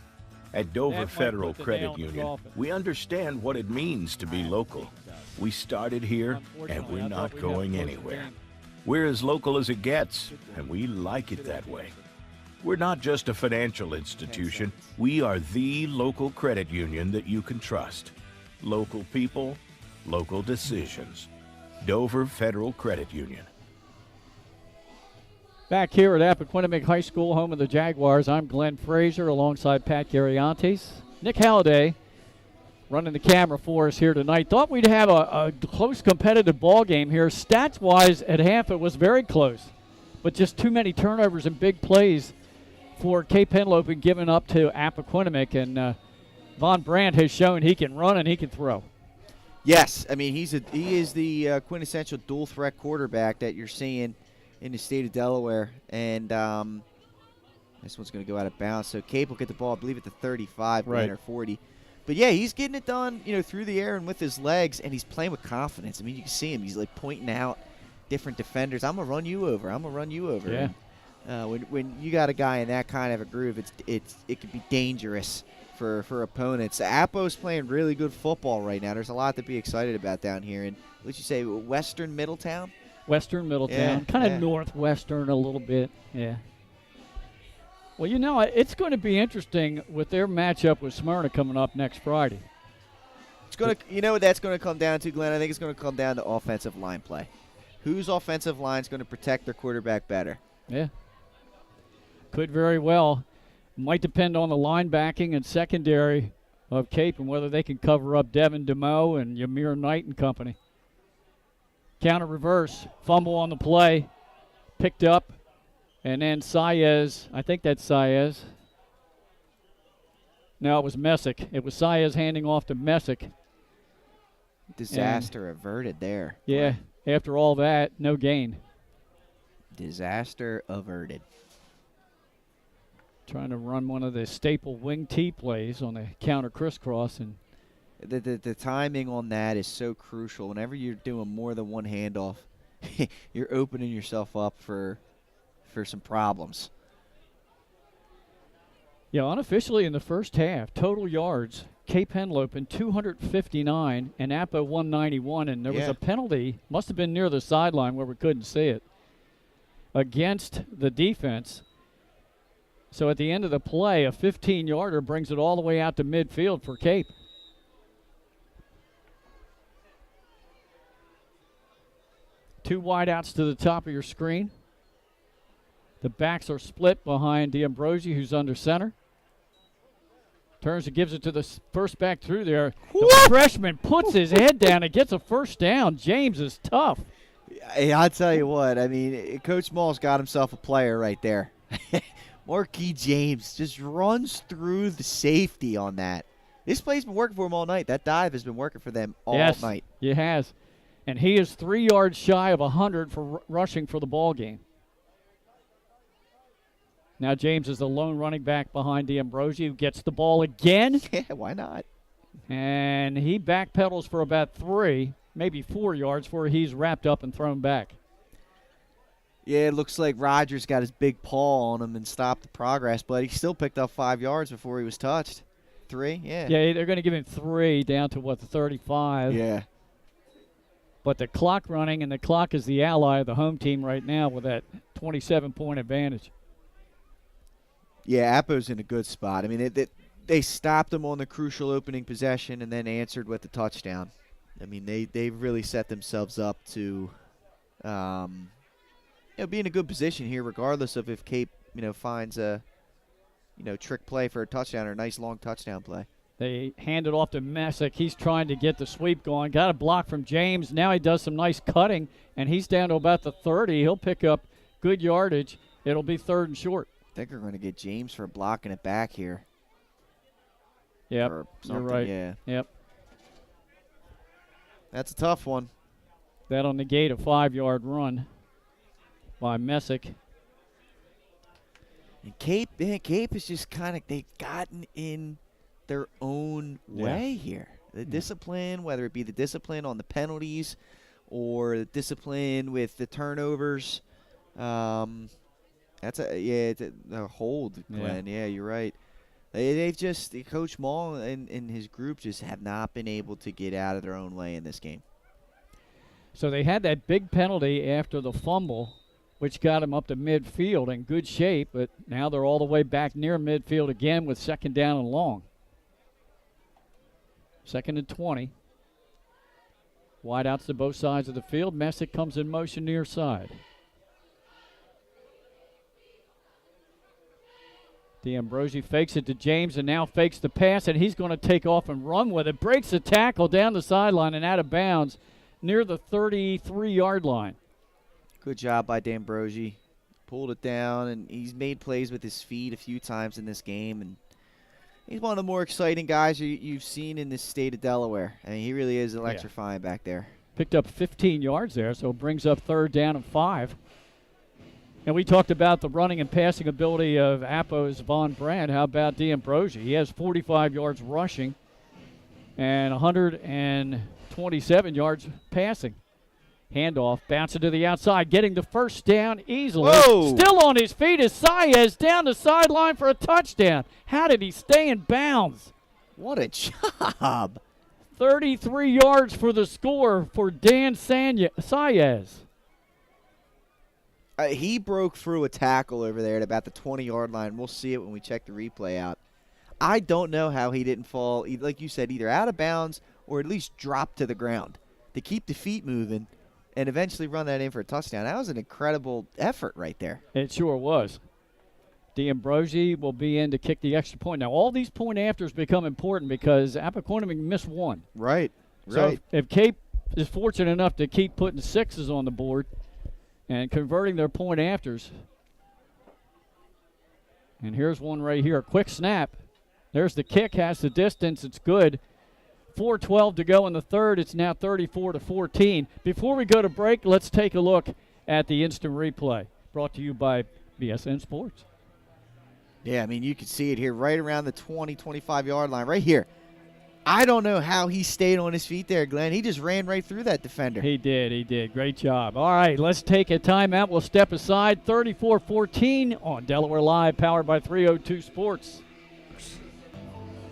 At Dover That might Federal put the nail Credit in the Union, coffin. we understand what it means to be local. We started here, and we're not going anywhere. We're as local as it gets, and we like it that way. We're not just a financial institution. We are the local credit union that you can trust. Local people, local decisions. Dover Federal Credit Union. Back here at Appoquinimink High School, home of the Jaguars, I'm Glenn Frazier alongside Pat Gariantes. Nick Halliday running the camera for us here tonight. Thought we'd have a close competitive ball game here. Stats-wise, at half it was very close, but just too many turnovers and big plays for Cape Henlopen given up to Appoquinimink, and Von Brandt has shown he can run and he can throw. Yes, I mean he is the quintessential dual threat quarterback that you're seeing in the state of Delaware, and this one's going to go out of bounds. So Cape will get the ball, I believe, at the 35, right, or 40. But yeah, he's getting it done, through the air and with his legs, and he's playing with confidence. I mean, you can see him; he's like pointing out different defenders. I'm gonna run you over. I'm gonna run you over. Yeah. And, when you got a guy in that kind of a groove, it could be dangerous for opponents. Appo's playing really good football right now. There's a lot to be excited about down here in, what'd you say, Western Middletown? Western Middletown, kind of northwestern a little bit, yeah. Well, it's going to be interesting with their matchup with Smyrna coming up next Friday. It's going to, you know what that's going to come down to, Glenn? I think it's going to come down to offensive line play. Whose offensive line is going to protect their quarterback better? Yeah. Could very well. Might depend on the linebacking and secondary of Cape and whether they can cover up Devin DeMoe and Ymir Knight and company. Counter reverse, fumble on the play, picked up, and then Saez, I think that's Saez. No, it was Messick. It was Saez handing off to Messick. Disaster averted there. Yeah, after all that, no gain. Disaster averted. Trying to run one of the staple wing T plays on the counter crisscross, and the timing on that is so crucial. Whenever you're doing more than one handoff, you're opening yourself up for some problems. Yeah, unofficially in the first half, total yards, Cape Henlopen 259 and Appo 191, and there was a penalty, must have been near the sideline where we couldn't see it, against the defense. So at the end of the play, a 15-yarder brings it all the way out to midfield for Cape. Two wideouts to the top of your screen. The backs are split behind D'Ambrosi, who's under center. Turns and gives it to the first back through there. The freshman puts his head down and gets a first down. James is tough. Hey, I'll tell you what. I mean, Coach Small's got himself a player right there. Marquis James just runs through the safety on that. This play's been working for him all night. That dive has been working for them all night. It has. And he is 3 yards shy of 100 for rushing for the ball game. Now James is the lone running back behind D'Ambrosi, who gets the ball again. Yeah, why not? And he backpedals for about 3, maybe 4 yards before he's wrapped up and thrown back. Yeah, it looks like Rogers got his big paw on him and stopped the progress, but he still picked up 5 yards before he was touched. 3, yeah. Yeah, they're going to give him 3 down to, the 35. Yeah. But the clock running, and the clock is the ally of the home team right now with that 27-point advantage. Yeah, Appo's in a good spot. I mean, they stopped him on the crucial opening possession and then answered with the touchdown. I mean, they've really set themselves up to be in a good position here, regardless of if Cape finds a trick play for a touchdown or a nice long touchdown play. They hand it off to Messick. He's trying to get the sweep going. Got a block from James. Now he does some nice cutting, and he's down to about the 30. He'll pick up good yardage. It'll be 3rd and short. I think we're going to get James for blocking it back here. Yep, you're right. Yeah. Yep. That's a tough one. That'll negate a 5-yard run by Messick. And Cape is just kind of, they've gotten in their own way here. The discipline, whether it be the discipline on the penalties or the discipline with the turnovers, it's a hold, Glenn. Yeah, you're right. They've just, Coach Maul and his group just have not been able to get out of their own way in this game. So they had that big penalty after the fumble, which got him up to midfield in good shape, but now they're all the way back near midfield again with 2nd down and long. 2nd and 20. Wide outs to both sides of the field. Messick comes in motion near side. D'Ambrosi fakes it to James and now fakes the pass, and he's going to take off and run with it. Breaks the tackle down the sideline and out of bounds near the 33-yard line. Good job by D'Ambrosi. Pulled it down, and he's made plays with his feet a few times in this game, and he's one of the more exciting guys you've seen in this state of Delaware. I mean, he really is electrifying back there. Picked up 15 yards there, so it brings up 3rd down and 5. And we talked about the running and passing ability of Appo's Von Brand. How about D'Ambrosi? He has 45 yards rushing and 127 yards passing. Handoff, bouncing to the outside, getting the first down easily. Whoa. Still on his feet is Saez down the sideline for a touchdown. How did he stay in bounds? What a job. 33 yards for the score for Dan Saez. He broke through a tackle over there at about the 20-yard line. We'll see it when we check the replay out. I don't know how he didn't fall, like you said, either out of bounds or at least drop to the ground to keep the feet moving and eventually run that in for a touchdown. That was an incredible effort right there. It sure was. D'Ambrosi will be in to kick the extra point. Now, all these point afters become important because Appoquinimink missed one. Right. So if Cape is fortunate enough to keep putting 6s on the board and converting their point afters. And here's one right here. Quick snap. There's the kick, has the distance. It's good. 4:12 to go in the third. It's now 34-14. Before we go to break, let's take a look at the instant replay. Brought to you by BSN Sports. Yeah, I mean, you can see it here right around the 20, 25-yard line right here. I don't know how he stayed on his feet there, Glenn. He just ran right through that defender. He did. Great job. All right, let's take a timeout. We'll step aside. 34-14 on Delaware Live, powered by 302 Sports.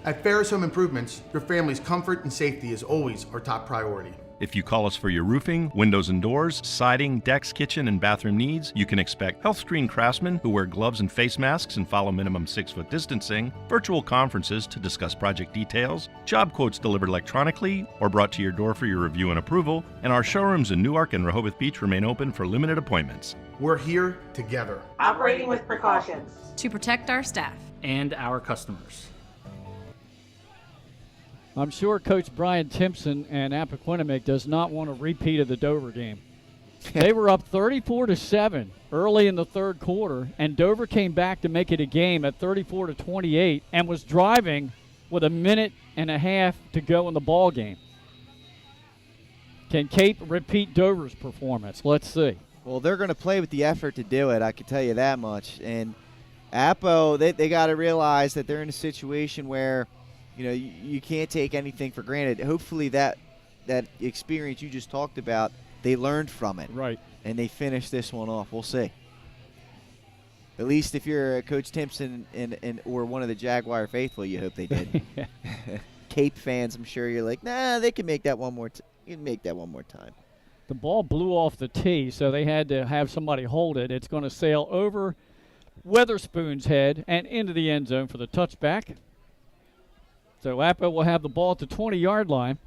At Ferris Home Improvements, your family's comfort and safety is always our top priority. If you call us for your roofing, windows and doors, siding, decks, kitchen, and bathroom needs, you can expect health screen craftsmen who wear gloves and face masks and follow minimum 6-foot distancing, virtual conferences to discuss project details, job quotes delivered electronically or brought to your door for your review and approval, and our showrooms in Newark and Rehoboth Beach remain open for limited appointments. We're here together. Operating with precautions. To protect our staff. And our customers. I'm sure Coach Brian Timpson and Appoquinimink does not want a repeat of the Dover game. They were up 34-7 early in the third quarter, and Dover came back to make it a game at 34-28 and was driving with a minute and a half to go in the ball game. Can Cape repeat Dover's performance? Let's see. Well, they're going to play with the effort to do it, I can tell you that much. And Appo, they got to realize that they're in a situation where you can't take anything for granted. Hopefully that experience you just talked about, they learned from it. Right. And they finished this one off. We'll see. At least if you're Coach Timpson or one of the Jaguar faithful, you hope they did. Cape fans, I'm sure you're like, nah, they can make that one more time. The ball blew off the tee, so they had to have somebody hold it. It's going to sail over Weatherspoon's head and into the end zone for the touchback. So Appo will have the ball at the 20-yard line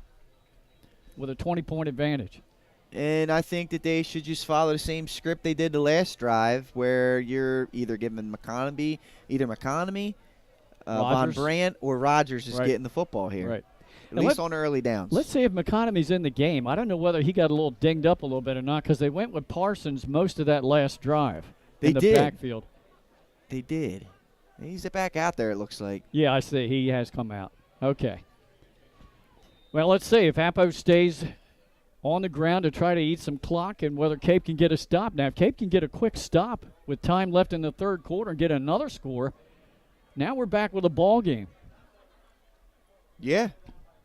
with a 20-point advantage. And I think that they should just follow the same script they did the last drive, where you're either giving McConomy, Von Brandt, or Rogers is getting the football here. Right. At least on early downs. Let's see if McConomy's in the game. I don't know whether he got a little dinged up a little bit or not, because they went with Parsons most of that last drive in the backfield. They did. He's back out there, it looks like. Yeah, I see. He has come out. Okay. Well, let's see if Appo stays on the ground to try to eat some clock and whether Cape can get a stop. Now, if Cape can get a quick stop with time left in the third quarter and get another score, now we're back with a ball game. Yeah,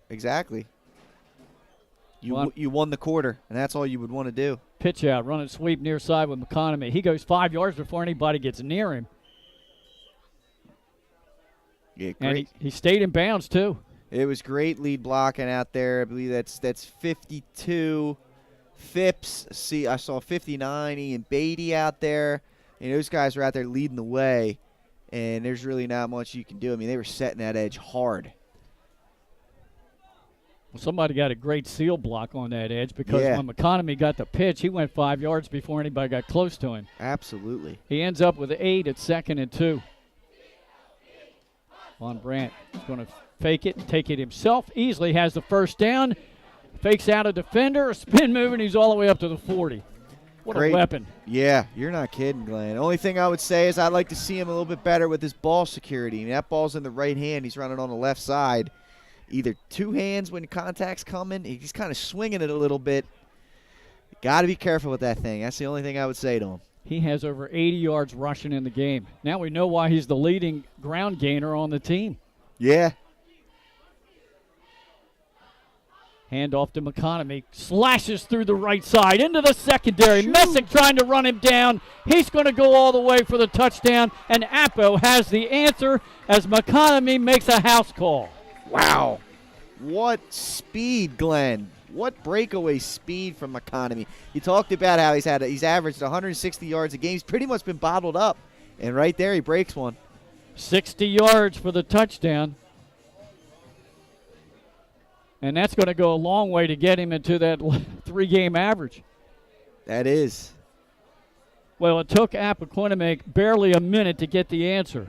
exactly. You won the quarter, and that's all you would want to do. Pitch out, run and sweep near side with McConomy. He goes 5 yards before anybody gets near him. Yeah, great. And he stayed in bounds, too. It was great lead blocking out there. I believe that's 52. Phipps, I saw 59. Ian Beatty out there. And those guys were out there leading the way, and there's really not much you can do. I mean, they were setting that edge hard. Well, somebody got a great seal block on that edge because when McConomy got the pitch, he went 5 yards before anybody got close to him. Absolutely. He ends up with 8 at 2nd and 2. Von Brandt is going to fake it and take it himself. Easily has the first down. Fakes out a defender, a spin move, and he's all the way up to the 40. What a weapon. Yeah, you're not kidding, Glenn. The only thing I would say is I'd like to see him a little bit better with his ball security. I mean, that ball's in the right hand. He's running on the left side. Either two hands when contact's coming. He's kind of swinging it a little bit. Got to be careful with that thing. That's the only thing I would say to him. He has over 80 yards rushing in the game. Now we know why he's the leading ground gainer on the team. Yeah. Hand off to McConomy. Slashes through the right side into the secondary. Messick trying to run him down. He's going to go all the way for the touchdown, and Appo has the answer as McConomy makes a house call. Wow. What speed, Glenn. What breakaway speed from McConomy. You talked about how he's averaged 160 yards a game. He's pretty much been bottled up. And right there he breaks one. 60 yards for the touchdown. And that's going to go a long way to get him into that 3-game average. That is. Well, it took Appoquinimink barely a minute to get the answer.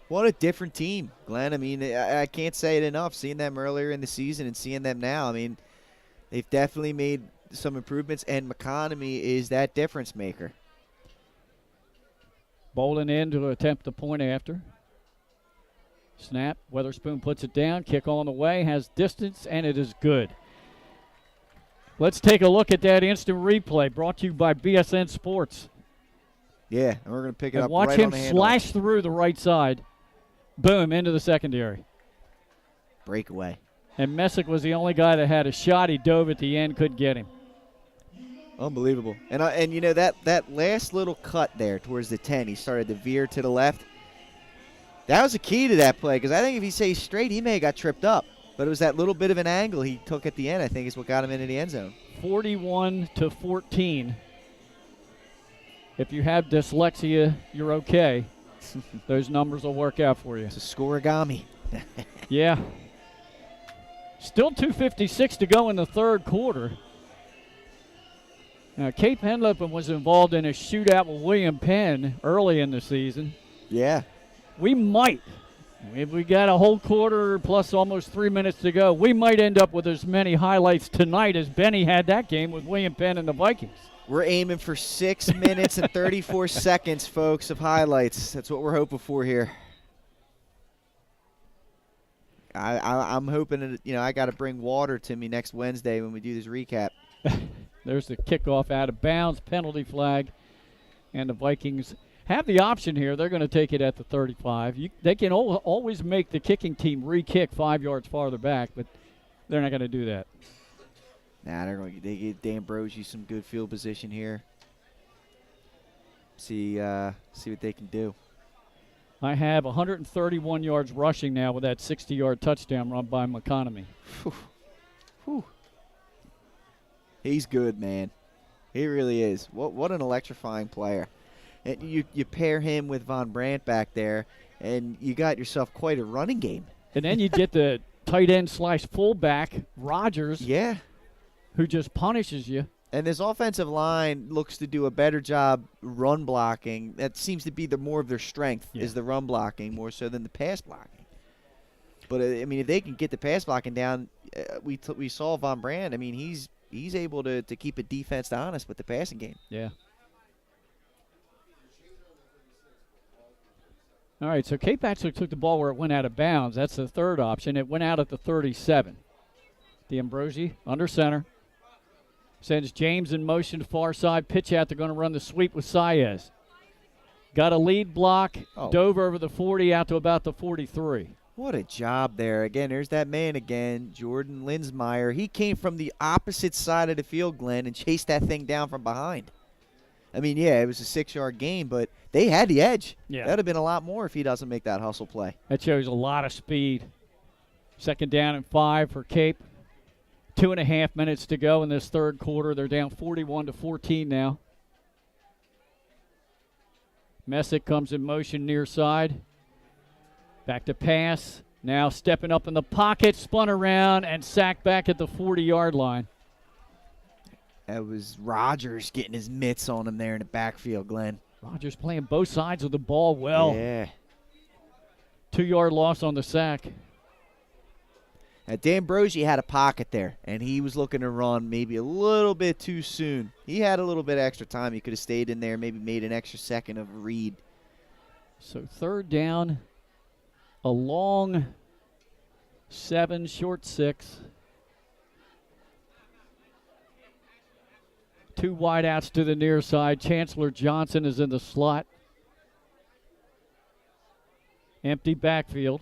What a different team, Glenn. I mean, I can't say it enough. Seeing them earlier in the season and seeing them now, I mean, they've definitely made some improvements, and McConomy is that difference maker. Bolden in to attempt the point after. Snap. Weatherspoon puts it down. Kick on the way. Has distance, and it is good. Let's take a look at that instant replay brought to you by BSN Sports. Yeah, and we're going to pick it up watch right him on the slash through the right side. Boom, into the secondary. breakaway. And Messick was the only guy that had a shot. He dove at the end, couldn't get him. Unbelievable. And you know, that last little cut there towards the 10, he started to veer to the left. That was the key to that play, because I think if he stays straight, he may have got tripped up. But it was that little bit of an angle he took at the end, I think, is what got him into the end zone. 41-14. If you have dyslexia, you're okay. Those numbers will work out for you. It's a scoregami. Yeah. Still 2:56 to go in the third quarter. Now, Cape Henlopen was involved in a shootout with William Penn early in the season. Yeah. We might, if we got a whole quarter plus almost 3 minutes to go, we might end up with as many highlights tonight as Benny had that game with William Penn and the Vikings. We're aiming for 6 minutes and 34 seconds, folks, of highlights. That's what we're hoping for here. I'm hoping that, you know, I got to bring water to me next Wednesday when we do this recap. There's the kickoff out of bounds, penalty flag, and the Vikings have the option here. They're going to take it at the 35. They can always make the kicking team re-kick 5 yards farther back, but they're not going to do that. Nah, they give D'Ambrosio some good field position here. See what they can do. I have 131 yards rushing now with that 60-yard touchdown run by Appoquinimink. Whew. He's good, man. He really is. What an electrifying player. And you pair him with Von Brandt back there, and you got yourself quite a running game. And then you get the tight end / fullback, Rogers. Yeah. Who just punishes you. And this offensive line looks to do a better job run blocking. That seems to be more of their strength, is the run blocking more so than the pass blocking. But, I mean, if they can get the pass blocking down, we saw Von Brandt. I mean, he's able to keep a defense honest with the passing game. Yeah. All right, so Cape actually took the ball where it went out of bounds. That's the third option. It went out at the 37. D'Ambrosio under center. Sends James in motion to far side. Pitch out. They're going to run the sweep with Saez. Got a lead block. Dove over the 40 out to about the 43. What a job there. Again, there's that man again, Jordan Linsmeyer. He came from the opposite side of the field, Glenn, and chased that thing down from behind. I mean, yeah, it was a 6-yard gain, but they had the edge. Yeah. That would have been a lot more if he doesn't make that hustle play. That shows a lot of speed. 2nd down and 5 for Cape. 2.5 minutes to go in this third quarter. They're down 41-14 now. Messick comes in motion near side. Back to pass. Now stepping up in the pocket, spun around, and sacked back at the 40-yard line. That was Rogers getting his mitts on him there in the backfield, Glenn. Rogers playing both sides of the ball well. Yeah. 2-yard loss on the sack. Now, D'Ambrosio had a pocket there, and he was looking to run maybe a little bit too soon. He had a little bit of extra time. He could have stayed in there, maybe made an extra second of a read. So 3rd down, a long 7, short 6. 2 wideouts to the near side. Chancellor Johnson is in the slot. Empty backfield.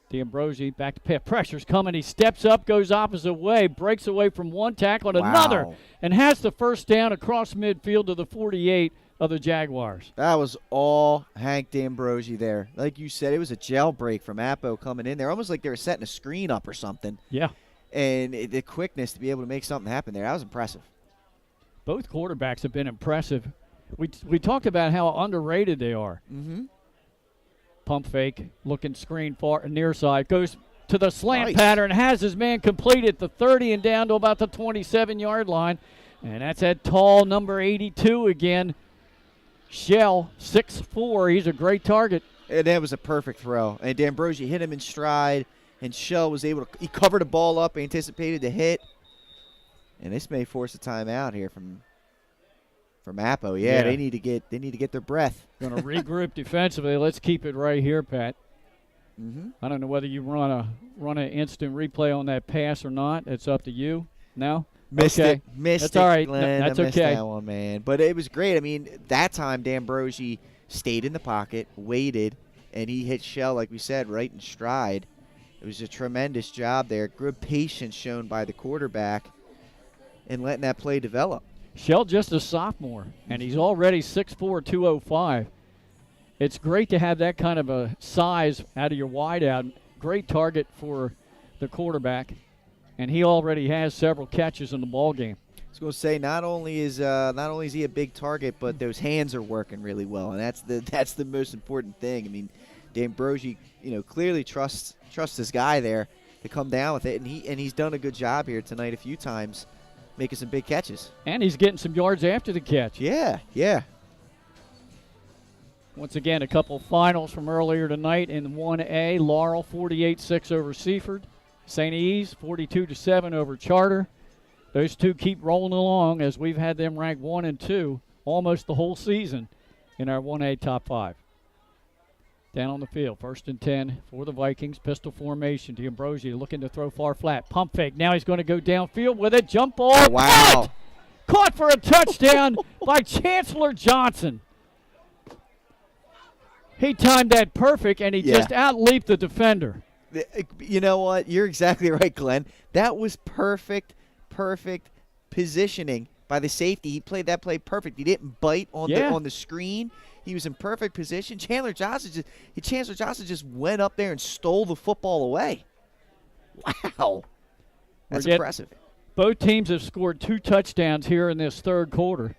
D'Ambrosio back to pass. Pressure's coming. He steps up, goes opposite way, breaks away from one tackle and another, and has the first down across midfield to the 48 of the Jaguars. That was all Hank D'Ambrosio there. Like you said, it was a jailbreak from Appo coming in there, almost like they were setting a screen up or something. Yeah. And the quickness to be able to make something happen there, that was impressive. Both quarterbacks have been impressive. We talked about how underrated they are. Mm-hmm. Pump fake, looking screen far near side, goes to the slant pattern, has his man complete at the 30 and down to about the 27-yard line. And that's that tall number 82 again. Shell, 6'4", he's a great target. And that was a perfect throw. And D'Ambrosio hit him in stride, and Shell was able to – he covered the ball up, anticipated the hit. And this may force a timeout here from Appo. Yeah, they need to get their breath. Going to regroup defensively. Let's keep it right here, Pat. Mm-hmm. I don't know whether you run an instant replay on that pass or not. It's up to you. No? Missed it. That's all right. Glenn. That's I missed okay. that one, man. But it was great. I mean, that time D'Ambrosio stayed in the pocket, waited, and he hit Shell, like we said, right in stride. It was a tremendous job there. Good patience shown by the quarterback and letting that play develop. Shell just a sophomore, and he's already 6'4", 205. It's great to have that kind of a size out of your wideout. Great target for the quarterback, and he already has several catches in the ball game. I was going to say, not only is he a big target, but those hands are working really well, and that's the most important thing. I mean, D'Ambrosi, clearly trusts this guy there to come down with it, and he's done a good job here tonight a few times, making some big catches. And he's getting some yards after the catch. Yeah. Once again, a couple finals from earlier tonight in 1A. Laurel 48-6 over Seaford. St. E's 42-7 over Charter. Those two keep rolling along as we've had them ranked 1 and 2 almost the whole season in our 1A top 5. Down on the field, 1st and 10 for the Vikings. Pistol formation. D'Ambrosi looking to throw far flat. Pump fake. Now he's going to go downfield with it. Jump ball. Wow. Caught for a touchdown by Chancellor Johnson. He timed that perfect, and he just out-leaped the defender. You know what? You're exactly right, Glenn. That was perfect positioning by the safety. He played that play perfect. He didn't bite on the screen. He was in perfect position. Chancellor Johnson just went up there and stole the football away. Wow. That's impressive. Both teams have scored 2 touchdowns here in this third quarter.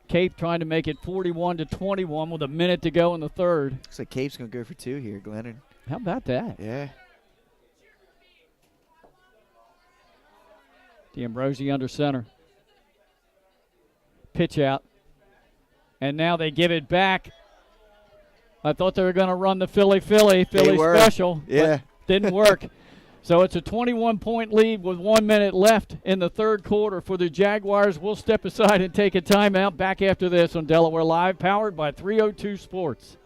Cape trying to make it 41-21 with a minute to go in the third. Looks like Cape's going to go for 2 here, Glenn. How about that? Yeah. D'Ambrosi under center. Pitch out. And now they give it back. I thought they were going to run the Philly special. Yeah. But didn't work. So it's a 21-point lead with 1 minute left in the third quarter for the Jaguars. We'll step aside and take a timeout. Back after this on Delaware Live, powered by 302 Sports.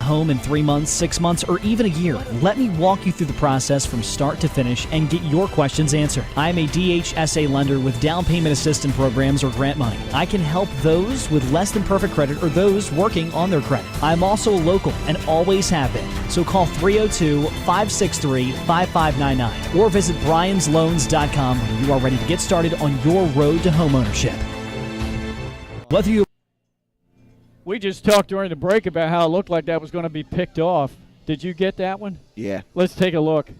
Home in 3 months, 6 months, or even a year. Let me walk you through the process from start to finish and get your questions answered. I am a DHSA lender with down payment assistance programs or grant money. I can help those with less than perfect credit or those working on their credit. I'm also local and always have been. So call 302-563-5599 or visit bryans.loans.com when you are ready to get started on your road to homeownership. Whether you We just talked during the break about how it looked like that was going to be picked off. Did you get that one? Yeah. Let's take a look.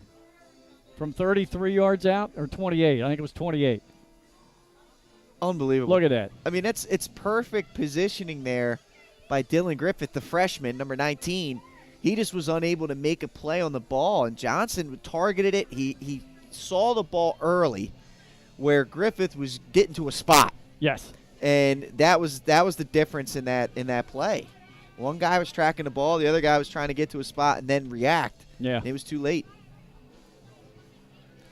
From 33 yards out, or 28? I think it was 28. Unbelievable. Look at that. I mean, it's perfect positioning there by Dylan Griffith, the freshman, number 19. He just was unable to make a play on the ball, and Johnson targeted it. He saw the ball early where Griffith was getting to a spot. Yes. And that was the difference in that play. One guy was tracking the ball, the other guy was trying to get to a spot and then react. Yeah. And it was too late.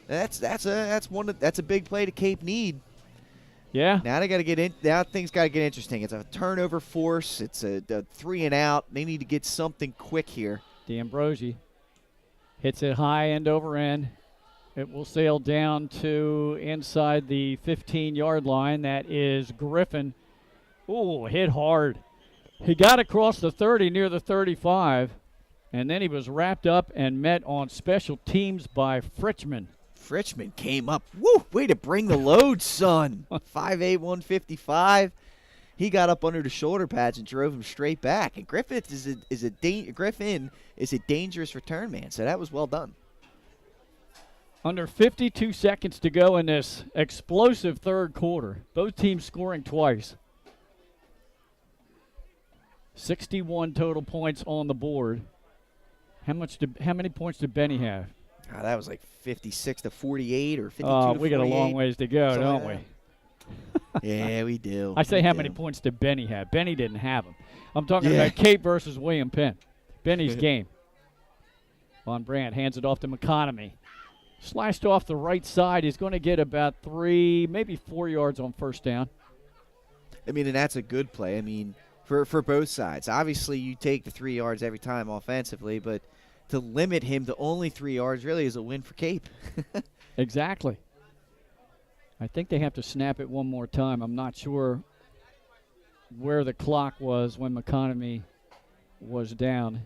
That's a big play to Cape need. Yeah. Now they got to get in. Now things got to get interesting. It's a turnover force. It's a 3 and out. They need to get something quick here. D'Ambrosi hits it high end over end. It will sail down to inside the 15-yard line. That is Griffin. Ooh, hit hard. He got across the 30 near the 35, and then he was wrapped up and met on special teams by Fritchman. Fritchman came up. Woo! Way to bring the load, son. 5'8", 155. He got up under the shoulder pads and drove him straight back. And Griffin is a dangerous return man, so that was well done. Under 52 seconds to go in this explosive third quarter. Both teams scoring twice. 61 total points on the board. How many points did Benny have? That was like 56 to 48 or 52 to 48. We got a long ways to go, don't we? Yeah, we do. I say how many points did Benny have? Benny didn't have them. I'm talking about Cape versus William Penn. Benny's game. Von Brandt hands it off to McConomy. Slashed off the right side. He's going to get about 3, maybe 4 yards on first down. I mean, and that's a good play. I mean, for both sides. Obviously, you take the 3 yards every time offensively, but to limit him to only 3 yards really is a win for Cape. Exactly. I think they have to snap it one more time. I'm not sure where the clock was when McConomy was down.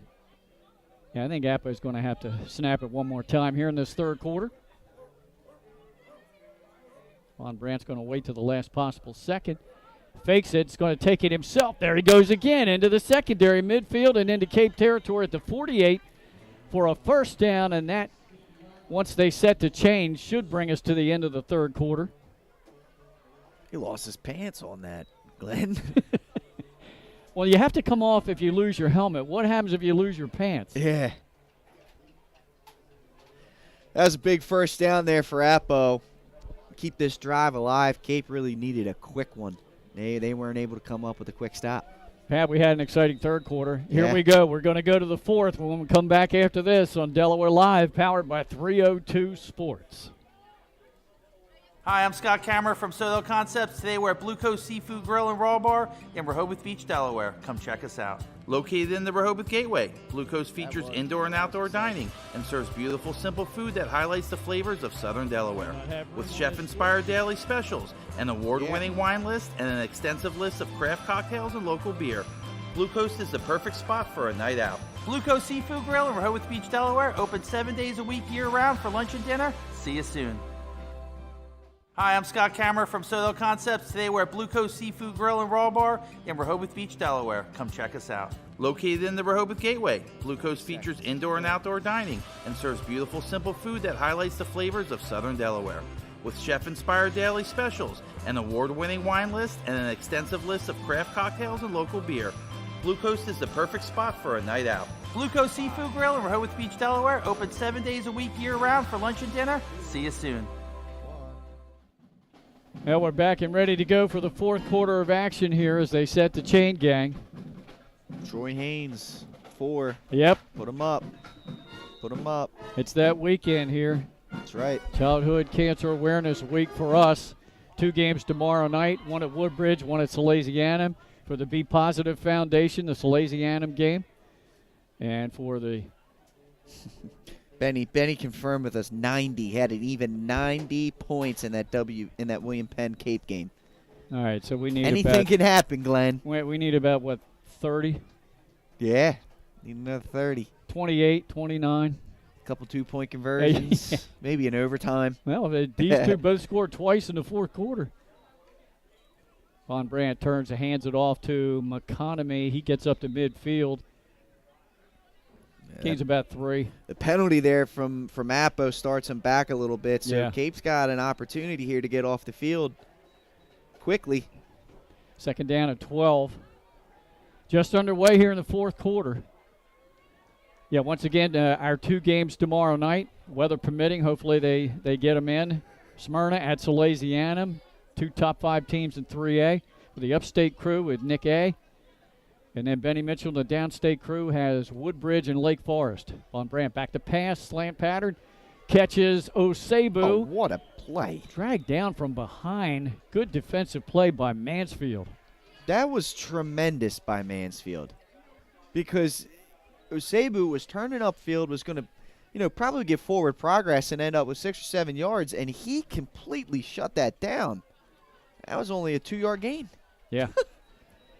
Yeah, I think Appo is going to have to snap it one more time here in this third quarter. Von Brandt's going to wait to the last possible second. Fakes it. It's going to take it himself. There he goes again into the secondary midfield and into Cape territory at the 48 for a first down. And that, once they set to change, should bring us to the end of the third quarter. He lost his pants on that, Glenn. Well, you have to come off if you lose your helmet. What happens if you lose your pants? Yeah. That was a big first down there for Appo. Keep this drive alive. Cape really needed a quick one. They weren't able to come up with a quick stop. Pat, we had an exciting third quarter. Here Yeah. we go. We're going to go to the fourth when we come back after this on Delaware Live, powered by 302 Sports. Hi, I'm Scott Kammerer from Soto Concepts. Today we're at Blue Coast Seafood Grill and Raw Bar in Rehoboth Beach, Delaware. Come check us out. Located in the Rehoboth Gateway, Blue Coast features indoor and outdoor dining and serves beautiful, simple food that highlights the flavors of Southern Delaware. With chef-inspired daily specials, an award-winning wine list, and an extensive list of craft cocktails and local beer, Blue Coast is the perfect spot for a night out. Blue Coast Seafood Grill in Rehoboth Beach, Delaware, open 7 days a week year-round for lunch and dinner. See you soon. Hi, I'm Scott Kammerer from Soto Concepts. Today we're at Blue Coast Seafood Grill and Raw Bar in Rehoboth Beach, Delaware. Come check us out. Located in the Rehoboth Gateway, Blue Coast features indoor and outdoor dining and serves beautiful, simple food that highlights the flavors of Southern Delaware. With chef-inspired daily specials, an award-winning wine list, and an extensive list of craft cocktails and local beer, Blue Coast is the perfect spot for a night out. Blue Coast Seafood Grill in Rehoboth Beach, Delaware, open 7 days a week year-round for lunch and dinner. See you soon. Well, we're back and ready to go for the fourth quarter of action here as they set the chain gang. Troy Haynes, 4. Yep. Put him up. Put him up. It's that weekend here. That's right. Childhood Cancer Awareness Week for us. 2 games tomorrow night, one at Woodbridge, one at Salesianum for the Be Positive Foundation, the Salesianum game. And for the Benny confirmed with us 90, had an even 90 points in that William Penn Cape game. All right, so we need anything can happen, Glenn. We need about, what, 30? Yeah, need another 30. 28, 29. A couple 2-point conversions, Yeah. Maybe an overtime. Well, these two both scored twice in the fourth quarter. Von Brandt turns and hands it off to McConomy. He gets up to midfield. Gains about 3. The penalty there from Appo starts him back a little bit, so Yeah. Cape's got an opportunity here to get off the field quickly. Second down at 12. Just underway here in the fourth quarter. Yeah, once again, our 2 games tomorrow night, weather permitting. Hopefully they get them in. Smyrna at Salesianum, 2 top 5 teams in 3A. For the upstate crew with Nick A. And then Benny Mitchell, the downstate crew, has Woodbridge and Lake Forest. Von Brandt back to pass, slant pattern, catches Osebu. Oh, what a play. Dragged down from behind. Good defensive play by Mansfield. That was tremendous by Mansfield because Osebu was turning upfield, was going to, probably get forward progress and end up with 6 or 7 yards, and he completely shut that down. That was only a 2-yard gain. Yeah.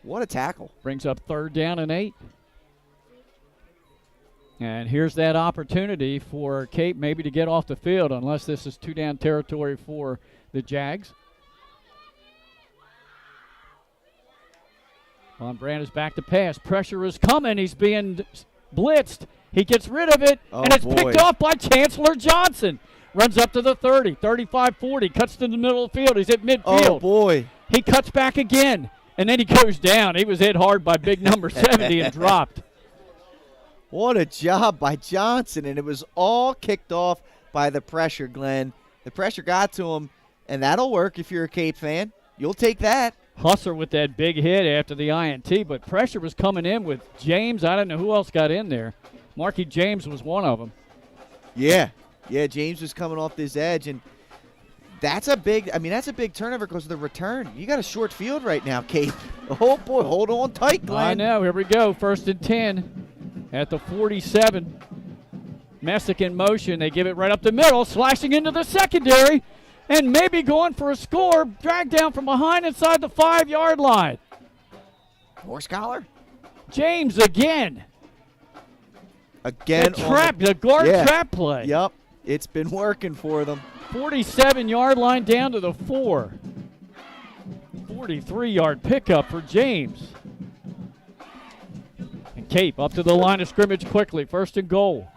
What a tackle. Brings up third down and 8. And here's that opportunity for Cape maybe to get off the field unless this is 2-down territory for the Jags. Von Brandt is back to pass. Pressure is coming. He's being blitzed. He gets rid of it, and it's picked off by Chancellor Johnson. Runs up to the 30, 35, 40, cuts to the middle of the field. He's at midfield. Oh, boy. He cuts back again. And then he goes down. He was hit hard by big number 70 and dropped. What a job by Johnson, and it was all kicked off by the pressure, Glenn. The pressure got to him, and that'll work if you're a Cape fan. You'll take that. Husser with that big hit after the INT, but pressure was coming in with James. I don't know who else got in there. Marky James was one of them. Yeah, James was coming off this edge, and that's a big turnover because of the return. You got a short field right now, Cape. Oh, boy, hold on tight, Glenn. I know. Here we go. 1st and 10 at the 47. Messick in motion. They give it right up the middle, slashing into the secondary, and maybe going for a score. Dragged down from behind inside the 5-yard line. Horse collar? James again. Again, the guard trap play. Yep, it's been working for them. 47-yard line down to the 4. 43-yard pickup for James. And Cape up to the line of scrimmage quickly. 1st and goal.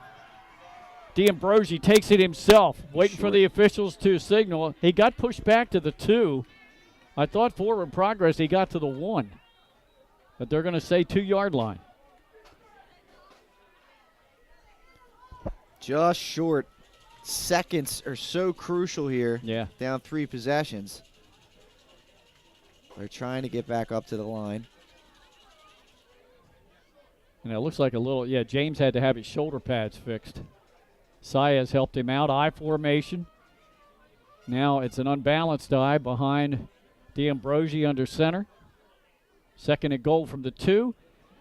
D'Ambrosi takes it himself, waiting for the officials to signal. He got pushed back to the 2. I thought forward progress, he got to the 1. But they're going to say 2-yard line. Just short. Seconds are so crucial here. Yeah. Down 3 possessions. They're trying to get back up to the line. And it looks like James had to have his shoulder pads fixed. Saez helped him out. I formation. Now it's an unbalanced I behind D'Ambrosi under center. 2nd and goal from the 2.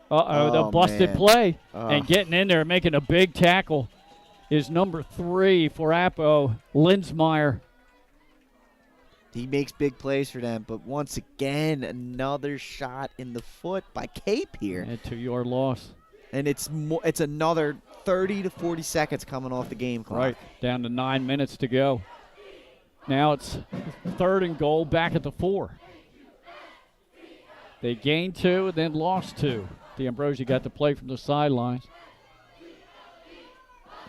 The busted play. And getting in there and making a big tackle is number 3 for Appo, Linsmeyer. He makes big plays for them, but once again, another shot in the foot by Cape here. A 2-yard loss. And it's another 30 to 40 seconds coming off the game clock. Right, down to 9 minutes to go. Now it's 3rd and goal back at the 4. They gained 2 and then lost 2. D'Ambrosi got the play from the sidelines.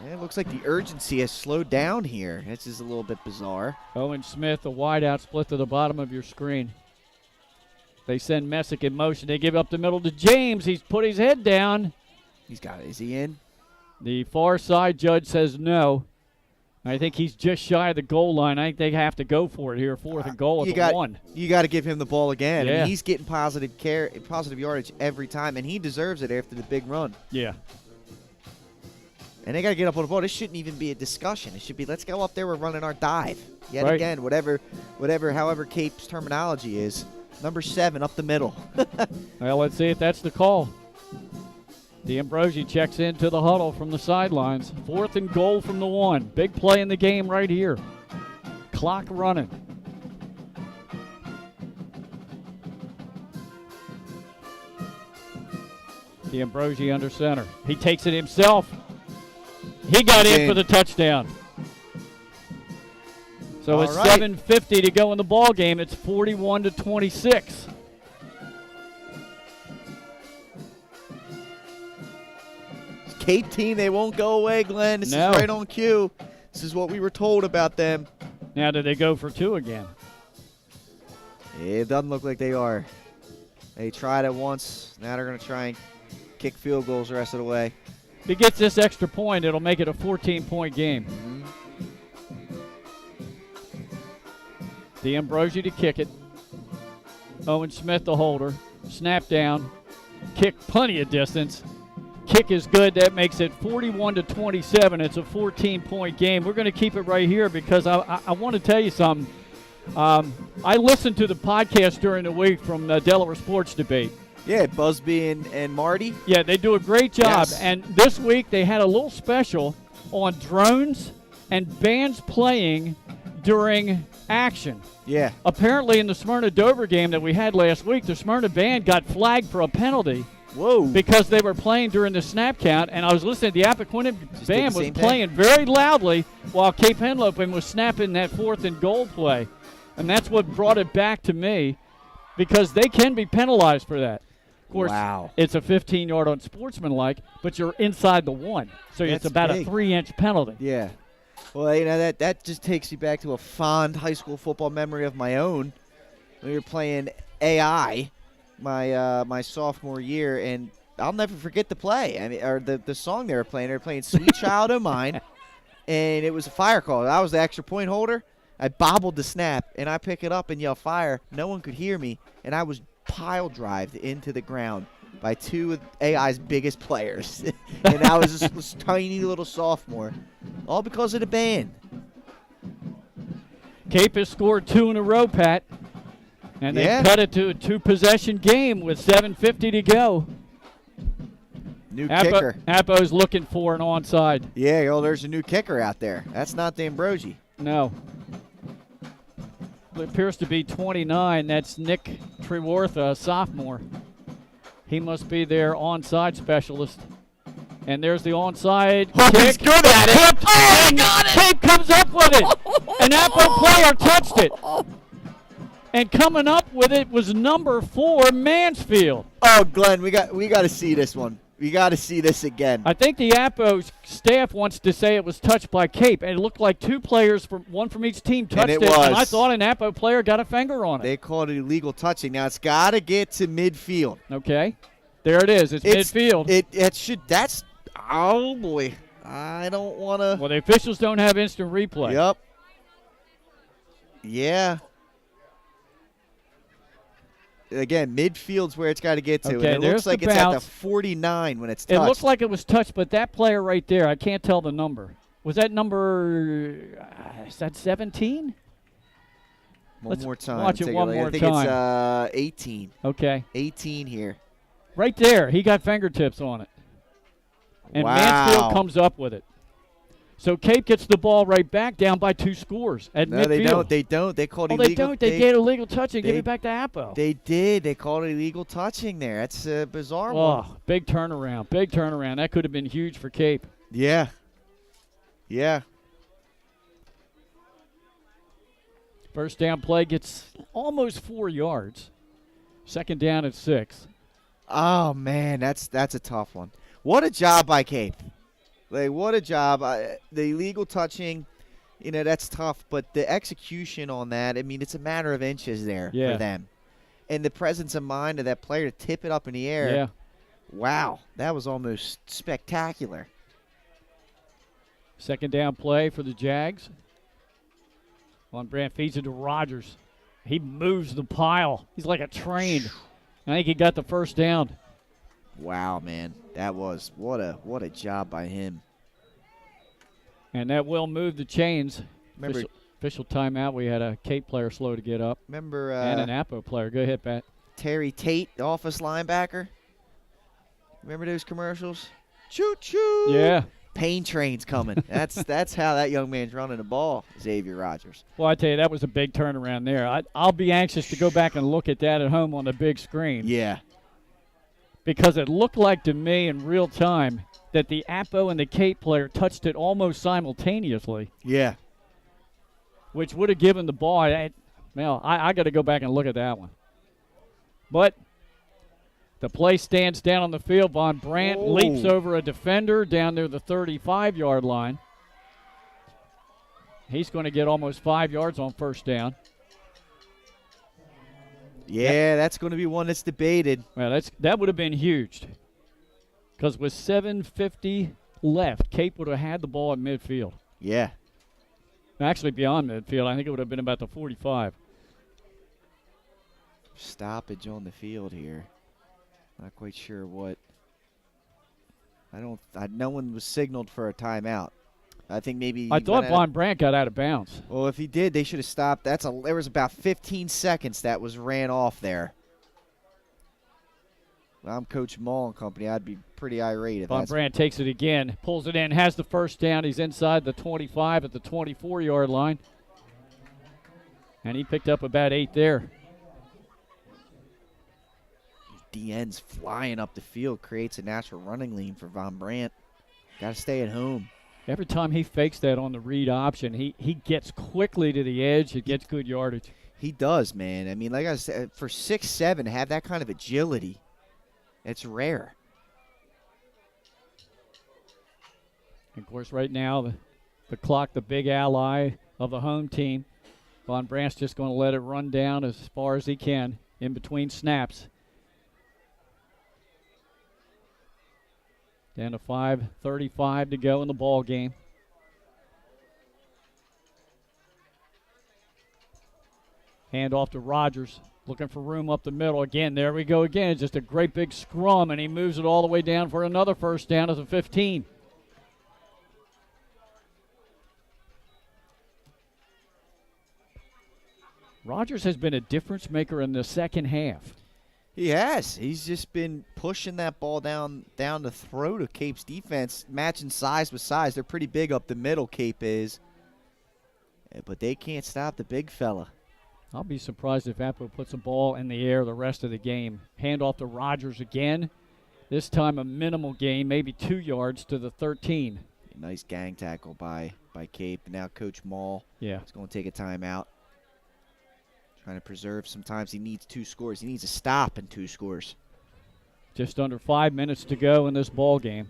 Yeah, it looks like the urgency has slowed down here. This is a little bit bizarre. Owen Smith, a wideout split to the bottom of your screen. They send Messick in motion. They give up the middle to James. He's put his head down. He's got it. Is he in? The far side judge says no. I think he's just shy of the goal line. I think they have to go for it here. 4th and goal at the 1. You got to give him the ball again. Yeah. I mean, he's getting positive yardage every time, and he deserves it after the big run. Yeah. And they got to get up on the ball. This shouldn't even be a discussion. It should be, let's go up there. We're running our dive. Yet again, however Cape's terminology is. Number 7 up the middle. Well, let's see if that's the call. D'Ambrosi checks into the huddle from the sidelines. 4th and goal from the 1. Big play in the game right here. Clock running. D'Ambrosi under center. He takes it himself. He got in for the touchdown. So it's 7:50 to go in the ball game. It's 41-26. Cape team, they won't go away, Glenn. This is right on cue. This is what we were told about them. Now do they go for 2 again? It doesn't look like they are. They tried it once. Now they're going to try and kick field goals the rest of the way. If he gets this extra point, it'll make it a 14-point game. D'Ambrosi to kick it. Owen Smith the holder. Snap down. Kick plenty of distance. Kick is good. That makes it 41-27. It's a 14-point game. We're going to keep it right here because I want to tell you something. I listened to the podcast during the week from Delaware Sports Debate. Yeah, Busby and Marty. Yeah, they do a great job. Yes. And this week they had a little special on drones and bands playing during action. Yeah. Apparently in the Smyrna-Dover game that we had last week, the Smyrna band got flagged for a penalty. Whoa. Because they were playing during the snap count, and I was listening to the Appoquinimink band was playing very loudly while Cape Henlopen was snapping that 4th and goal play. And that's what brought it back to me because they can be penalized for that. Of course, it's a 15-yard unsportsmanlike, but you're inside the 1. So it's about a 3-inch penalty. Yeah. Well, you know, that just takes me back to a fond high school football memory of my own. We were playing AI my sophomore year, and I'll never forget the play. I mean, or the song they were playing. They were playing "Sweet Child O' Mine," and it was a fire call. I was the extra point holder. I bobbled the snap, and I pick it up and yell fire. No one could hear me, and I was pile drived into the ground by 2 of AI's biggest players. And I was this tiny little sophomore, all because of the band. Cape has scored 2 in a row, Pat. And they cut it to a 2-possession game with 7:50 to go. New kicker. Appo's looking for an onside. Yeah, well, there's a new kicker out there. That's not D'Ambrosi. No. It appears to be 29. That's Nick Treworth, a sophomore. He must be their onside specialist. And there's the onside Oh, kick. he's good at it. Tipped, Oh, and got it. Cape comes up with it. An Appo player touched it. And coming up with it was number 4, Mansfield. Oh, Glenn, we got to see this one. We got to see this again. I think the Appo staff wants to say it was touched by Cape, and it looked like 2 players, one from each team, touched it. was. And I thought an Appo player got a finger on it. They called it illegal touching. Now it's got to get to midfield. Okay, there it is. It's midfield. It should. That's. Oh boy, I don't want to. Well, the officials don't have instant replay. Yep. Yeah. Again, midfield's where it's got to get to. Okay, and it looks like it's at the 49 when it's touched. It looks like it was touched, but that player right there, I can't tell the number. Was that number, is that 17? Let's more time. Watch it one more time. I think it's 18. Okay. 18 here. Right there. He got fingertips on it. And wow. Mansfield comes up with it. So Cape gets the ball right back, down by 2 scores at midfield. They don't. They called illegal. illegal. They don't. They gave illegal touching. Give it back to Appo. They did. They called it illegal touching there. That's a bizarre one. Oh, big turnaround. Big turnaround. That could have been huge for Cape. Yeah. Yeah. First down play gets almost 4 yards. Second down at 6. Oh, man, that's a tough one. What a job by Cape. Like, what a job. The illegal touching, that's tough. But the execution on that, I mean, it's a matter of inches there for them. And the presence of mind of that player to tip it up in the air. Yeah. Wow, that was almost spectacular. Second down play for the Jags. Von Brandt feeds it to Rogers. He moves the pile. He's like a train. I think he got the first down. Wow, man. That was what a job by him. And that will move the chains. Remember, official timeout. We had a Cape player slow to get up. Remember and an Appo player. Go ahead, Pat. Terry Tate, the office linebacker. Remember those commercials? Choo choo. Yeah. Pain train's coming. That's how that young man's running the ball, Xavier Rogers. Well, I tell you, that was a big turnaround there. I'll be anxious to go back and look at that at home on the big screen. Yeah. Because it looked like to me in real time that the Appo and the Cape player touched it almost simultaneously. Yeah. Which would have given the ball. I got to go back and look at that one. But the play stands down on the field. Von Brandt leaps over a defender down near the 35-yard line. He's going to get almost 5 yards on first down. Yeah, that's going to be one that's debated. Well, that would have been huge. Because with 7:50 left, Cape would have had the ball at midfield. Yeah. Actually, beyond midfield, I think it would have been about the 45. Stoppage on the field here. Not quite sure what. No one was signaled for a timeout. I think maybe. I thought Von Brandt got out of bounds. Well, if he did, they should have stopped. There was about 15 seconds that was ran off there. If I'm Coach Mull and company, I'd be pretty irate. Von Brandt takes it again, pulls it in, has the first down. He's inside the 25 at the 24-yard line. And he picked up about 8 there. DN's flying up the field, creates a natural running lane for Von Brandt. Got to stay at home. Every time he fakes that on the read option, he gets quickly to the edge. It gets good yardage. He does, man. I mean, like I said, for 6'7", to have that kind of agility, it's rare. Of course, right now, the clock, the big ally of the home team. Von Brandt's just going to let it run down as far as he can in between snaps. Down to 5:35 to go in the ball game. Hand off to Rogers, looking for room up the middle. Again, there we go again. Just a great big scrum, and he moves it all the way down for another first down at the 15. Rogers has been a difference maker in the second half. He has. He's just been pushing that ball down the throat of Cape's defense, matching size with size. They're pretty big up the middle, Cape is. But they can't stop the big fella. I'll be surprised if Appo puts a ball in the air the rest of the game. Hand off to Rogers again. This time a minimal gain, maybe 2 yards to the 13. Nice gang tackle by Cape. Now Coach Mall is going to take a timeout. Trying to preserve. Sometimes he needs 2 scores. He needs a stop and 2 scores. Just under 5 minutes to go in this ball game.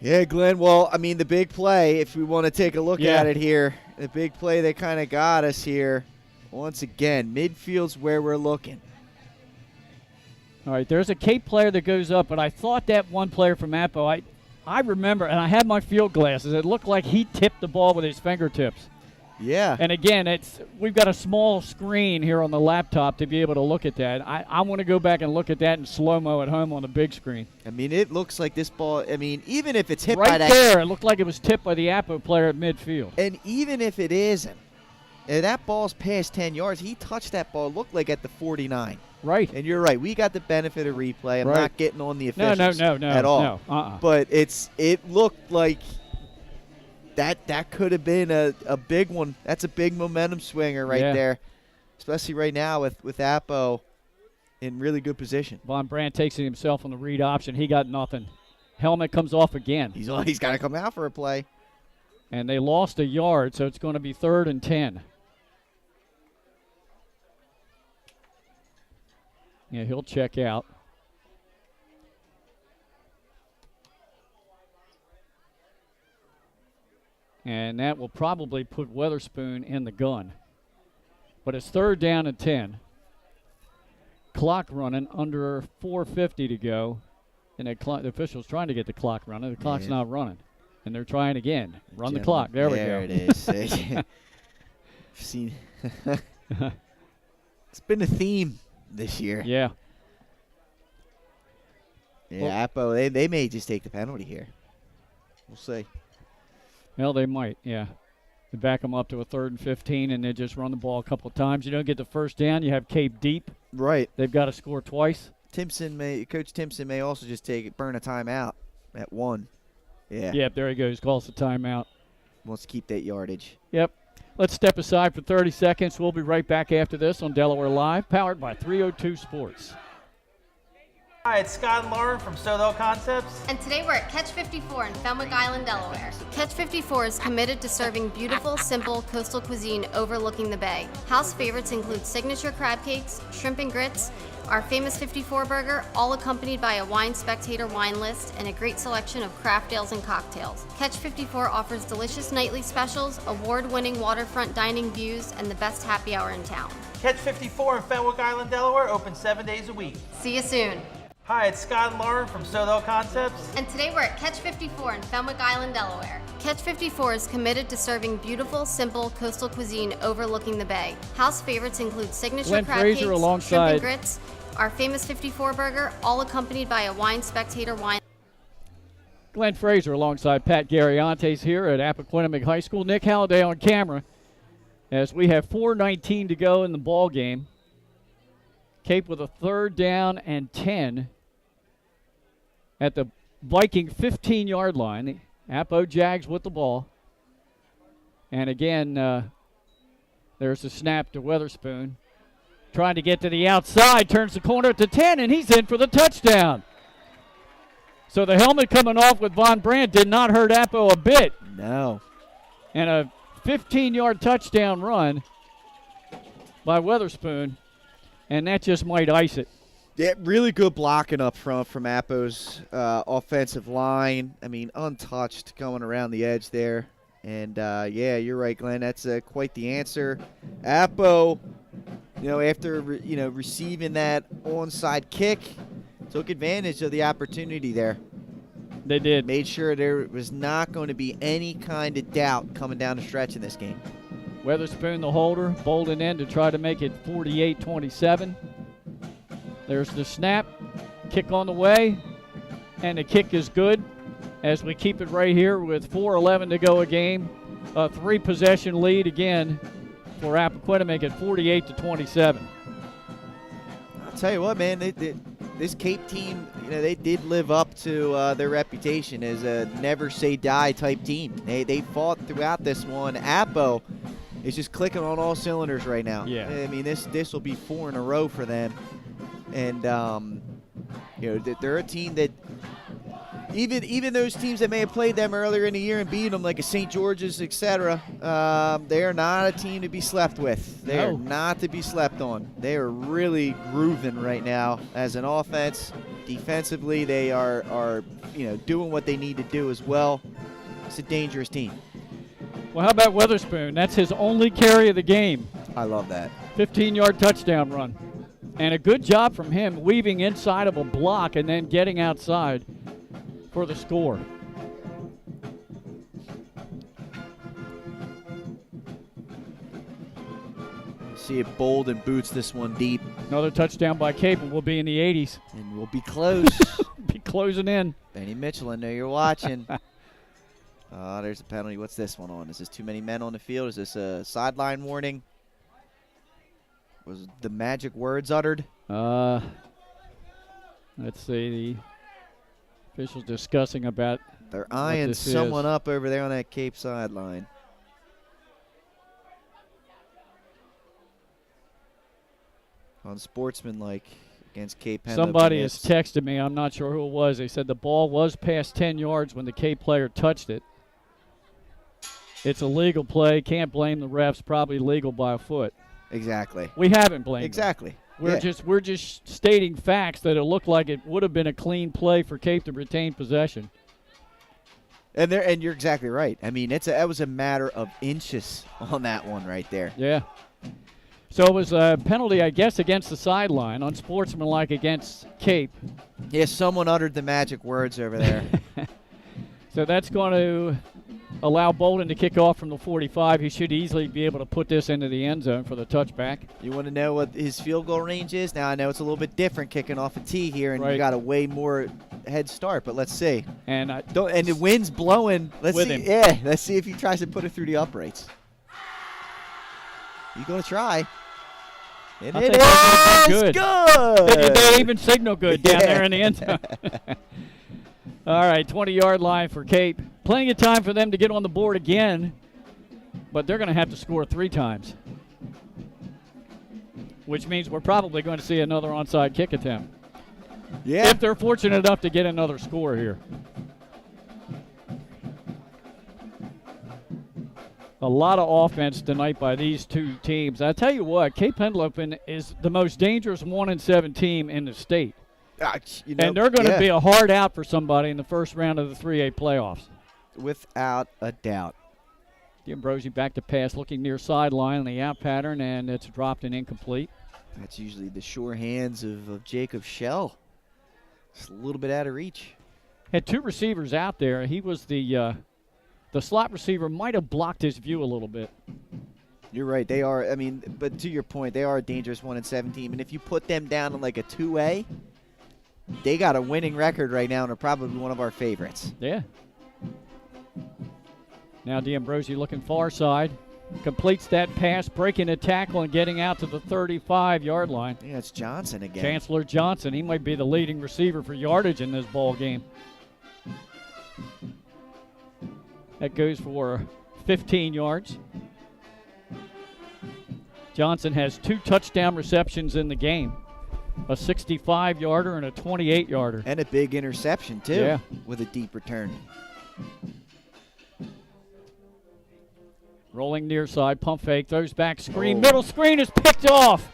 Yeah, Glenn. Well, I mean, the big play, if we want to take a look at it here, the big play that kind of got us here, once again, midfield's where we're looking. All right, there's a Cape player that goes up, but I thought that one player from Appo, I remember, and I had my field glasses, it looked like he tipped the ball with his fingertips. Yeah. And again, we've got a small screen here on the laptop to be able to look at that. I want to go back and look at that in slow-mo at home on the big screen. I mean, it looks like this ball, I mean, even if it's hit right by that. Right there, it looked like it was tipped by the Appo player at midfield. And even if it isn't, and that ball's past 10 yards, he touched that ball, looked like at the 49. Right. And you're right. We got the benefit of replay. I'm not getting on the officials no, at all. No, But it looked like that could have been a big one. That's a big momentum swinger right there, especially right now with Appo in really good position. Von Brandt takes it himself on the read option. He got nothing. Helmet comes off again. He's got to come out for a play. And they lost a yard, so it's going to be 3rd and 10. Yeah, he'll check out. And that will probably put Weatherspoon in the gun. But it's 3rd down and 10. Clock running, under 4:50 to go. And the official's trying to get the clock running. The clock's not running. And they're trying again. Run the clock. There we go. There it is. Seen. It's been a theme this year. Yeah. Yeah, Appo, they may just take the penalty here. We'll see. Well, they might, yeah. They back them up to a 3rd and 15, and they just run the ball a couple of times. You don't get the first down. You have Cape deep. Right. They've got to score twice. Coach Timpson may also just burn a timeout at 1. Yeah. Yep, there he goes. Calls the timeout. Wants to keep that yardage. Yep. Let's step aside for 30 seconds. We'll be right back after this on Delaware Live, powered by 302 Sports. Hi, it's Scott and Lauren from Sodell Concepts. And today we're at Catch 54 in Fenwick Island, Delaware. Catch 54 is committed to serving beautiful, simple coastal cuisine overlooking the bay. House favorites include signature crab cakes, shrimp and grits, our famous 54 burger, all accompanied by a wine spectator wine list and a great selection of craft ales and cocktails. Catch 54 offers delicious nightly specials, award-winning waterfront dining views, and the best happy hour in town. Catch 54 in Fenwick Island, Delaware, open 7 days a week. See you soon. Hi, it's Scott and Lauren from Sodell Concepts. And today we're at Catch 54 in Fenwick Island, Delaware. Catch 54 is committed to serving beautiful, simple coastal cuisine overlooking the bay. House favorites include signature crab cakes, shrimp and grits, our famous 54 burger, all accompanied by a wine spectator wine. Glenn Fraser alongside Pat Garriantes here at Appoquinimink High School. Nick Halliday on camera as we have 4:19 to go in the ball game. Cape with a 3rd down and 10 at the Viking 15-yard line. The Appo Jags with the ball. And again, there's a snap to Weatherspoon. Trying to get to the outside, turns the corner at the 10, and he's in for the touchdown. So the helmet coming off with Von Brandt did not hurt Appo a bit. No. And a 15-yard touchdown run by Weatherspoon. And that just might ice it. Yeah, really good blocking up front from Appo's offensive line. I mean, untouched going around the edge there. And, yeah, you're right, Glenn. That's quite the answer. Appo, after, receiving that onside kick, took advantage of the opportunity there. They did. Made sure there was not going to be any kind of doubt coming down the stretch in this game. Weatherspoon, the holder, bolting in to try to make it 48-27. There's the snap, kick on the way, and the kick is good as we keep it right here with 4:11 to go a game. A 3-possession lead again for Appoquinimink at 48-27. I'll tell you what, man, this Cape team, they did live up to their reputation as a never-say-die type team. They fought throughout this one. Appo, is just clicking on all cylinders right now. Yeah. I mean, this will be 4 in a row for them. And, they're a team that even those teams that may have played them earlier in the year and beat them, like a St. George's, etc., they are not a team to be slept with. They are not to be slept on. They are really grooving right now as an offense. Defensively, they are doing what they need to do as well. It's a dangerous team. Well, how about Weatherspoon? That's his only carry of the game. I love that. 15-yard touchdown run. And a good job from him weaving inside of a block and then getting outside for the score. See it bold and boots this one deep. Another touchdown by Cape, and we'll be in the 80s. And we'll be close. Be closing in. Benny Mitchell, I know you're watching. There's a penalty. What's this one on? Is this too many men on the field? Is this a sideline warning? Was the magic words uttered? Let's see. The officials discussing about. They're eyeing someone up over there on that Cape sideline. Unsportsmanlike against Cape Henlopen. Somebody has texted me. I'm not sure who it was. They said the ball was past 10 yards when the Cape player touched it. It's a legal play. Can't blame the refs. Probably legal by a foot. Exactly. We haven't blamed exactly. them. We're just stating facts that it looked like it would have been a clean play for Cape to retain possession. And you're exactly right. I mean, it was a matter of inches on that one right there. Yeah. So it was a penalty, I guess, against the sideline, unsportsmanlike against Cape. Yeah, someone uttered the magic words over there. So that's going to allow Bolden to kick off from the 45. He should easily be able to put this into the end zone for the touchback. You want to know what his field goal range is? Now, I know it's a little bit different kicking off a tee here, and you got a way more head start, but let's see. And the wind's blowing. Let's see. Yeah, let's see if he tries to put it through the uprights. He's going to try. And it is good. They even signal good down there in the end zone. All right, 20-yard line for Cape. Plenty of time for them to get on the board again, but they're going to have to score 3 times, which means we're probably going to see another onside kick attempt. Yeah. If they're fortunate enough to get another score here. A lot of offense tonight by these two teams. I tell you what, Cape Henlopen is the most dangerous 1-7 team in the state. And they're going to be a hard out for somebody in the first round of the 3A playoffs. Without a doubt. D'Ambrosi back to pass, looking near sideline on the out pattern, and it's dropped and incomplete. That's usually the sure hands of Jacob Schell. Just a little bit out of reach. Had 2 receivers out there. He was the slot receiver might have blocked his view a little bit. You're right. They are, but to your point, they are a dangerous 1-7 team. And if you put them down in like a 2A, they got a winning record right now and are probably one of our favorites. Yeah. Now D'Ambrosi looking far side. Completes that pass, breaking a tackle and getting out to the 35-yard line. Yeah, it's Johnson again. Chancellor Johnson. He might be the leading receiver for yardage in this ball game. That goes for 15 yards. Johnson has 2 touchdown receptions in the game. A 65-yarder and a 28-yarder. And a big interception, too, with a deep return. Rolling near side, pump fake, throws back, screen. Middle screen is picked off.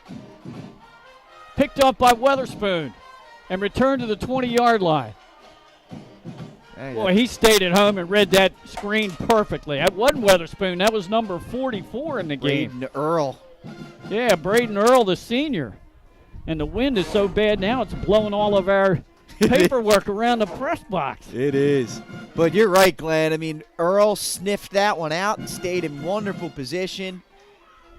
Picked off by Weatherspoon and returned to the 20-yard line. Boy, he stayed at home and read that screen perfectly. That wasn't Weatherspoon. That was number 44 in the game. Braden Earl. Yeah, Braden Earl, the senior. And the wind is so bad now it's blowing all of our paperwork around the press box. It is. But you're right, Glenn. Earl sniffed that one out and stayed in wonderful position.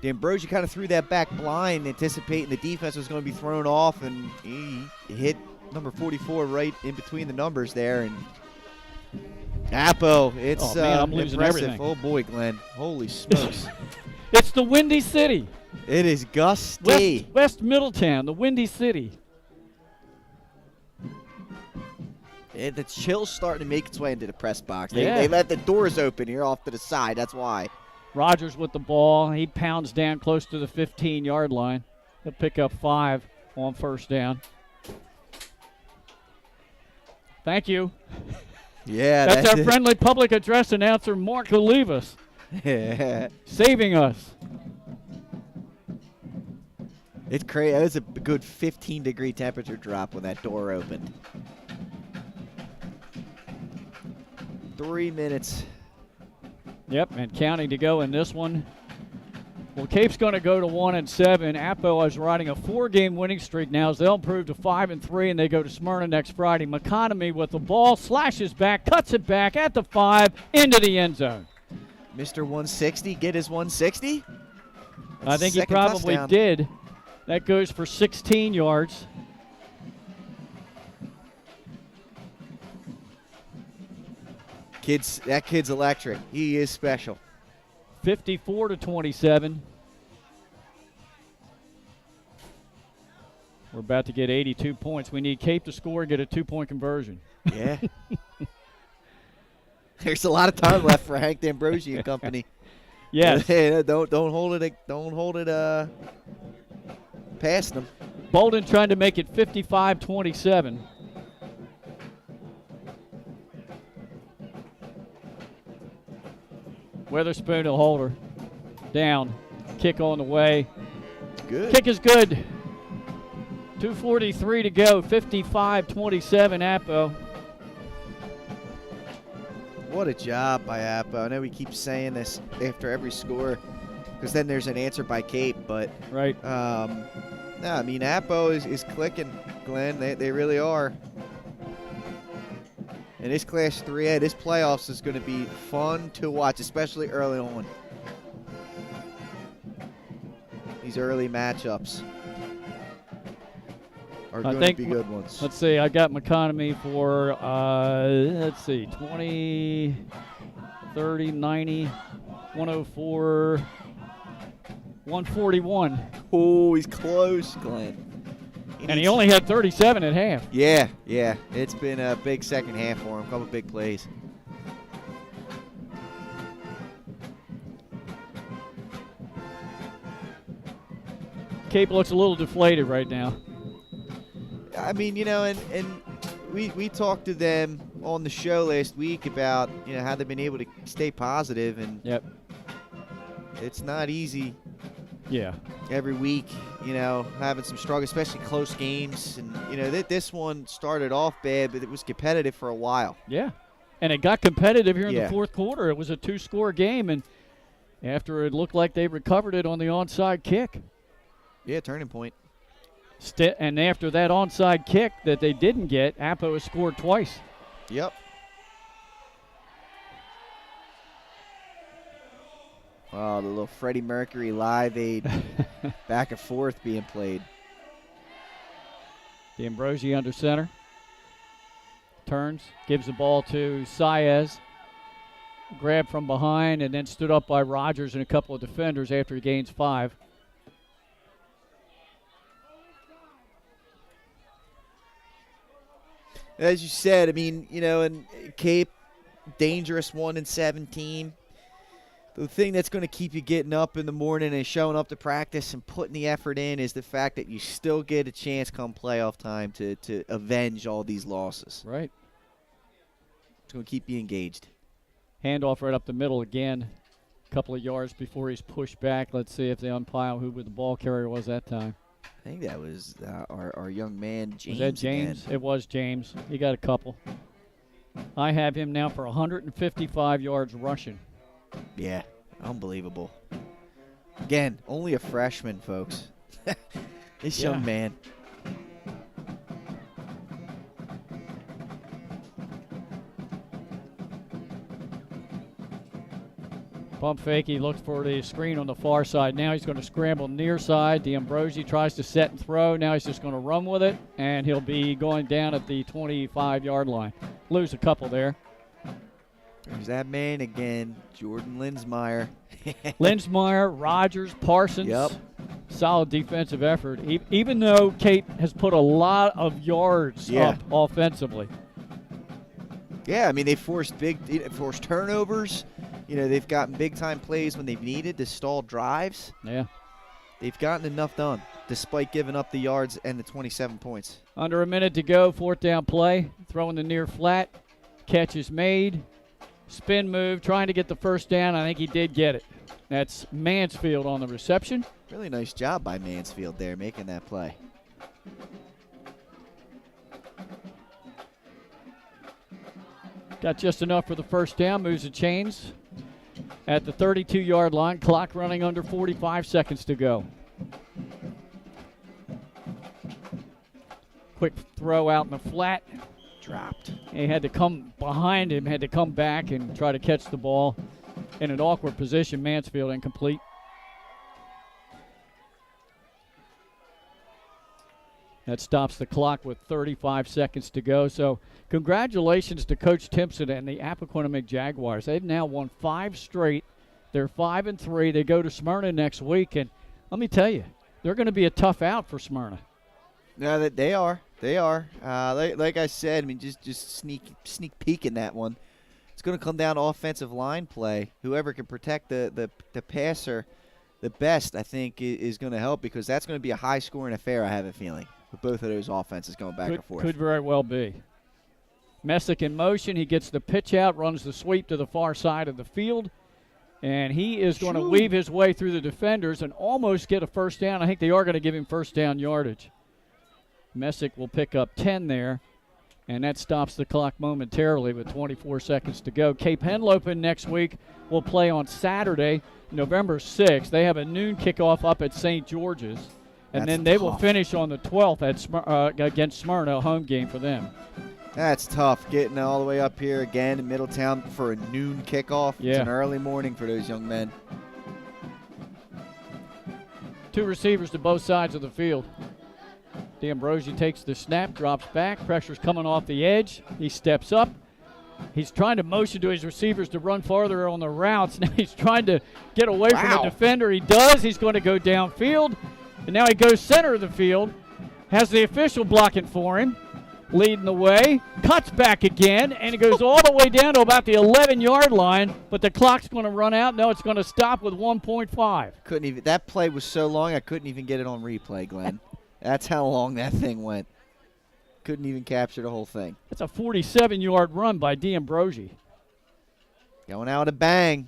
D'Ambrosi kind of threw that back blind, anticipating the defense was going to be thrown off, and he hit number 44 right in between the numbers there. And Appo, it's I'm losing impressive. everything. Oh, boy, Glenn. Holy smokes. It's the Windy City. It is gusty. West Middletown, the Windy City. The chill's starting to make its way into the press box. Yeah. They let the doors open here off to the side. That's why. Rogers with the ball. He pounds down close to the 15-yard line. He'll pick up 5 on first down. Thank you. Yeah, that's our friendly public address announcer, Mark Olivas, saving us. It's crazy. It was a good 15-degree temperature drop when that door opened. 3 minutes. Yep, and counting to go in this one. Well, Cape's going to go to 1-7. Appo is riding a 4-game winning streak now as they'll improve to 5-3, and they go to Smyrna next Friday. McConomy with the ball, slashes back, cuts it back at the 5, into the end zone. Mr. 160, get his 160? I think he probably did. That goes for 16 yards. That kid's electric. He is special. 54-27. We're about to get 82 points. We need Cape to score and get a 2-point conversion. Yeah. There's a lot of time left for Hank D'Ambrosi and company. Yes. don't hold it past them. Bolden trying to make it 55-27. Witherspoon will hold her down. Kick on the way. Good. Kick is good. 2:43 to go. 55-27 Appo. What a job by Appo. I know we keep saying this after every score because then there's an answer by Cape, but right. No, I mean Appo is clicking, Glenn. They really are. And this Class 3A, this playoffs is going to be fun to watch, especially early on. These early matchups are going to be good ones. Let's see, I got McConomy for, 20, 30, 90, 104, 141. Oh, he's close, Glenn. And he only had 37 at half. Yeah. It's been a big second half for him. A couple big plays. Cape looks a little deflated right now. I mean, and we talked to them on the show last week about, how they've been able to stay positive. And yep. It's not easy. Yeah. Every week, having some struggle, especially close games. And, this one started off bad, but it was competitive for a while. Yeah. And it got competitive here in the fourth quarter. It was a 2-score game, and after it looked like they recovered it on the onside kick. Yeah, turning point. And after that onside kick that they didn't get, Appo has scored twice. Yep. Oh, the little Freddie Mercury Live Aid back and forth being played. D'Ambrosi under center. Turns, gives the ball to Saez. Grabbed from behind and then stood up by Rogers and a couple of defenders after he gains 5. As you said, I mean, and Cape, dangerous 1-17. The thing that's going to keep you getting up in the morning and showing up to practice and putting the effort in is the fact that you still get a chance come playoff time to avenge all these losses. Right. It's going to keep you engaged. Handoff right up the middle again. A couple of yards before he's pushed back. Let's see if they umpire who the ball carrier was that time. I think that was our young man, James. Was that James? Again. It was James. He got a couple. I have him now for 155 yards rushing. Yeah, unbelievable. Again, only a freshman, folks. This young man. Pump fake, he looks for the screen on the far side. Now he's going to scramble near side. D'Ambrosi tries to set and throw. Now he's just going to run with it, and he'll be going down at the 25-yard line. Lose a couple there. There's that man again, Jordan Linsmeyer. Linsmeyer, Rogers, Parsons. Yep. Solid defensive effort, even though Cape has put a lot of yards up offensively. Yeah, I mean, they forced turnovers. they've gotten big-time plays when they've needed to stall drives. Yeah. They've gotten enough done, despite giving up the yards and the 27 points. Under a minute to go, 4th down play. Throwing the near flat. Catch is made. Spin move, trying to get the first down. I think he did get it. That's Mansfield on the reception. Really nice job by Mansfield there, making that play. Got just enough for the first down. Moves the chains at the 32-yard line. Clock running under 45 seconds to go. Quick throw out in the flat. Dropped. He had to come behind him, had to come back and try to catch the ball in an awkward position. Mansfield incomplete. That stops the clock with 35 seconds to go. So congratulations to Coach Timpson and the Appoquinimink Jaguars. They've now won 5 straight. They're 5-3. They go to Smyrna next week. And let me tell you, they're going to be a tough out for Smyrna. No, they are. They are. Like I said, I mean, just sneak peek in that one. It's going to come down to offensive line play. Whoever can protect the passer the best, I think, is going to help, because that's going to be a high-scoring affair, I have a feeling, with both of those offenses going back and forth. Could very well be. Messick in motion. He gets the pitch out, runs the sweep to the far side of the field, and he is going to weave his way through the defenders and almost get a first down. I think they are going to give him first down yardage. Messick will pick up 10 there, and that stops the clock momentarily with 24 seconds to go. Cape Henlopen next week will play on Saturday, November 6th. They have a noon kickoff up at St. George's, and then they will finish on the 12th at against Smyrna, a home game for them. That's tough, getting all the way up here again in Middletown for a noon kickoff. Yeah. It's an early morning for those young men. 2 receivers to both sides of the field. D'Ambrosi takes the snap, drops back. Pressure's coming off the edge. He steps up. He's trying to motion to his receivers to run farther on the routes. Now he's trying to get away from the defender. He does. He's going to go downfield. And now he goes center of the field. Has the official blocking for him. Leading the way. Cuts back again. And it goes all the way down to about the 11-yard line. But the clock's going to run out. No, it's going to stop with 1.5. Couldn't even. That play was so long, I couldn't even get it on replay, Glenn. That's how long that thing went. Couldn't even capture the whole thing. That's a 47-yard run by D'Ambrosi. Going out a bang.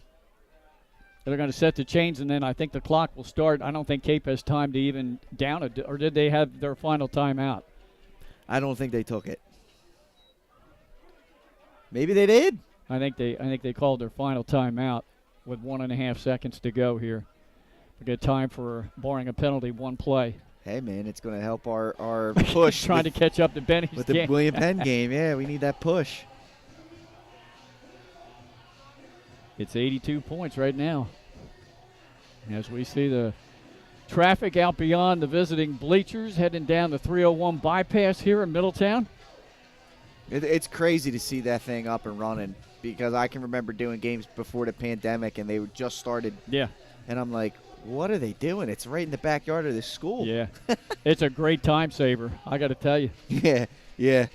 They're going to set the chains, and then I think the clock will start. I don't think Cape has time to even down it, or did they have their final timeout? I don't think they took it. Maybe they did. I think they called their final timeout with 1.5 seconds to go here. We got time for, barring a penalty, 1 play. Hey, man, it's going to help our push. Trying to catch up to Benny's with game. the William Penn game. Yeah, we need that push. It's 82 points right now. As we see the traffic out beyond the visiting bleachers heading down the 301 bypass here in Middletown. It's crazy to see that thing up and running, because I can remember doing games before the pandemic, and they were just started. Yeah. And I'm like, what are they doing? It's right in the backyard of this school. Yeah. It's a great time saver, I got to tell you. Yeah.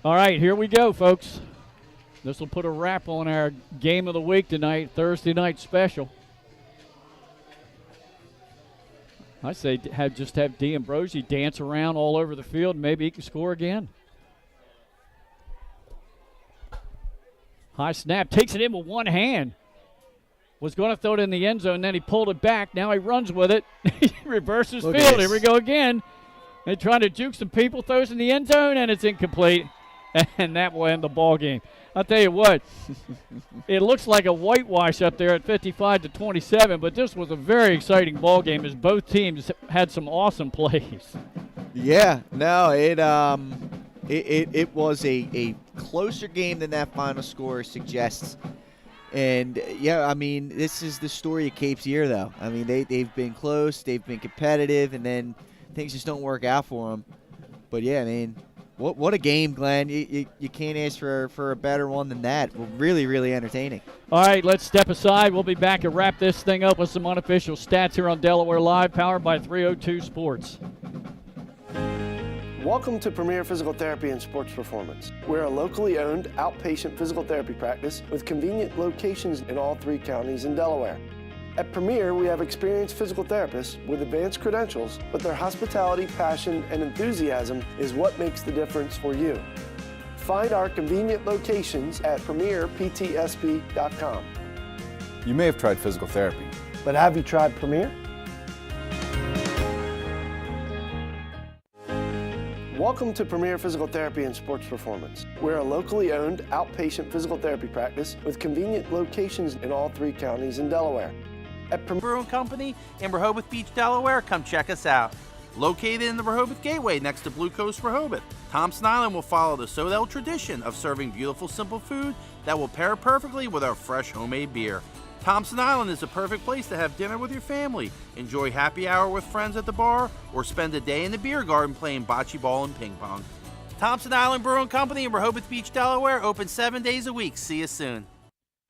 All right, here we go, folks. This will put a wrap on our game of the week tonight, Thursday night special. I say just have D'Ambrosi dance around all over the field, and maybe he can score again. High snap, takes it in with one hand. Was going to throw it in the end zone, then he pulled it back. Now he runs with it. He reverses field. Here we go again. They're trying to juke some people, throws in the end zone, and it's incomplete. And that will end the ball game. I'll tell you what, it looks like a whitewash up there at 55-27, but this was a very exciting ball game as both teams had some awesome plays. Yeah, no, it was a closer game than that final score suggests. And, yeah, I mean, this is the story of Cape's year, though. I mean, they've been close, they've been competitive, and then things just don't work out for them. But, yeah, I mean, what a game, Glenn. You can't ask for a better one than that. Well, really, really entertaining. All right, let's step aside. We'll be back and wrap this thing up with some unofficial stats here on Delaware Live, powered by 302 Sports. Welcome to Premier Physical Therapy and Sports Performance. We're a locally owned outpatient physical therapy practice with convenient locations in all 3 counties in Delaware. At Premier, we have experienced physical therapists with advanced credentials, but their hospitality, passion, and enthusiasm is what makes the difference for you. Find our convenient locations at premierptsp.com. You may have tried physical therapy, but have you tried Premier? Welcome to Premier Physical Therapy and Sports Performance. We're a locally owned outpatient physical therapy practice with convenient locations in all 3 counties in Delaware. At Brewing Company in Rehoboth Beach, Delaware, come check us out. Located in the Rehoboth Gateway next to Blue Coast Rehoboth, Thompson Island will follow the Sodell tradition of serving beautiful, simple food that will pair perfectly with our fresh homemade beer. Thompson Island is a perfect place to have dinner with your family, enjoy happy hour with friends at the bar, or spend a day in the beer garden playing bocce ball and ping pong. Thompson Island Brewing Company in Rehoboth Beach, Delaware, open 7 days a week. See you soon.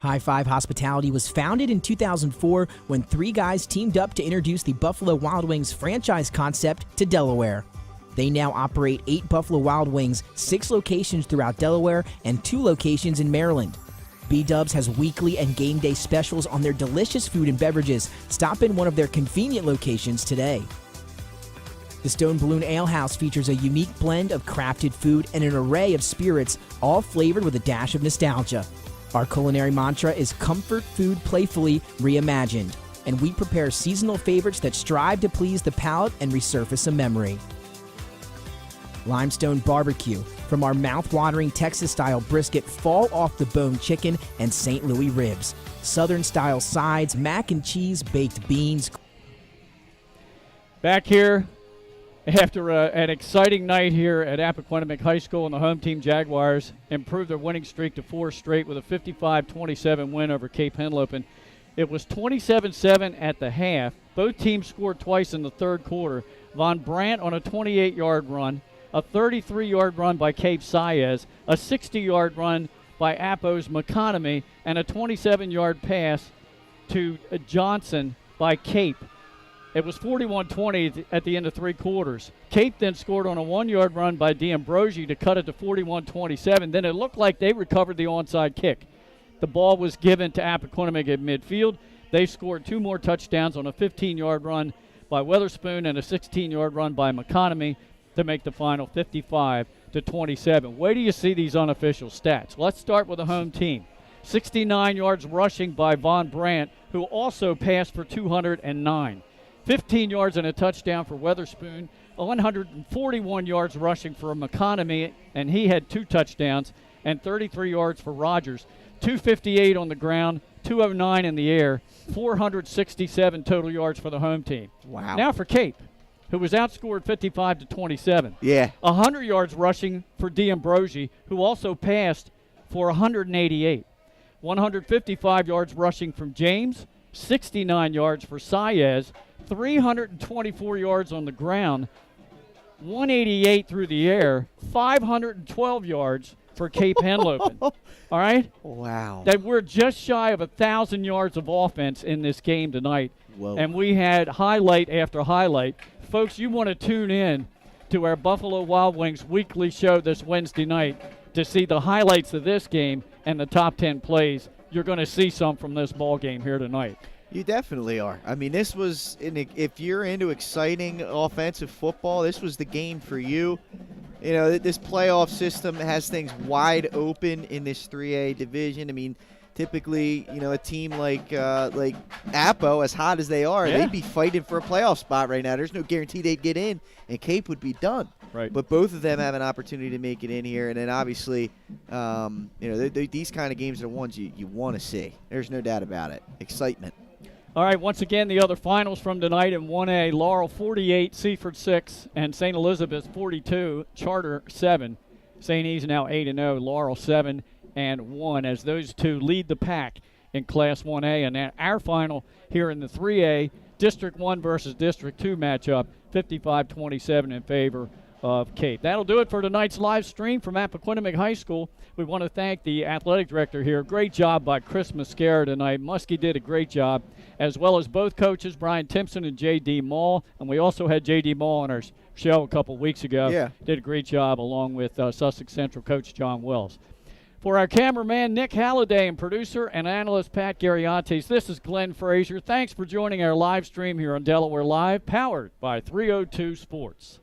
High Five Hospitality was founded in 2004 when 3 guys teamed up to introduce the Buffalo Wild Wings franchise concept to Delaware. They now operate 8 Buffalo Wild Wings, 6 locations throughout Delaware, and 2 locations in Maryland. B-Dubs has weekly and game day specials on their delicious food and beverages. Stop in one of their convenient locations today. The Stone Balloon Ale House features a unique blend of crafted food and an array of spirits, all flavored with a dash of nostalgia. Our culinary mantra is comfort food playfully reimagined, and we prepare seasonal favorites that strive to please the palate and resurface a memory. Limestone Barbecue, from our mouth-watering Texas-style brisket, fall-off-the-bone chicken, and St. Louis ribs. Southern-style sides, mac and cheese, baked beans. Back here after an exciting night here at Appoquinimink High School, and the home team Jaguars improved their winning streak to 4 straight with a 55-27 win over Cape Henlopen. It was 27-7 at the half. Both teams scored twice in the third quarter. Von Brandt on a 28-yard run, a 33-yard run by Cape Saez, a 60-yard run by Appo's Appoquinimink, and a 27-yard pass to Johnson by Cape. It was 41-20 at the end of 3 quarters. Cape then scored on a 1-yard run by D'Ambrosi to cut it to 41-27. Then it looked like they recovered the onside kick. The ball was given to Appoquinimink at midfield. They scored 2 more touchdowns on a 15-yard run by Weatherspoon and a 16-yard run by Appoquinimink to make the final 55-27. Where do you see these unofficial stats? Let's start with the home team. 69 yards rushing by Von Brandt, who also passed for 209. 15 yards and a touchdown for Weatherspoon, 141 yards rushing for Appoquinimink, and he had 2 touchdowns, and 33 yards for Rogers. 258 on the ground, 209 in the air, 467 total yards for the home team. Wow. Now for Cape, who was outscored 55-27. Yeah. 100 yards rushing for D'Ambrosi, who also passed for 188. 155 yards rushing from James, 69 yards for Saez, 324 yards on the ground, 188 through the air, 512 yards for Cape Henlopen. All right? Wow. That we're just shy of 1,000 yards of offense in this game tonight. Whoa. And we had highlight after highlight. Folks, you want to tune in to our Buffalo Wild Wings weekly show this Wednesday night to see the highlights of this game and the top 10 plays. You're going to see some from this ball game here tonight. You definitely are. I mean, this was, if you're into exciting offensive football, this was the game for you. You know, this playoff system has things wide open in this 3A division. I mean, typically, you know, a team like Appo, as hot as they are, they'd be fighting for a playoff spot right now. There's no guarantee they'd get in, and Cape would be done. Right. But both of them have an opportunity to make it in here, and then obviously, you know, these kind of games are ones you want to see. There's no doubt about it. Excitement. All right, once again, the other finals from tonight in 1A, Laurel 48, Seaford 6, and St. Elizabeth 42, Charter 7. St. E's now 8-0, Laurel 7-1, as those two lead the pack in Class 1A. And our final here in the 3A, District 1 versus District 2 matchup, 55-27 in favor of Cape. That'll do it for tonight's live stream from Appoquinimink High School. We want to thank the athletic director here. Great job by Chris Mascara tonight. Muskie did a great job, as well as both coaches, Brian Timpson and J.D. Mall. And we also had J.D. Mall on our show a couple weeks ago. Yeah. Did a great job along with Sussex Central coach John Wells. For our cameraman, Nick Halliday, and producer and analyst Pat Garriantes, this is Glenn Frazier. Thanks for joining our live stream here on Delaware Live, powered by 302 Sports.